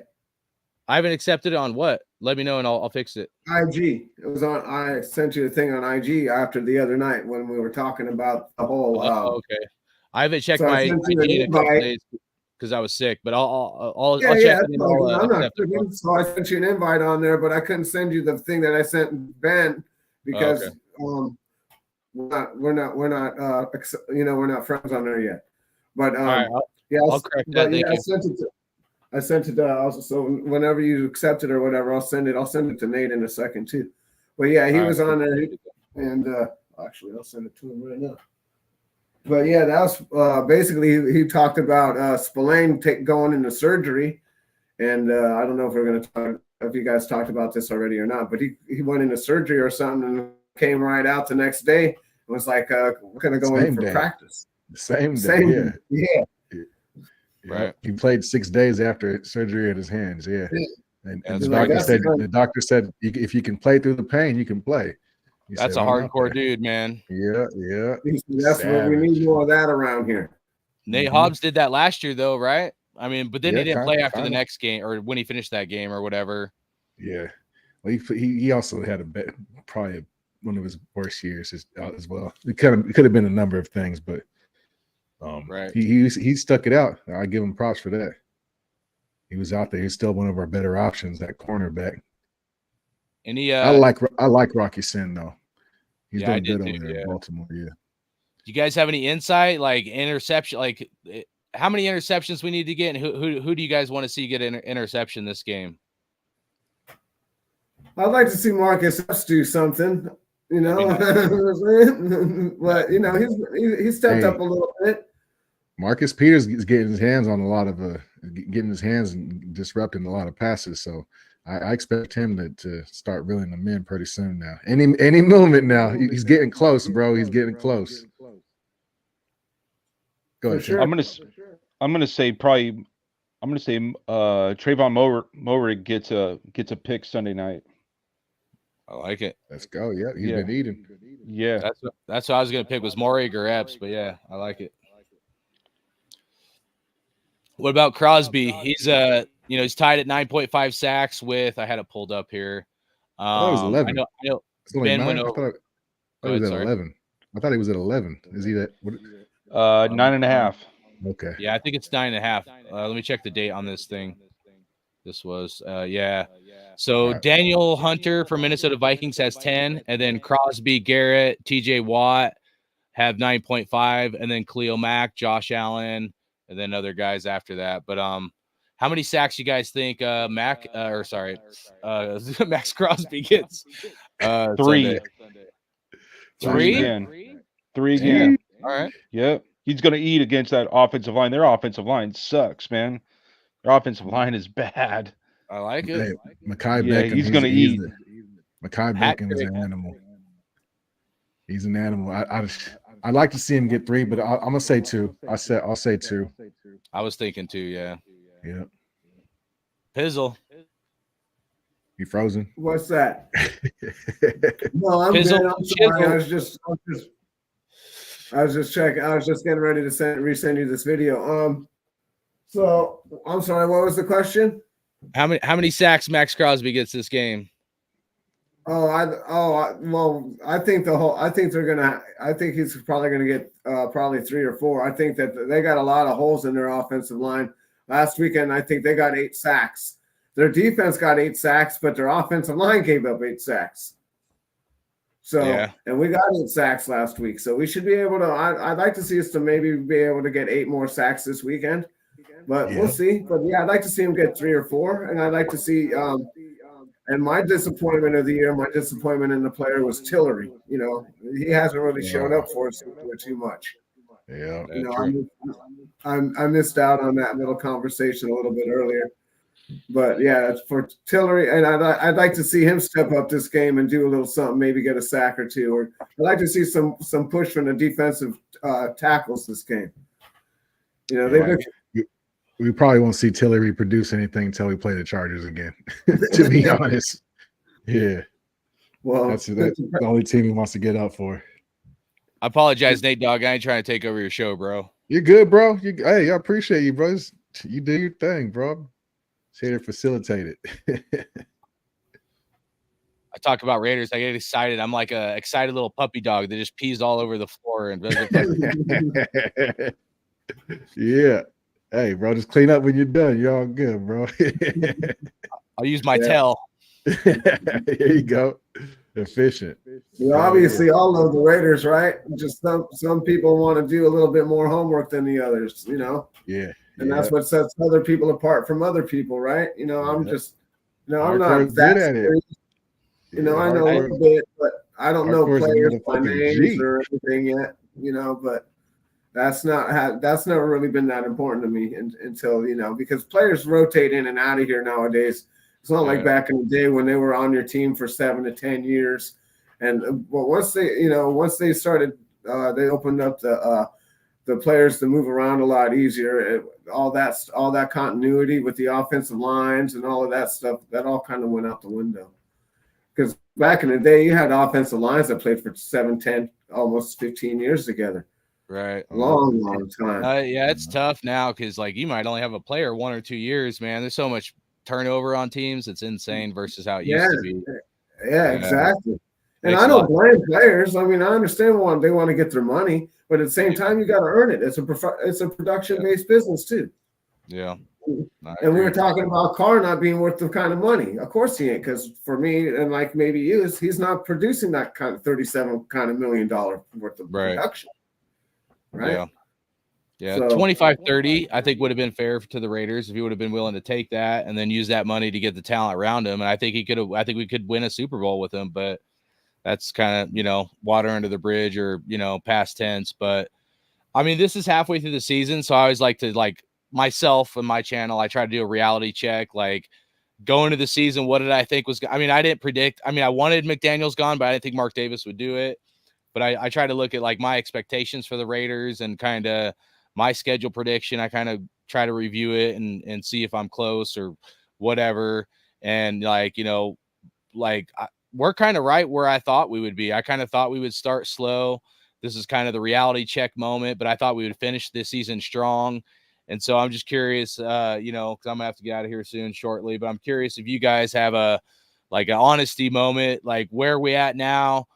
I haven't accepted it on what? Let me know and I'll fix it. IG. It was on. I sent you a thing on IG after the other night when we were talking about the whole. Okay. I haven't checked my IG in a couple days because I was sick, but I'll check it in. So I sent you an invite on there, but I couldn't send you the thing that I sent Ben because we're not friends on there yet. But I'll correct that. I sent it also, so whenever you accept it or whatever, I'll send it to Nate in a second too. But yeah, he was on there, and actually I'll send it to him right now. But yeah, that was basically he talked about Spillane going into surgery, and I don't know if we're going to talk if you guys talked about this already or not, but he went into surgery or something and came right out the next day and was like, we're going to go in for practice. Same day. Yeah. Right. He played 6 days after surgery in his hands. Yeah. And That's the right. doctor said if you can play through the pain, you can play. He That's said, a "I'm out hardcore there." dude, man. Yeah. That's what we need more of that around here. Nate Hobbs did that last year, though, right? I mean, but then he didn't play after the kinda. next game or when he finished that game or whatever. Yeah. Well, he also had probably one of his worst years as well. It could have been a number of things, but right. He stuck it out. I give him props for that. He was out there. He's still one of our better options at cornerback. And he, I like Rocky Sin though. He's yeah, doing good over there in Baltimore. Yeah. Do you guys have any insight, like interception, like how many interceptions we need to get, and who do you guys want to see get an interception this game? I'd like to see Marcus Epps do something, you know. But you know, he's stepped up a little bit. Marcus Peters is getting his hands on a lot of and disrupting a lot of passes. So I expect him to start reeling them in pretty soon now. Any moment now. He's getting close, bro. He's getting close. Go ahead. Sure. I'm gonna say Trayvon Mowerig gets a pick Sunday night. I like it. Let's go. Yeah, he's been eating. Yeah, that's what I was gonna pick was Morig or Epps, but yeah, I like it. What about Crosby? He's he's tied at 9.5 sacks with. I had it pulled up here. I thought it was 11. I know It's only Ben 9. went I over. thought it was at 11. I thought he was at 11. Is he that? 9.5. Okay. Yeah, I think it's 9.5. Let me check the date on this thing. This was yeah. So Daniel Hunter from Minnesota Vikings has 10, and then Crosby, Garrett, TJ Watt have 9.5, and then Khalil Mack, Josh Allen, and then other guys after that. But how many sacks you guys think Max Crosby gets? 3. Sunday? 3 again. 3 again. All right. Yep. He's going to eat against that offensive line. Their offensive line sucks, man. Their offensive line is bad. I like it. Hey, Mekhi Yeah, Beckham, he's going to eat. Mekhi Beckham is an animal. He's an animal. I'd like to see him get 3, but I'm gonna say 2. I'll say 2. I was thinking 2. Yeah. Yeah. Pizzle. You frozen? What's that? No, I'm Pizzle, good. I'm sorry. Chizzle. I was just checking. I was just getting ready to resend you this video. So I'm sorry. What was the question? How many sacks Max Crosby gets this game? Well, I think he's probably gonna get probably 3 or 4. I think that they got a lot of holes in their offensive line. Last weekend, I think they got 8 sacks. Their defense got 8 sacks, but their offensive line gave up 8 sacks. So, Yeah. And we got 8 sacks last week. So we should be able to. I'd like to see us to maybe be able to get 8 more sacks this weekend, but we'll see. But yeah, I'd like to see him get 3 or 4, and I'd like to see. And my disappointment of the year, my disappointment in the player was Tillery. You know, he hasn't really shown up for us too much. Yeah. You know, I missed out on that little conversation a little bit earlier. But yeah, for Tillery, and I'd like to see him step up this game and do a little something, maybe get a sack or 2. Or I'd like to see some push from the defensive tackles this game. You know, we probably won't see Tillery produce anything until we play the Chargers again. To be honest, yeah. Well, that's the only team he wants to get up for. I apologize, Nate Dogg. I ain't trying to take over your show, bro. You're good, bro. Hey, I appreciate you, bro. You do your thing, bro. Just here to facilitate it. I talk about Raiders. I get excited. I'm like a excited little puppy dog that just pees all over the floor and yeah. Hey, bro, just clean up when you're done. You're all good, bro. I'll use my tail. There you go. Efficient. You obviously all know the Raiders, right? Just some people want to do a little bit more homework than the others, you know? Yeah. And that's what sets other people apart from other people, right? You know, I'm just, you know, I'm not Hardcore's that good at it. serious. You know, I know a little bit, but I don't know Hardcore's a players by motherfucking names G. or anything yet, you know, but that's never really been that important to me until, you know, because players rotate in and out of here nowadays. It's not like back in the day when they were on your team for 7 to 10 years. And once they started, they opened up the players to move around a lot easier. All that continuity with the offensive lines and all of that stuff, that all kind of went out the window. Because back in the day, you had offensive lines that played for 7, 10, almost 15 years together. Right. Long time. Yeah, it's tough now because like you might only have a player 1 or 2 years, man. There's so much turnover on teams. It's insane versus how it used to be. Yeah, exactly. And Makes I a don't lot- blame players. I mean, I understand they want to get their money, but at the same time, you got to earn it. It's a production-based business too. Yeah. And we were talking about Carr not being worth the kind of money. Of course he ain't, because for me and like maybe you, he's not producing that kind of $37 kind of $1 million worth of production. Right. Yeah. Yeah. So- 25-30, I think would have been fair to the Raiders if he would have been willing to take that and then use that money to get the talent around him. And I think we could win a Super Bowl with him, but that's kind of, water under the bridge or, past tense. But I mean, this is halfway through the season. So I always like to myself and my channel, I try to do a reality check, like going to the season. What did I think I didn't predict. I wanted McDaniels gone, but I didn't think Mark Davis would do it. But I try to look at like my expectations for the Raiders and kind of my schedule prediction. I kind of try to review it and see if I'm close or whatever. And we're kind of right where I thought we would be. I kind of thought we would start slow. This is kind of the reality check moment, but I thought we would finish this season strong. And so I'm just curious, because I'm gonna have to get out of here soon shortly, but I'm curious if you guys have an honesty moment, like where are we at now?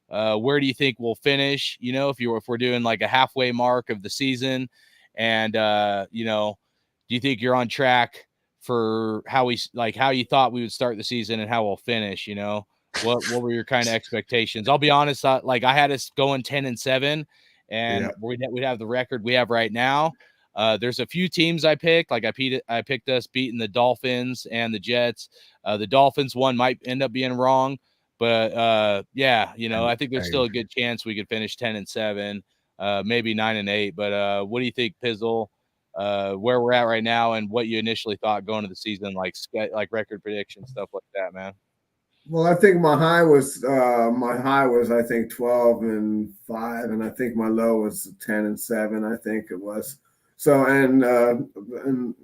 Where do you think we'll finish? If we're doing like a halfway mark of the season, and do you think you're on track for how you thought we would start the season and how we'll finish? What were your kind of expectations? I'll be honest, I had us going 10-7, and we'd have the record we have right now. There's a few teams I picked. Like I picked us beating the Dolphins and the Jets. The Dolphins one might end up being wrong. But I think there's still a good chance we could finish 10-7, maybe 9-8. But what do you think, Pizzle? Where we're at right now, and what you initially thought going to the season, like record prediction stuff like that, man. Well, I think my high was I think 12-5, and I think my low was 10-7. I think it was. So and I don't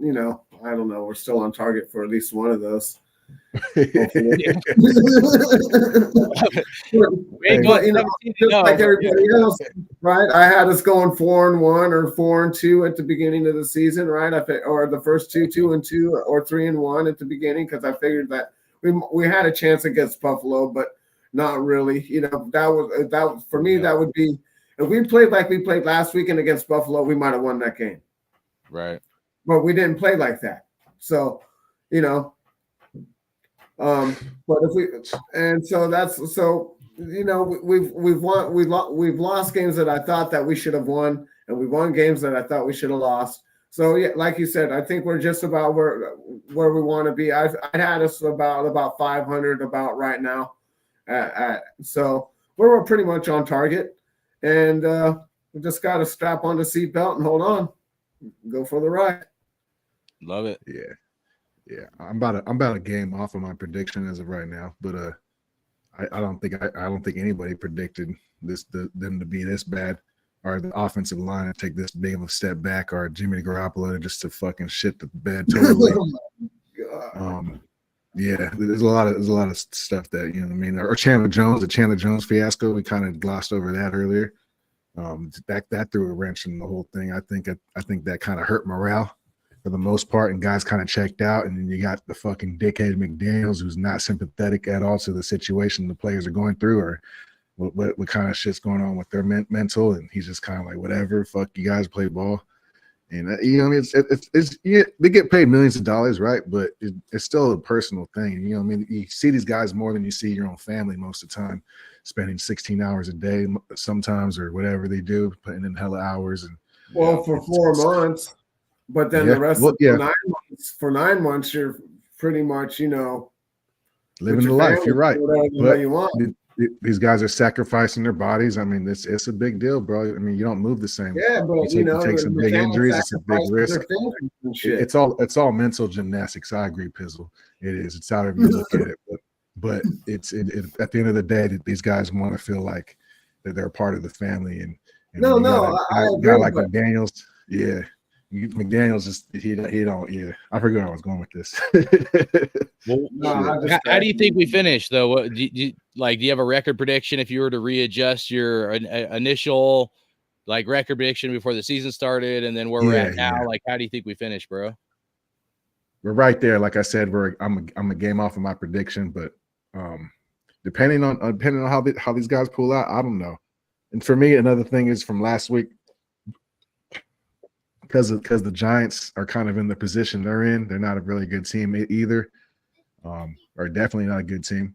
know. We're still on target for at least one of those. Like everybody else, right? I had us going 4-1 or 4-2 at the beginning of the season, right? Or the first 2-2 or 3-1 at the beginning, because I figured that we had a chance against Buffalo, but not really. That for me, that would be if we played like we played last weekend against Buffalo, we might have won that game, right? But we didn't play like that, so but we've lost games that I thought that we should have won, and we won games that I thought we should have lost. So yeah, like you said, I think we're just about where we want to be. I'd had us about 500 about right now, so we're pretty much on target, and we just got to strap on the seatbelt and hold on, go for the ride. Love it. Yeah, I'm about a game off of my prediction as of right now, but I don't think anybody predicted them to be this bad, or the offensive line to take this big of a step back, or Jimmy Garoppolo just to fucking shit the bed totally. Yeah, there's a lot of stuff that or Chandler Jones, the Chandler Jones fiasco, we kind of glossed over that earlier. That threw a wrench in the whole thing. I think that kind of hurt morale for the most part, and guys kind of checked out. And then you got the fucking dickhead McDaniels, who's not sympathetic at all to the situation the players are going through, or what kind of shit's going on with their mental, and he's just kind of like, whatever, fuck you guys, play ball. And they get paid millions of dollars, right? But it's still a personal thing. You see these guys more than you see your own family most of the time, spending 16 hours a day sometimes, or whatever they do, putting in hella hours. And for 4 months. But then the rest of 9 months, for 9 months, you're pretty much, living the life. You're right. But you want. These guys are sacrificing their bodies. I mean, it's a big deal, bro. I mean, you don't move the same. Yeah, but you take some big injuries. It's a big risk. It's all mental gymnastics. I agree, Pizzle. It is. It's however you look at it. But it's at the end of the day, that these guys want to feel like that they're a part of the family, and And No, when you no, got I a agree, guy like but- McDaniels, yeah. McDaniels just he don't yeah. I forget where I was going with this. Well, No, I just how do you think we finish though? What do you have a record prediction if you were to readjust your initial like record prediction before the season started, and then where we're at now? Yeah. Like, how do you think we finish, bro? We're right there. Like I said, I'm a game off of my prediction, but depending on how these guys pull out, I don't know. And for me, another thing is from last week, because the Giants are kind of in the position they're in. They're not a really good team either, or definitely not a good team.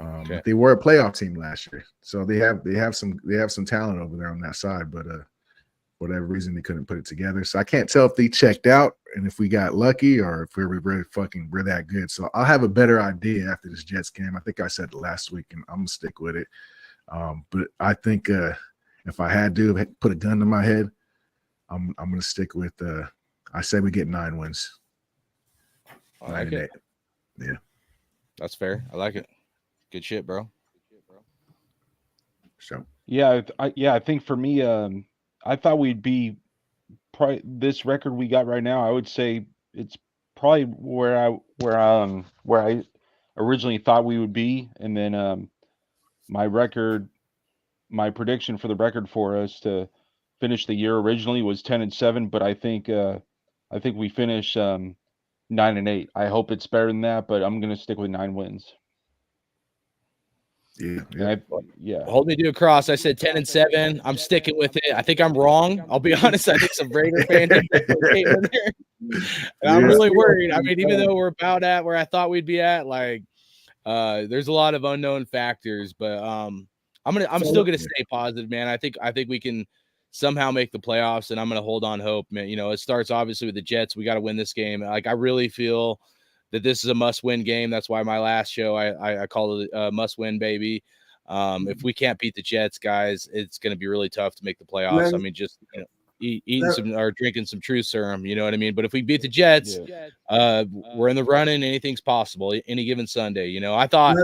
Okay. But they were a playoff team last year, so they have some talent over there on that side. But for whatever reason, they couldn't put it together. So I can't tell if they checked out and if we got lucky or if we're that good. So I'll have a better idea after this Jets game. I think I said it last week, and I'm gonna stick with it. But I think if I had to put a gun to my head, I'm gonna stick with I say we get 9 wins. I like it. Yeah, That's fair. I like it. Good shit, bro. so Yeah, I think for me, I thought we'd be probably this record we got right now. I would say it's probably where I originally thought we would be, and then my prediction for the record for us to finish the year originally was 10-7, but I think we finish 9-8. I hope it's better than that, but I'm gonna stick with 9 wins. Yeah. Hold me to a cross. I said 10-7. I'm sticking with it. I think I'm wrong. I'll be honest. I think some Raider fans came in there. And I'm really worried. I mean, even though we're about at where I thought we'd be at, like, there's a lot of unknown factors. But I'm still gonna stay positive, man. I think we can somehow make the playoffs, and I'm gonna hold on hope, man. You know, it starts obviously with the Jets. We got to win this game. Like, I really feel that this is a must-win game. That's why my last show I called it a must-win, baby. If we can't beat the Jets, guys, it's going to be really tough to make the playoffs. I mean, just eating some or drinking some True Serum, you know what I mean? But if we beat the Jets, we're in the running. Anything's possible any given Sunday. You know, I thought.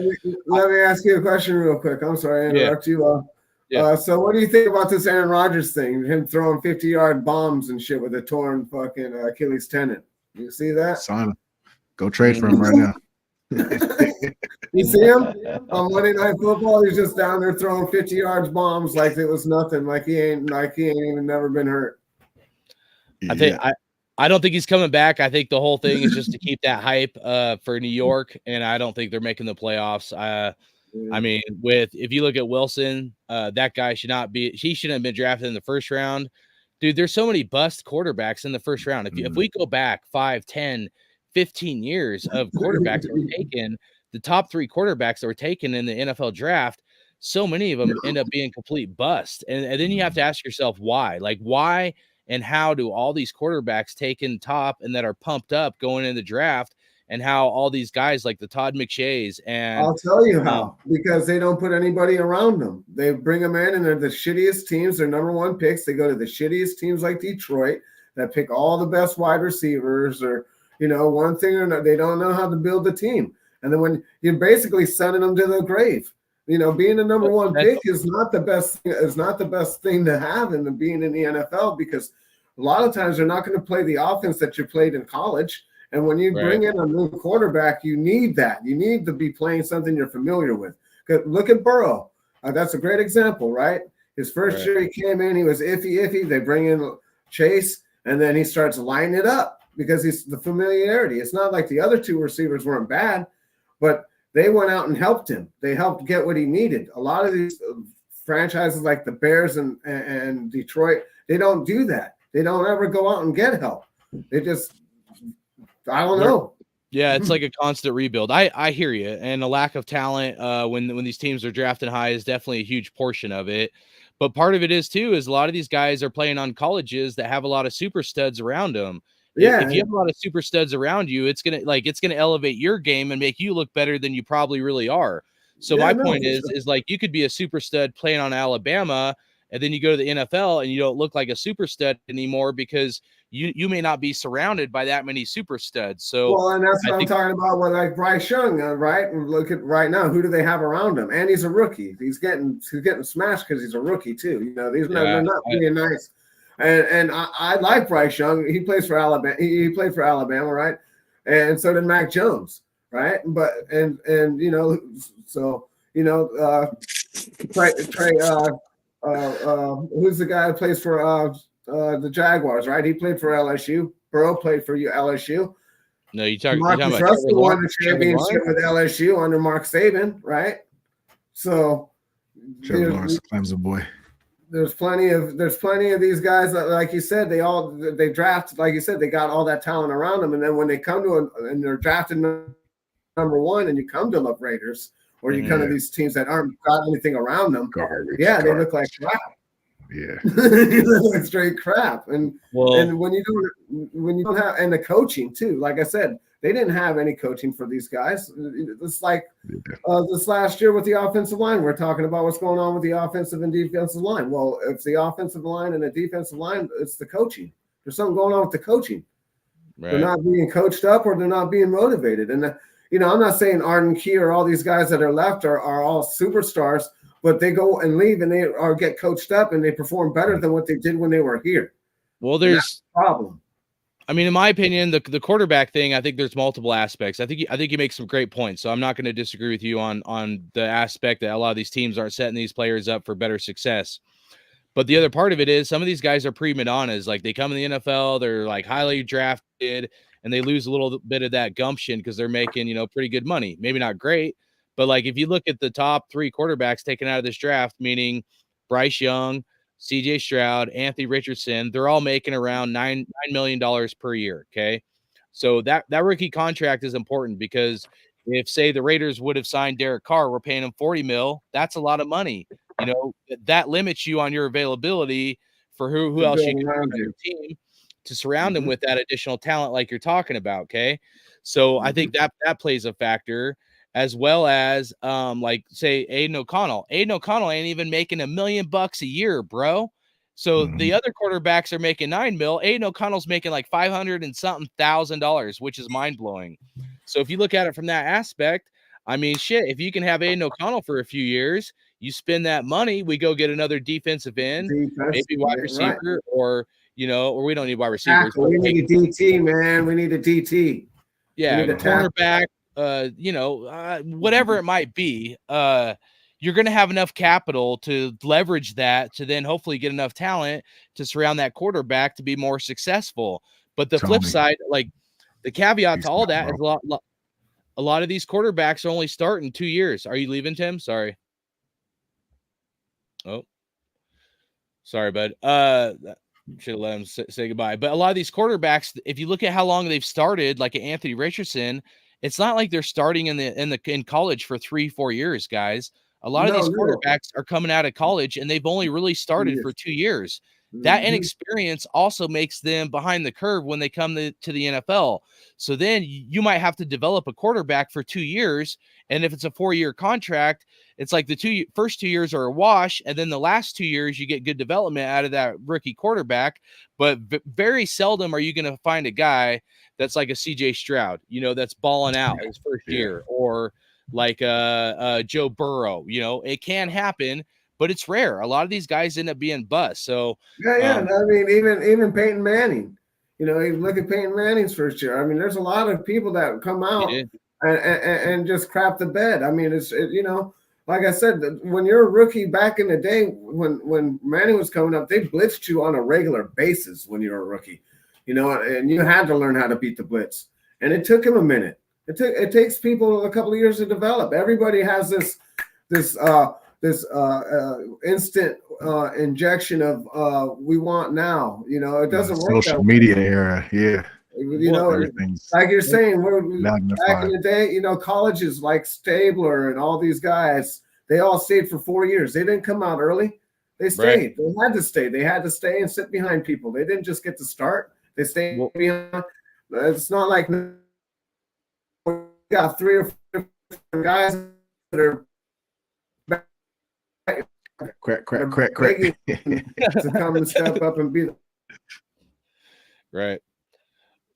Let me ask you a question real quick. I'm sorry to interrupt you. So what do you think about this Aaron Rodgers thing? Him throwing 50-yard bombs and shit with a torn fucking Achilles tendon. You see that? Sign him. Go trade for him right now. You see him on Monday Night Football? He's just down there throwing 50 yards bombs like it was nothing. Like he ain't even never been hurt. I don't think he's coming back. I think the whole thing is just to keep that hype for New York, and I don't think they're making the playoffs. I mean, if you look at Wilson, that guy shouldn't have been drafted in the first round. Dude, there's so many bust quarterbacks in the first round. If we go back 5, 10, 15 years of quarterbacks that were taken, the top 3 quarterbacks that were taken in the NFL draft, so many of them end up being complete bust. And then you have to ask yourself why. Like, why and how do all these quarterbacks taken top and that are pumped up going in the draft, and how all these guys like the Todd McShays and I'll tell you how, because they don't put anybody around them. They bring them in and they're the shittiest teams. They're number 1 picks. They go to the shittiest teams like Detroit that pick all the best wide receivers, or one thing or another. They don't know how to build a team. And then when you're basically sending them to the grave, being the number 1 pick is not the best thing to have in being in the NFL, because a lot of times they're not going to play the offense that you played in college. And when you bring in a new quarterback, you need that. You need to be playing something you're familiar with. Look at Burrow. That's a great example, right? His first year he came in, he was iffy. They bring in Chase, and then he starts lining it up because he's the familiarity. It's not like the other 2 receivers weren't bad, but they went out and helped him. They helped get what he needed. A lot of these franchises like the Bears and Detroit, they don't do that. They don't ever go out and get help. They just, I don't know. Yeah, it's like a constant rebuild. I hear you. And a lack of talent when these teams are drafting high is definitely a huge portion of it. But part of it is a lot of these guys are playing on colleges that have a lot of super studs around them. Yeah. If you have a lot of super studs around you, it's gonna elevate your game and make you look better than you probably really are. So my point is like, you could be a super stud playing on Alabama, and then you go to the NFL and you don't look like a super stud anymore because you may not be surrounded by that many super studs. So well, and that's what I'm talking about with like Bryce Young, right? And look at right now, who do they have around him? And he's a rookie. He's getting smashed because he's a rookie too. You know, they're not being nice. And I like Bryce Young. He plays for Alabama. He played for Alabama, right? And so did Mac Jones, right? But and you know, so you know, Trey who's the guy who plays for the Jaguars, right? He played for LSU. Burrow played for LSU. No, you're talking Marcus about Russell won the championship with LSU under Mark Saban, right? So Trevor Lawrence, Clemson boy. There's plenty of these guys that, like you said, they draft, like you said, they got all that talent around them, and then when they come to and they're drafted number one, and you come to the Raiders or you come to these teams that aren't got anything around them, they look like crap. Yeah, they look like straight crap. And when you don't have, and the coaching too, like I said, they didn't have any coaching for these guys. It's like this last year with the offensive line. We're talking about what's going on with the offensive and defensive line. Well, if the offensive line and the defensive line, it's the coaching. There's something going on with the coaching. Right. They're not being coached up, or they're not being motivated. And you know, I'm not saying Arden Key or all these guys that are left are all superstars, but they go and leave and they get coached up and they perform better than what they did when they were here. Well, there's a problem. I mean, in my opinion, the quarterback thing, I think there's multiple aspects. I think you make some great points. So I'm not going to disagree with you on the aspect that a lot of these teams aren't setting these players up for better success. But the other part of it is some of these guys are prima donnas. Like they come in the NFL, they're like highly drafted, and they lose a little bit of that gumption because they're making, you know, pretty good money. Maybe not great, but like if you look at the top 3 quarterbacks taken out of this draft, meaning Bryce Young, CJ Stroud, Anthony Richardson, they're all making around $9 million per year. Okay. So that rookie contract is important because if, say, the Raiders would have signed Derek Carr, we're paying him $40 million. That's a lot of money. You know, that limits you on your availability for who else you can put on your team to surround him with that additional talent like you're talking about. Okay. So I think that plays a factor, as well as like say Aiden O'Connell. Aiden O'Connell ain't even making $1 million a year, bro. So the other quarterbacks are making $9 million. Aiden O'Connell's making like $500 and something thousand, which is mind blowing. So if you look at it from that aspect, I mean, shit, if you can have Aiden O'Connell for a few years, you spend that money, we go get another defensive end, maybe wide receiver, or, you know, or we don't need wide receivers. We need a DT, man. We need a DT. Yeah, cornerback, you know, whatever it might be. You're going to have enough capital to leverage that to then hopefully get enough talent to surround that quarterback to be more successful. But the flip side, like the caveat to all that is a lot of these quarterbacks are only starting 2 years. Are you leaving, Tim? Sorry. Oh, sorry, bud. Should have let him say goodbye. But a lot of these quarterbacks, if you look at how long they've started, like Anthony Richardson, it's not like they're starting in college for 3-4 years, guys. A lot of these quarterbacks are coming out of college and they've only really started for 2 years. That inexperience also makes them behind the curve when they come to the NFL. So then you might have to develop a quarterback for 2 years. And if it's a 4-year contract, it's like the first 2 years are a wash. And then the last 2 years, you get good development out of that rookie quarterback. But very seldom are you going to find a guy that's like a CJ Stroud, you know, that's balling out his first year, or like Joe Burrow. You know, it can happen, but it's rare. A lot of these guys end up being busts. So I mean, even Peyton Manning. You know, you look at Peyton Manning's first year. I mean, there's a lot of people that come out and just crap the bed. I mean, you know, like I said, when you're a rookie back in the day, when Manning was coming up, they blitzed you on a regular basis when you were a rookie. You know, and you had to learn how to beat the blitz. And it took him a minute. It takes people a couple of years to develop. Everybody has this instant injection of we want now. You know, it doesn't work. Social media era, yeah. You know, like you're saying, back in the day, you know, colleges like Stabler and all these guys, they all stayed for 4 years. They didn't come out early. They stayed. They had to stay. They had to stay and sit behind people. They didn't just get to start. They stayed behind. It's not like we got 3 or 4 guys that are crack to come and step up and be. Right.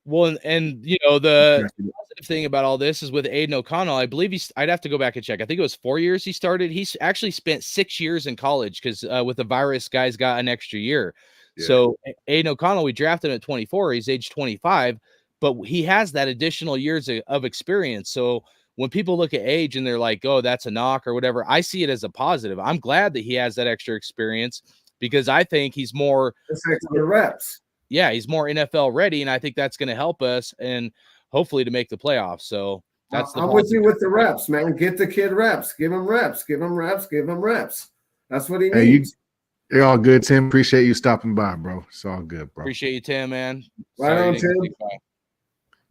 Well, and you know, the positive thing about all this is with Aiden O'Connell, I believe I'd have to go back and check. I think it was 4 years he started. He's actually spent 6 years in college because with the virus, guys got an extra year. Yeah. So Aiden O'Connell, we drafted him at 24. He's age 25, but he has that additional years of experience. So when people look at age and they're like, oh, that's a knock or whatever, I see it as a positive. I'm glad that he has that extra experience because I think he's more the reps. Yeah, he's more NFL ready, and I think that's going to help us and hopefully to make the playoffs. So that's I'm with you with the reps, man. Get the kid reps. Give him reps. Give him reps. Give him reps. That's what he needs. You're all good, Tim. Appreciate you stopping by, bro. It's all good, bro. Appreciate you, Tim, man. Right on, Tim.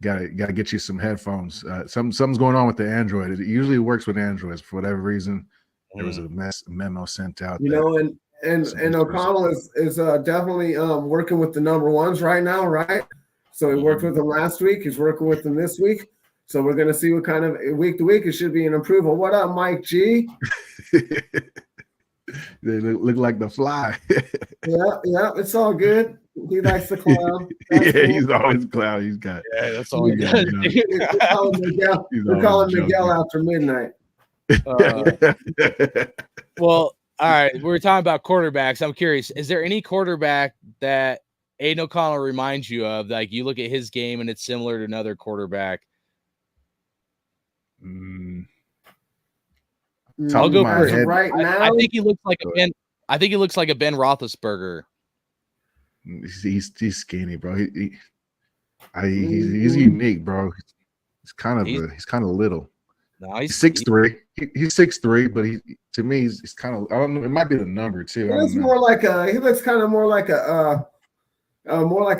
Gotta get you some headphones. Something's going on with the Android. It usually works with Androids for whatever reason. There was a memo sent out. You know, and O'Connell is definitely working with the number ones right now, right? So he worked with them last week. He's working with them this week. So we're going to see what kind of week to week it should be an improvement. What up, Mike G? They look like the fly. yeah, it's all good. He likes the clown. Cool. He's always clown. He's got. Yeah, that's all he got. We're calling Miguel after midnight. Well, all right. We're talking about quarterbacks. I'm curious. Is there any quarterback that Aiden O'Connell reminds you of? Like you look at his game and it's similar to another quarterback. I'll go first. Right now, I think he looks like a Ben. I think he looks like a Ben Roethlisberger. He's skinny, bro. He's unique, bro. He's kind of little. No, he's 6'3". He's 6'3", but to me he's kind of, I don't know, it might be the number too. He looks kind of more like a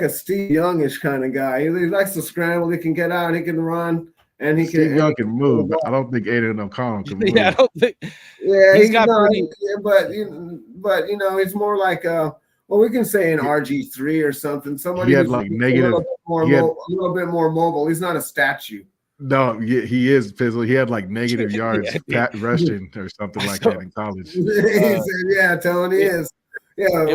Steve Youngish kind of guy. He likes to scramble. He can get out. He can run. And he Steve Young can move, but I don't think Aiden O'Connell can move. Yeah, I don't think. Yeah, he's got pretty. But you know, he's more like we can say an RG3 or something. Somebody he had like negative. A little bit more mobile. He's not a statue. No, he is physical. He had like negative yards rushing or something like that in college. Yeah, Tony is. Yeah,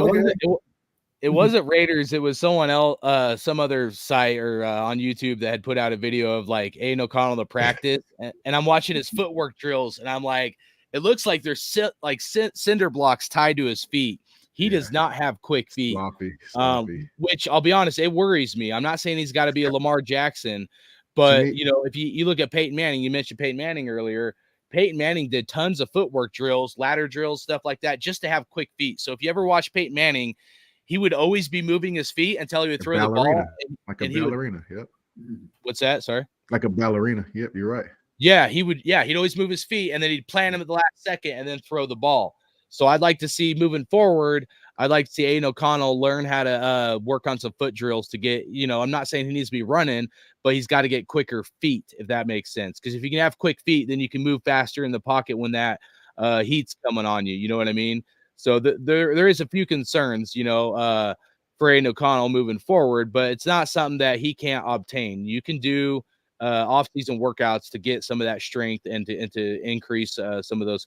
it wasn't Raiders. It was someone else, some other site or on YouTube that had put out a video of like Aiden O'Connell to practice, and I'm watching his footwork drills, and I'm like, it looks like there's cinder blocks tied to his feet. He does not have quick feet, sloppy. Which I'll be honest, it worries me. I'm not saying he's got to be a Lamar Jackson, but you know, if you look at Peyton Manning, you mentioned Peyton Manning earlier. Peyton Manning did tons of footwork drills, ladder drills, stuff like that, just to have quick feet. So if you ever watch Peyton Manning, he would always be moving his feet until he would throw the ball. Like a ballerina. Yep. What's that? Sorry. Like a ballerina. Yep, you're right. Yeah, he would. Yeah, he'd always move his feet and then he'd plant him at the last second and then throw the ball. So I'd like to see moving forward. I'd like to see Aiden O'Connell learn how to work on some foot drills to get, you know, I'm not saying he needs to be running, but he's got to get quicker feet, if that makes sense. Because if you can have quick feet, then you can move faster in the pocket when that heat's coming on you. You know what I mean? So there is a few concerns, you know, for Aiden O'Connell moving forward, but it's not something that he can't obtain. You can do off-season workouts to get some of that strength and to increase some of those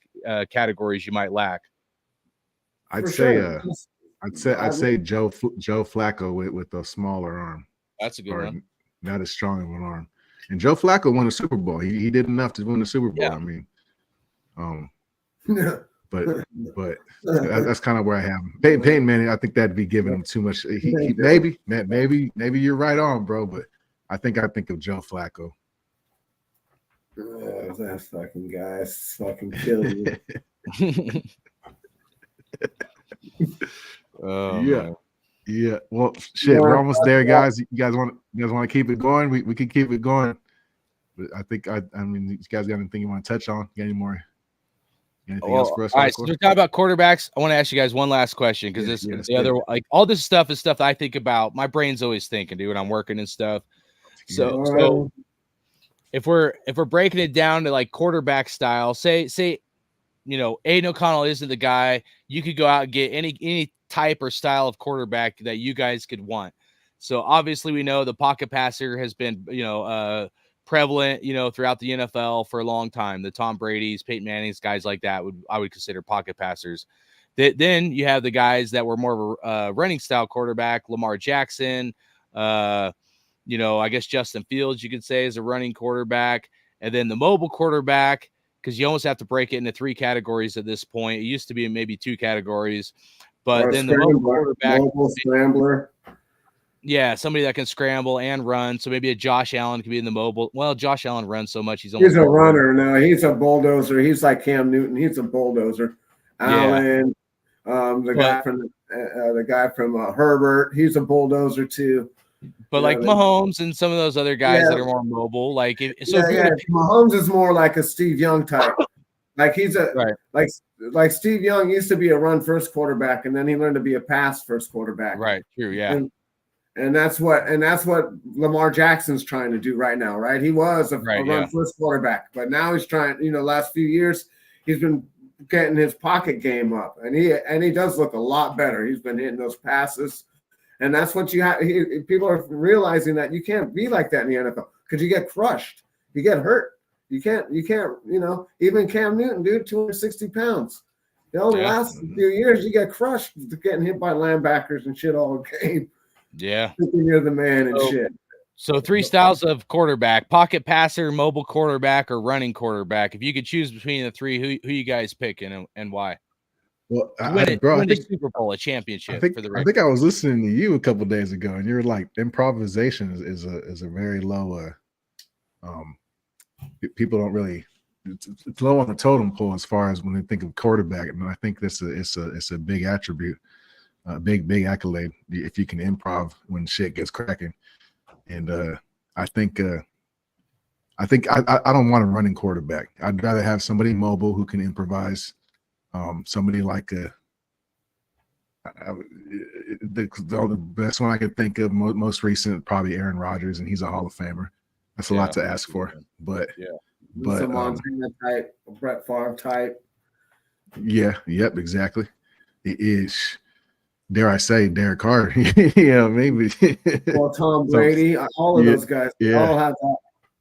categories you might lack. I'd say Joe Flacco with a smaller arm. That's a good one. Not as strong of an arm. And Joe Flacco won a Super Bowl. He did enough to win the Super Bowl. Yeah. I mean, but that's kind of where I have him. Peyton Manning, I think that'd be giving him too much. Maybe you're right on, bro. But I think of Joe Flacco. That fucking guy's fucking killing me. Yeah. Well, shit, we're almost there, guys. You guys want to keep it going? We can keep it going. But I think I mean, you guys got anything you want to touch on? Got any more? Anything else for us? All right, so we're talking about quarterbacks. I want to ask you guys one last question because like all this stuff is stuff that I think about. My brain's always thinking, dude, when I'm working and stuff. So if we're breaking it down to like quarterback style, say you know, Aiden O'Connell isn't the guy. You could go out and get any type or style of quarterback that you guys could want. So obviously we know the pocket passer has been, you know, prevalent, you know, throughout the NFL for a long time. The Tom Brady's, Peyton Manning's, guys like that I would consider pocket passers. Then you have the guys that were more of a running style quarterback, Lamar Jackson, You know, I guess Justin Fields, you could say, is a running quarterback. And then the mobile quarterback, because you almost have to break it into 3 categories at this point. It used to be maybe 2 categories. But then the mobile quarterback. Mobile scrambler. Yeah, somebody that can scramble and run. So maybe a Josh Allen could be in the mobile. Well, Josh Allen runs so much. He's a runner. No, he's a bulldozer. He's like Cam Newton. He's a bulldozer. Allen, the guy from Herbert. He's a bulldozer too. But like Mahomes and some of those other guys that are more mobile, like Mahomes is more like a Steve Young type. Like he's like Steve Young used to be a run first quarterback, and then he learned to be a pass first quarterback. Right. True. Yeah. And that's what Lamar Jackson's trying to do right now, right? He was a run first quarterback, but now he's trying. Last few years he's been getting his pocket game up, and he does look a lot better. He's been hitting those passes, and that's what you have. People are realizing that you can't be like that in the NFL because you get crushed, you get hurt. You can't. Even Cam Newton, dude, 260 pounds. The only last few years you get crushed getting hit by linebackers and shit all game. Yeah. You're the man and shit. So 3 styles of quarterback: pocket passer, mobile quarterback, or running quarterback. If you could choose between the 3, who you guys pick and why? Well, win a Super Bowl, a championship for the Ravens. I think I was listening to you a couple of days ago, and you were like, improvisation is a very low. People don't really. It's low on the totem pole as far as when they think of quarterback, and I think it's a big attribute. Big accolade if you can improv when shit gets cracking. And I think I don't want a running quarterback. I'd rather have somebody mobile who can improvise. Somebody like the best one I could think of most recent, probably Aaron Rodgers, and he's a Hall of Famer. That's a lot to ask for, but Montana type, Brett Favre type. Yeah, yep, exactly. It is. Dare I say, Derek Carr? Yeah, maybe. Well, Tom Brady, all of those guys, they all have that.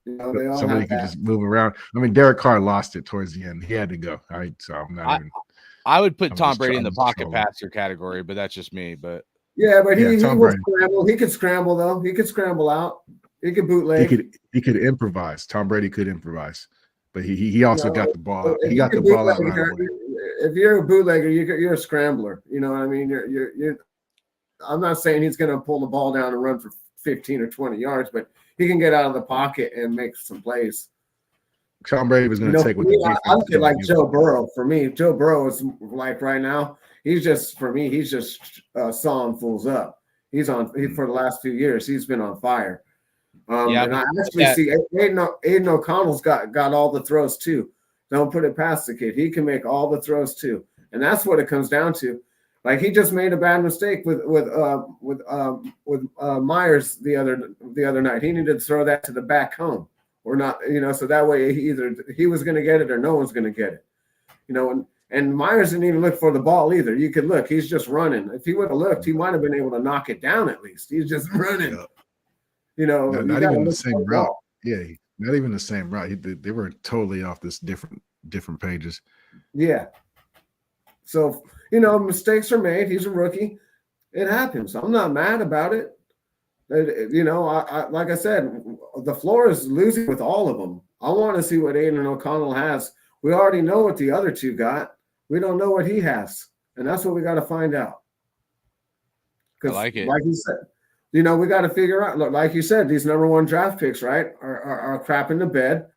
They all somebody can just move around. I mean, Derek Carr lost it towards the end. He had to go. All right, so I'm not even. I would put Tom Brady in the pocket passer category, but that's just me. But yeah, but he would scramble. He could scramble though. He could scramble out. He could bootleg. He could improvise. Tom Brady could improvise, but he also got the ball. He got the ball out right away. If you're a bootlegger, you're a scrambler. You know what I mean? You're. I'm not saying he's going to pull the ball down and run for 15 or 20 yards, but he can get out of the pocket and make some plays. Tom Brady was going to take what the defense. I feel like Joe Burrow. For me, Joe Burrow is like right now. He's just sawing fools up. He's for the last few years. He's been on fire. And I actually see Aiden O'Connell's got all the throws too. Don't put it past the kid. He can make all the throws too, and that's what it comes down to. Like he just made a bad mistake with Myers the other night. He needed to throw that to the back home or not, so that way he was going to get it or no one's going to get it, And Myers didn't even look for the ball either. You could look; he's just running. If he would have looked, he might have been able to knock it down at least. He's just running. Not even the same route. Yeah. Not even the same route. They were totally off this different pages. Yeah. So, mistakes are made. He's a rookie. It happens. I'm not mad about it. I like I said, the floor is losing with all of them. I want to see what Aiden O'Connell has. We already know what the other two got. We don't know what he has. And that's what we got to find out. I like it. Like you said, we got to figure out, like you said, these number 1 draft picks, right, are crap in the bed.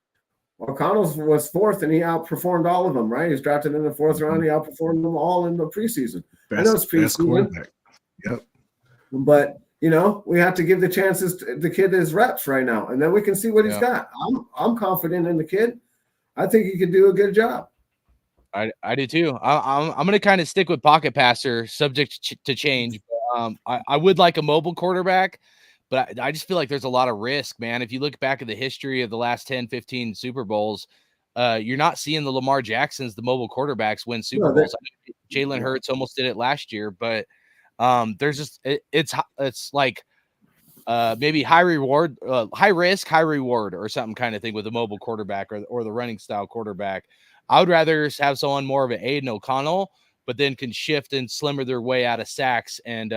O'Connell's was 4th, and he outperformed all of them, right? He's drafted in the 4th round. He outperformed them all in the preseason. I know it's preseason. Yep. But, we have to give the chances to the kid his reps right now, and then we can see what he's got. I'm confident in the kid. I think he could do a good job. I do too. I'm going to kind of stick with pocket passer, subject to change. I would like a mobile quarterback, but I just feel like there's a lot of risk, man. If you look back at the history of the last 10, 15 Super Bowls, you're not seeing the Lamar Jacksons, the mobile quarterbacks, win Super Bowls. Jalen Hurts almost did it last year, but there's just it's like maybe high risk, high reward, or something kind of thing with a mobile quarterback or the running style quarterback. I would rather have someone more of an Aiden O'Connell, but then can shift and slimmer their way out of sacks and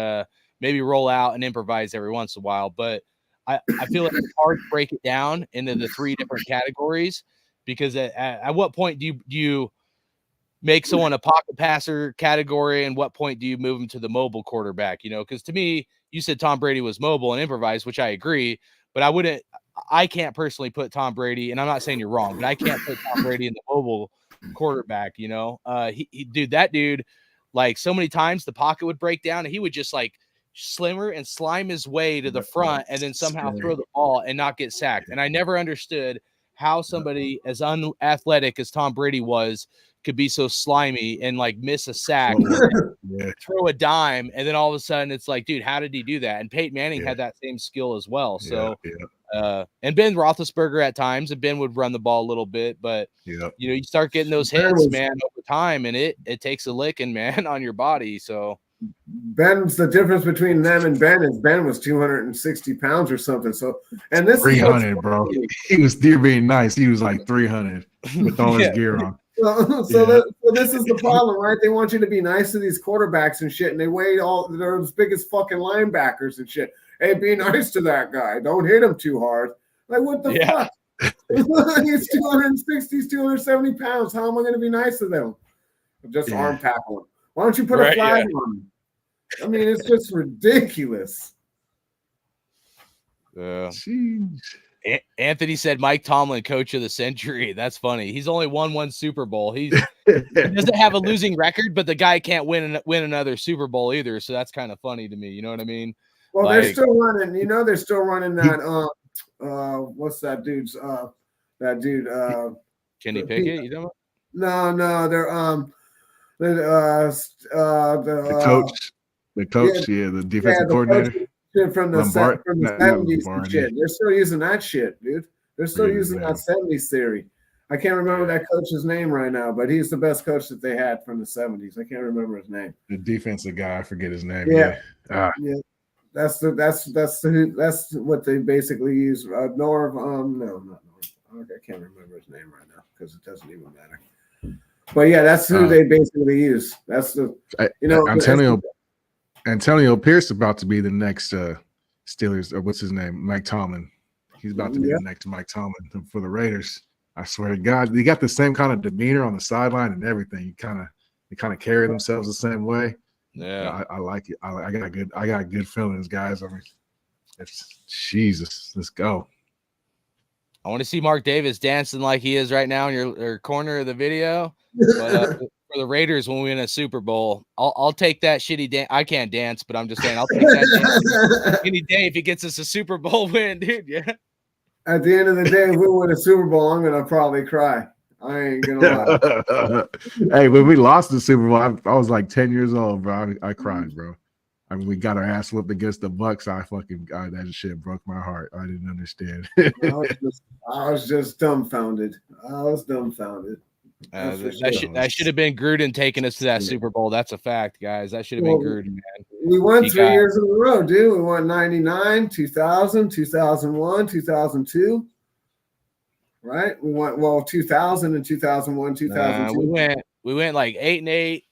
maybe roll out and improvise every once in a while. But I feel like it's hard to break it down into the 3 different categories, because at what point do you make someone a pocket passer category, and what point do you move them to the mobile quarterback? Because to me, you said Tom Brady was mobile and improvised, which I agree, but I can't personally put Tom Brady, and I'm not saying you're wrong, but I can't put Tom Brady in the mobile quarterback. That dude, like, so many times the pocket would break down and he would just like slimmer and slime his way to the front and then somehow throw the ball and not get sacked. And I never understood how somebody as unathletic as Tom Brady was could be so slimy and like miss a sack, throw a dime, and then all of a sudden it's like, dude, how did he do that? And Peyton Manning had that same skill as well. So and Ben Roethlisberger at times, and Ben would run the ball a little bit, but you start getting those hits, man, over time, and it takes a licking, man, on your body. So Ben's the difference between them and Ben is Ben was 260 pounds or something. So, and this 300, bro. You're being nice. He was like 300 with all his gear on. So this is the problem, right? They want you to be nice to these quarterbacks and shit, and they weigh they're as big as fucking linebackers and shit. Hey, be nice to that guy. Don't hit him too hard. Like, what the fuck? He's 260, he's 270 pounds. How am I going to be nice to them? Just arm tackle him. Why don't you put a flag on him? I mean, it's just ridiculous. Anthony said Mike Tomlin, coach of the century. That's funny. He's only won 1 Super Bowl. He doesn't have a losing record, but the guy can't win another Super Bowl either. So that's kind of funny to me. You know what I mean? Well, they're still running. They're still running that. What's that dude's? That dude. Kenny Pickett. You know? No. They're the coach. The coach. The defensive coordinator. From the 70s and shit. They're still using that shit, dude. They're still using that 70s theory. I can't remember that coach's name right now, but he's the best coach that they had from the 70s. I can't remember his name. The defensive guy, I forget his name. Yeah. That's what they basically use. Norv, no, not Norv. I can't remember his name right now because it doesn't even matter. But yeah, that's who they basically use. That's the Antonio Pierce about to be the next Steelers, or what's his name? Mike Tomlin. He's about to be the next Mike Tomlin for the Raiders. I swear to God, they got the same kind of demeanor on the sideline and everything. They kind of carry themselves the same way. Yeah, I like it. I got good feelings, guys. I mean, Jesus, let's go. I want to see Mark Davis dancing like he is right now in your corner of the video. But for the Raiders, when we win a Super Bowl, I'll take that shitty dance. I can't dance, but I'm just saying I'll take that dance any day if he gets us a Super Bowl win, dude. Yeah. At the end of the day, if we win a Super Bowl, I'm gonna probably cry. I ain't gonna lie. Hey, when we lost the Super Bowl, I was like 10 years old, bro. I cried, bro. I mean, we got our ass whooped against the Bucks. That shit broke my heart. I didn't understand. I was just dumbfounded. That should have been Gruden taking us to that Super Bowl. That's a fact, guys. That should have been Gruden, man. We won 3 years in a row, dude. We won 99, 2000, 2001, 2002. Right? We went 2000 and 2001, 2002. We went like 8-8,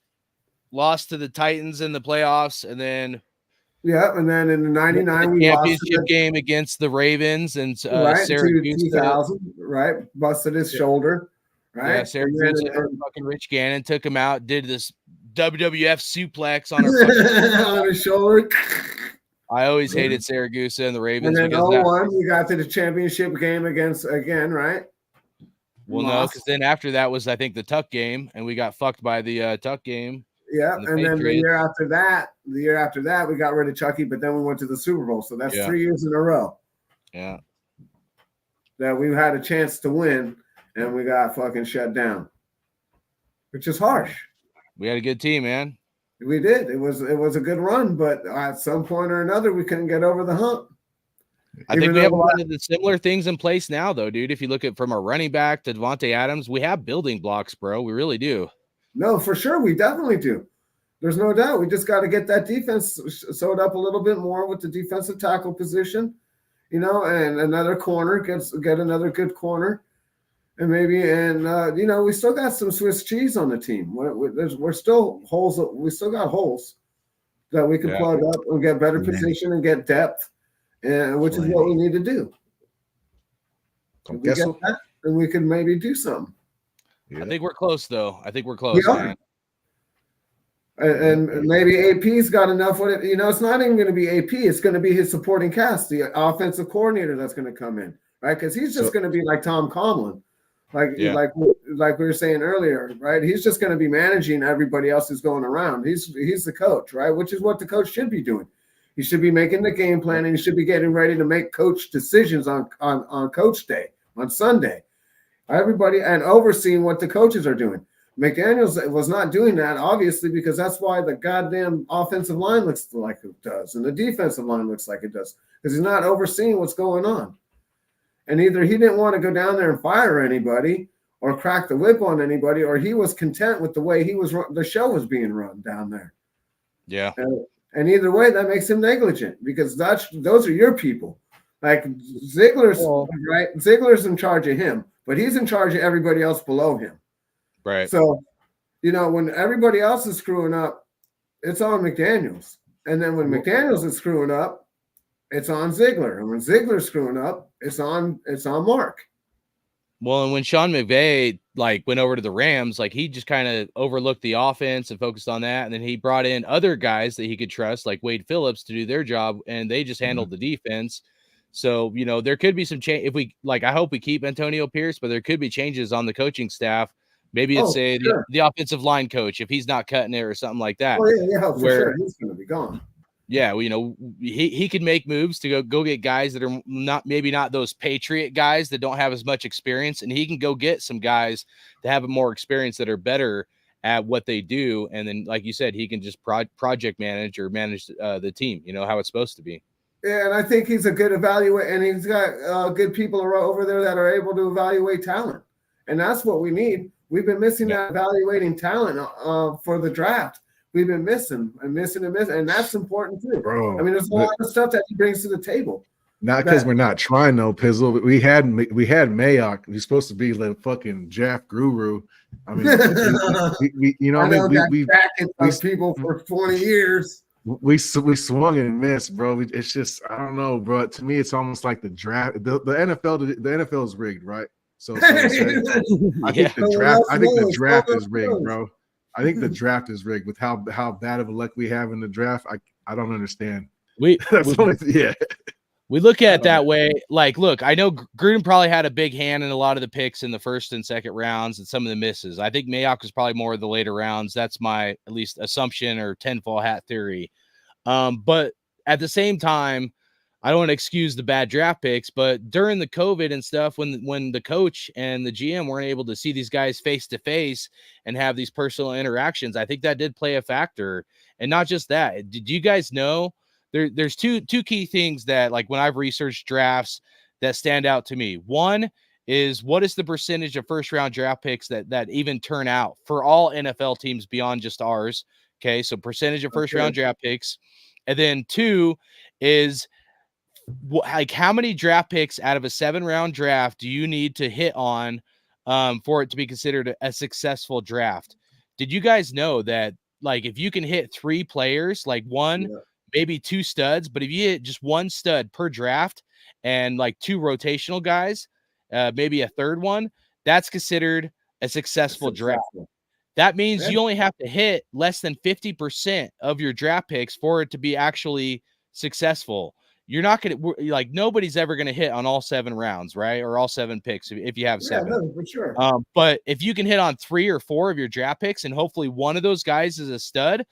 lost to the Titans in the playoffs, and then and then in the 99 we championship game against the Ravens and Syracuse. 2000, right? Busted his shoulder. Right. Yeah, Syracuse and fucking Rich Gannon took him out, did this WWF suplex on on his shoulder. I always hated Syracuse and the Ravens. And then 0-1, we got to the championship game again, right? Well, no, because then after that was, I think, the Tuck game, and we got fucked by the Tuck game. Yeah, and then the year after that, we got rid of Chucky, but then we went to the Super Bowl. So that's 3 years in a row. Yeah. That we had a chance to win. And we got fucking shut down, which is harsh. We had a good team, man. We did. It was a good run, but at some point or another, we couldn't get over the hump. I think we have a lot of the similar things in place now, though, dude. If you look at from our running back to Devontae Adams, we have building blocks, bro. We really do. No, for sure. We definitely do. There's no doubt. We just got to get that defense sewed up a little bit more with the defensive tackle position, and another corner, get another good corner. And maybe, we still got some Swiss cheese on the team. We're still holes. We still got holes. that we can Yeah. plug up and get better Man. position and get depth, and which is what we need to do. If we Guess get what? that, then we can maybe do something. I think we're close, though. I think we're close, are. man. And maybe AP's got enough with it. You know, it's not even going to be AP. It's going to be his supporting cast, the offensive coordinator that's going to come in, right? Because he's just going to be like Tom Conlon, like we were saying earlier, right? He's just going to be managing everybody else who's going around. He's the coach, right? Which is what the coach should be doing. He should be making the game plan, and he should be getting ready to make coach decisions on coach day, on Sunday. Everybody, and overseeing what the coaches are doing. McDaniels was not doing that, obviously, because that's why the goddamn offensive line looks like it does, and the defensive line looks like it does, because he's not overseeing what's going on. And either he didn't want to go down there and fire anybody or crack the whip on anybody, or he was content with the way the show was being run down there. Yeah. And either way, that makes him negligent, because those are your people. Like Ziegler's right. Ziegler's in charge of him, but he's in charge of everybody else below him. Right. So, you know, when everybody else is screwing up, it's on McDaniels. And then when McDaniels is screwing up, it's on Ziegler. And when Ziegler's screwing up, it's on Mark. Well, and when Sean McVay went over to the Rams, he just kind of overlooked the offense and focused on that. And then he brought in other guys that he could trust, like Wade Phillips, to do their job, and they just handled the defense. So, you know, there could be some change. If we I hope we keep Antonio Pierce, but there could be changes on the coaching staff. Maybe it's the offensive line coach if he's not cutting it or something like that. Oh, yeah, for sure. He's going to be gone. Yeah, well, you know, he could make moves to go get guys that are maybe not those Patriot guys that don't have as much experience, and he can go get some guys that have more experience that are better at what they do. And then, like you said, he can just project manage the team, you know, how it's supposed to be. Yeah, and I think he's a good evaluator, and he's got good people over there that are able to evaluate talent. And that's what we need. We've been missing that evaluating talent for the draft. We've been missing, and that's important too. Bro, I mean, there's a lot of stuff that he brings to the table. Not because we're not trying, though, Pizzle. But we had Mayock. He's supposed to be the fucking draft guru. I mean, we've people for 20 years. We swung and missed, bro. It's just, I don't know, bro. To me, it's almost like the draft. The NFL is rigged, right? So I think the draft is rigged, bro. I think the draft is rigged with how bad of a luck we have in the draft. I don't understand. We look at it that way. Look, I know Gruden probably had a big hand in a lot of the picks in the first and second rounds and some of the misses. I think Mayock was probably more of the later rounds. That's my at least assumption or tinfoil hat theory. But at the same time, I don't want to excuse the bad draft picks, but during the COVID and stuff, when the coach and the GM weren't able to see these guys face to face and have these personal interactions, I think that did play a factor. And not just that. Did you guys know there's two key things that, when I've researched drafts, that stand out to me? One is, what is the percentage of first round draft picks that even turn out for all NFL teams beyond just ours? Okay, so percentage of first round draft picks. And then two is, how many draft picks out of a 7-round draft do you need to hit on for it to be considered a successful draft? Did you guys know that, if you can hit 3 players, maybe 2 studs, but if you hit just 1 stud per draft and 2 rotational guys, maybe a third one, that's considered a successful draft. That means you only have to hit less than 50% of your draft picks for it to be actually successful. You're not going to nobody's ever going to hit on all 7 rounds, right? Or all 7 picks if you have 7. No, for sure. But if you can hit on 3 or 4 of your draft picks and hopefully one of those guys is a stud,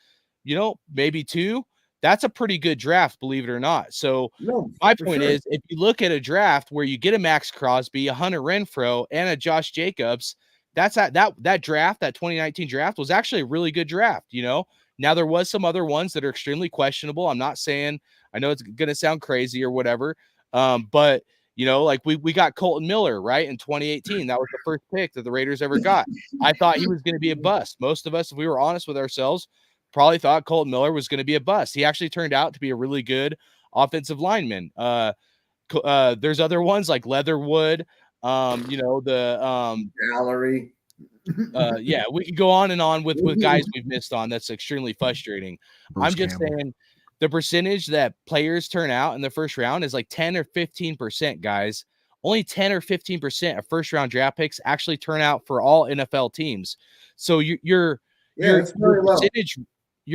maybe 2, that's a pretty good draft, believe it or not. So my point is, if you look at a draft where you get a Max Crosby, a Hunter Renfrow, and a Josh Jacobs, that draft, that 2019 draft, was actually a really good draft. Now there was some other ones that are extremely questionable. I'm not saying, I know it's going to sound crazy or whatever, but we got Colton Miller, right, in 2018. That was the first pick that the Raiders ever got. I thought he was going to be a bust. Most of us, if we were honest with ourselves, probably thought Colton Miller was going to be a bust. He actually turned out to be a really good offensive lineman. There's other ones like Leatherwood, Gallery. Yeah, we could go on and on with guys we've missed on. That's extremely frustrating. Bruce I'm just Campbell. saying the percentage that players turn out in the first round is like 10 or 15%, guys. Only 10 or 15% of first round draft picks actually turn out for all NFL teams. So your it's very low.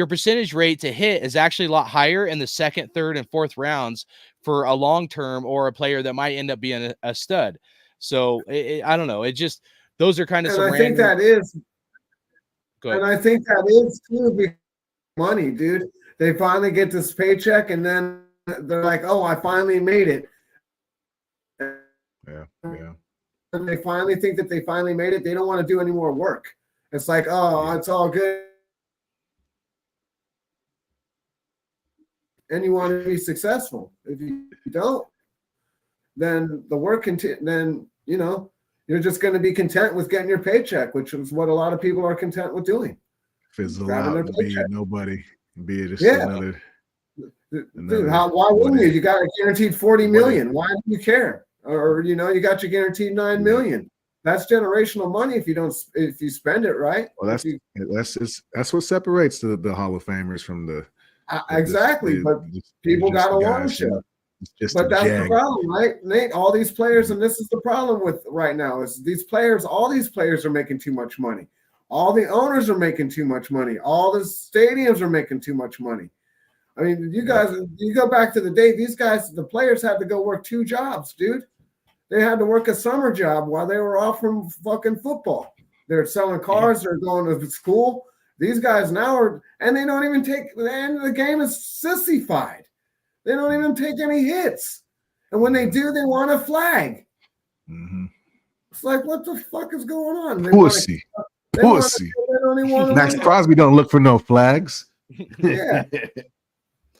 percentage rate to hit is actually a lot higher in the second, third, and fourth rounds for a long term or a player that might end up being a stud. So I don't know. It just those are kind of And some I think random. that is, Go ahead. and I think that is too because money, dude. They finally get this paycheck, and then they're like, "Oh, I finally made it." Yeah. And they finally think that they finally made it. They don't want to do any more work. It's like, oh, it's all good. And you want to be successful. If you don't, then the work then you're just going to be content with getting your paycheck, which is what a lot of people are content with doing. Fizzle Grabbing their out, be paycheck. it nobody, be it just Yeah. another. Dude, another why wouldn't you? what You got a guaranteed 40 million. Why do you care? Or you got your guaranteed 9 million. That's generational money if you spend it right. Well, that's what separates the Hall of Famers from the exactly. But people got a ownership. But that's the problem, right, Nate? All these players, and this is the problem with right now, is all these players are making too much money. All the owners are making too much money. All the stadiums are making too much money. I mean, you go back to the day, the players had to go work 2 jobs, dude. They had to work a summer job while they were off from fucking football. They're selling cars, they're going to school. These guys now and they don't even take, the end of the game is sissified. They don't even take any hits. And when they do, they want a flag. Mm-hmm. It's like, what the fuck is going on? Pussy. Max Crosby don't look for no flags. Yeah.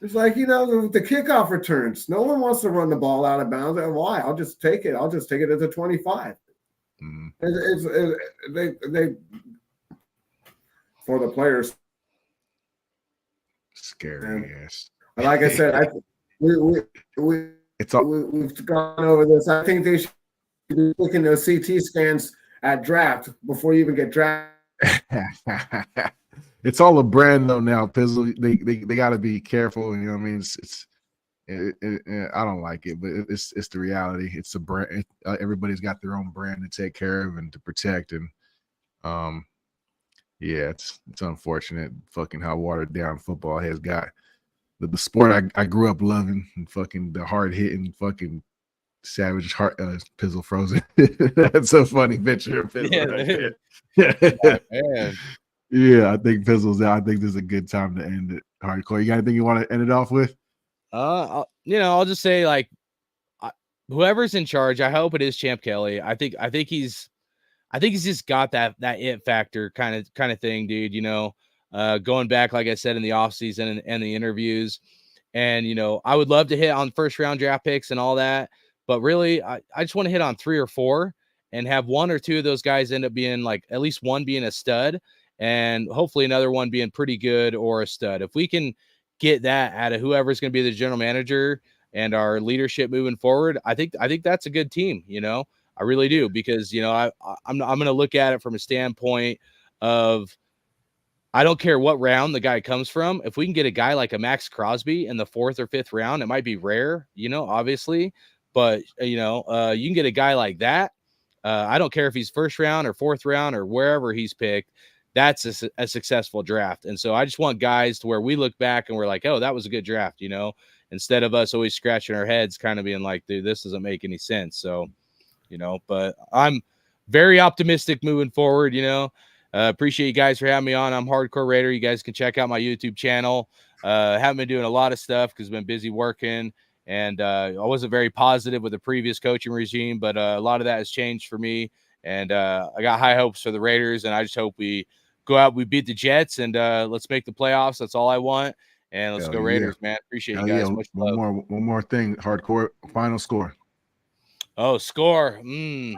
It's like, the kickoff returns. No one wants to run the ball out of bounds. Why? I'll just take it. I'll just take it at the 25. They for the players. Scary ass. Like I said, we've gone over this. I think they should be looking those CT scans at draft before you even get drafted. It's all a brand though now, Pizzle. They got to be careful. You know what I mean? I don't like it, but it's the reality. It's a brand. Everybody's got their own brand to take care of and to protect, and yeah, it's unfortunate. Fucking how watered down football has got. The sport I grew up loving, and fucking the hard hitting fucking savage heart Pizzle frozen. That's a funny picture of Pizzle. Right there. Yeah, I think Pizzle's out. I think this is a good time to end it. Hardcore. You got anything you want to end it off with? I'll just say, like, whoever's in charge, I hope it is Champ Kelly. I think he's just got that it factor kind of thing, dude. Going back, like I said, in the offseason and the interviews, and I would love to hit on first round draft picks and all that, but really, I just want to hit on 3 or 4 and have 1 or 2 of those guys end up being, like, at least one being a stud, and hopefully another one being pretty good or a stud. If we can get that out of whoever's going to be the general manager and our leadership moving forward, I think that's a good team. I really do, because I'm going to look at it from a standpoint of, I don't care what round the guy comes from. If we can get a guy like a Max Crosby in the 4th or 5th round, it might be rare, obviously, but you can get a guy like that. I don't care if he's 1st round or 4th round or wherever he's picked. That's a successful draft. And so I just want guys to where we look back and we're like, oh, that was a good draft, instead of us always scratching our heads, kind of being like, dude, this doesn't make any sense. So, but I'm very optimistic moving forward. Appreciate you guys for having me on. I'm Hardcore Raider. You guys can check out my YouTube channel. Haven't been doing a lot of stuff because I've been busy working, and I wasn't very positive with the previous coaching regime, but a lot of that has changed for me. And I got high hopes for the Raiders, and I just hope we go out, we beat the Jets, and let's make the playoffs. That's all I want. And let's go Raiders, man. Appreciate you guys. Much love. One more thing. Hardcore. Final score. Oh, score. I'm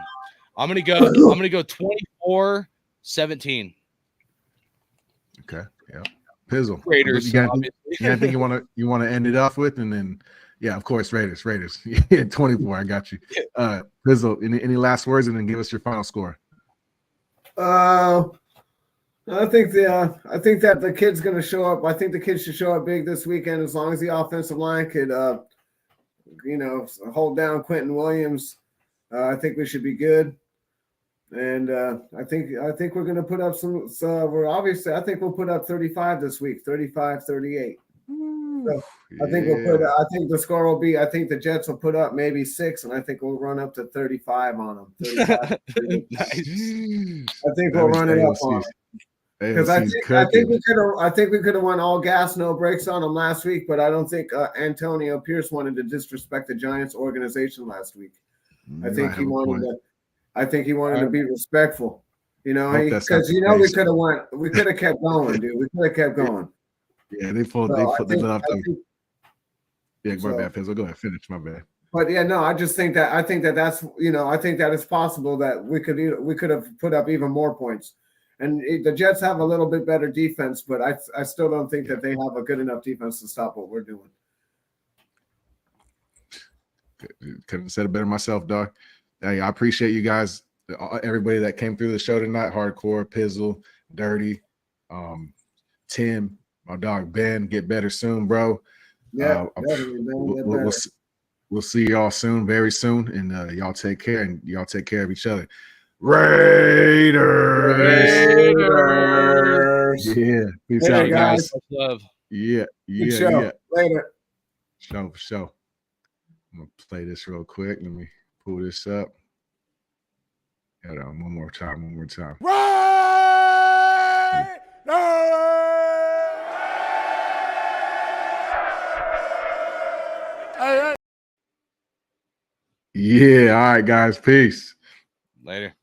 gonna go 24-17. Okay. Yeah. Pizzle. Raiders. You got anything you want to end it off with, and then of course, Raiders. Yeah, 24. I got you. Pizzle. Any last words, and then give us your final score. I think that the kid's going to show up. I think the kid should show up big this weekend as long as the offensive line could, hold down Quentin Williams. I think we should be good. And I think we're going to put up some. So we're obviously, I think we'll put up 35 this week, 35-38. So I think we'll put. I think the score will be. I think the Jets will put up maybe 6, and I think we'll run up to 35 on them. 35, Nice. I think we'll run it up on them. Because I think we could have won all gas, no brakes on them last week, but I don't think Antonio Pierce wanted to disrespect the Giants organization last week. I think he wanted to be respectful. You know, because we could have kept going, dude. We could have kept going. Yeah, they pulled. They lit up. Yeah, my bad, Pizzo. Go ahead, finish. My bad. But yeah, no, I just think that I think that it's possible that we could have put up even more points. And the Jets have a little bit better defense, but I still don't think that they have a good enough defense to stop what we're doing. Couldn't have said it better myself, dog. Hey, I appreciate you guys, everybody that came through the show tonight. Hardcore, Pizzle, Dirty, Tim, my dog Ben. Get better soon, bro. Yeah, definitely, we'll see y'all soon, very soon, and y'all take care, and y'all take care of each other. Raiders. Yeah. Peace out, guys. Love. Yeah. Later. Show. I'm gonna play this real quick. Let me pull this up. Hold on, one more time. Yeah, all right, guys. Peace. Later.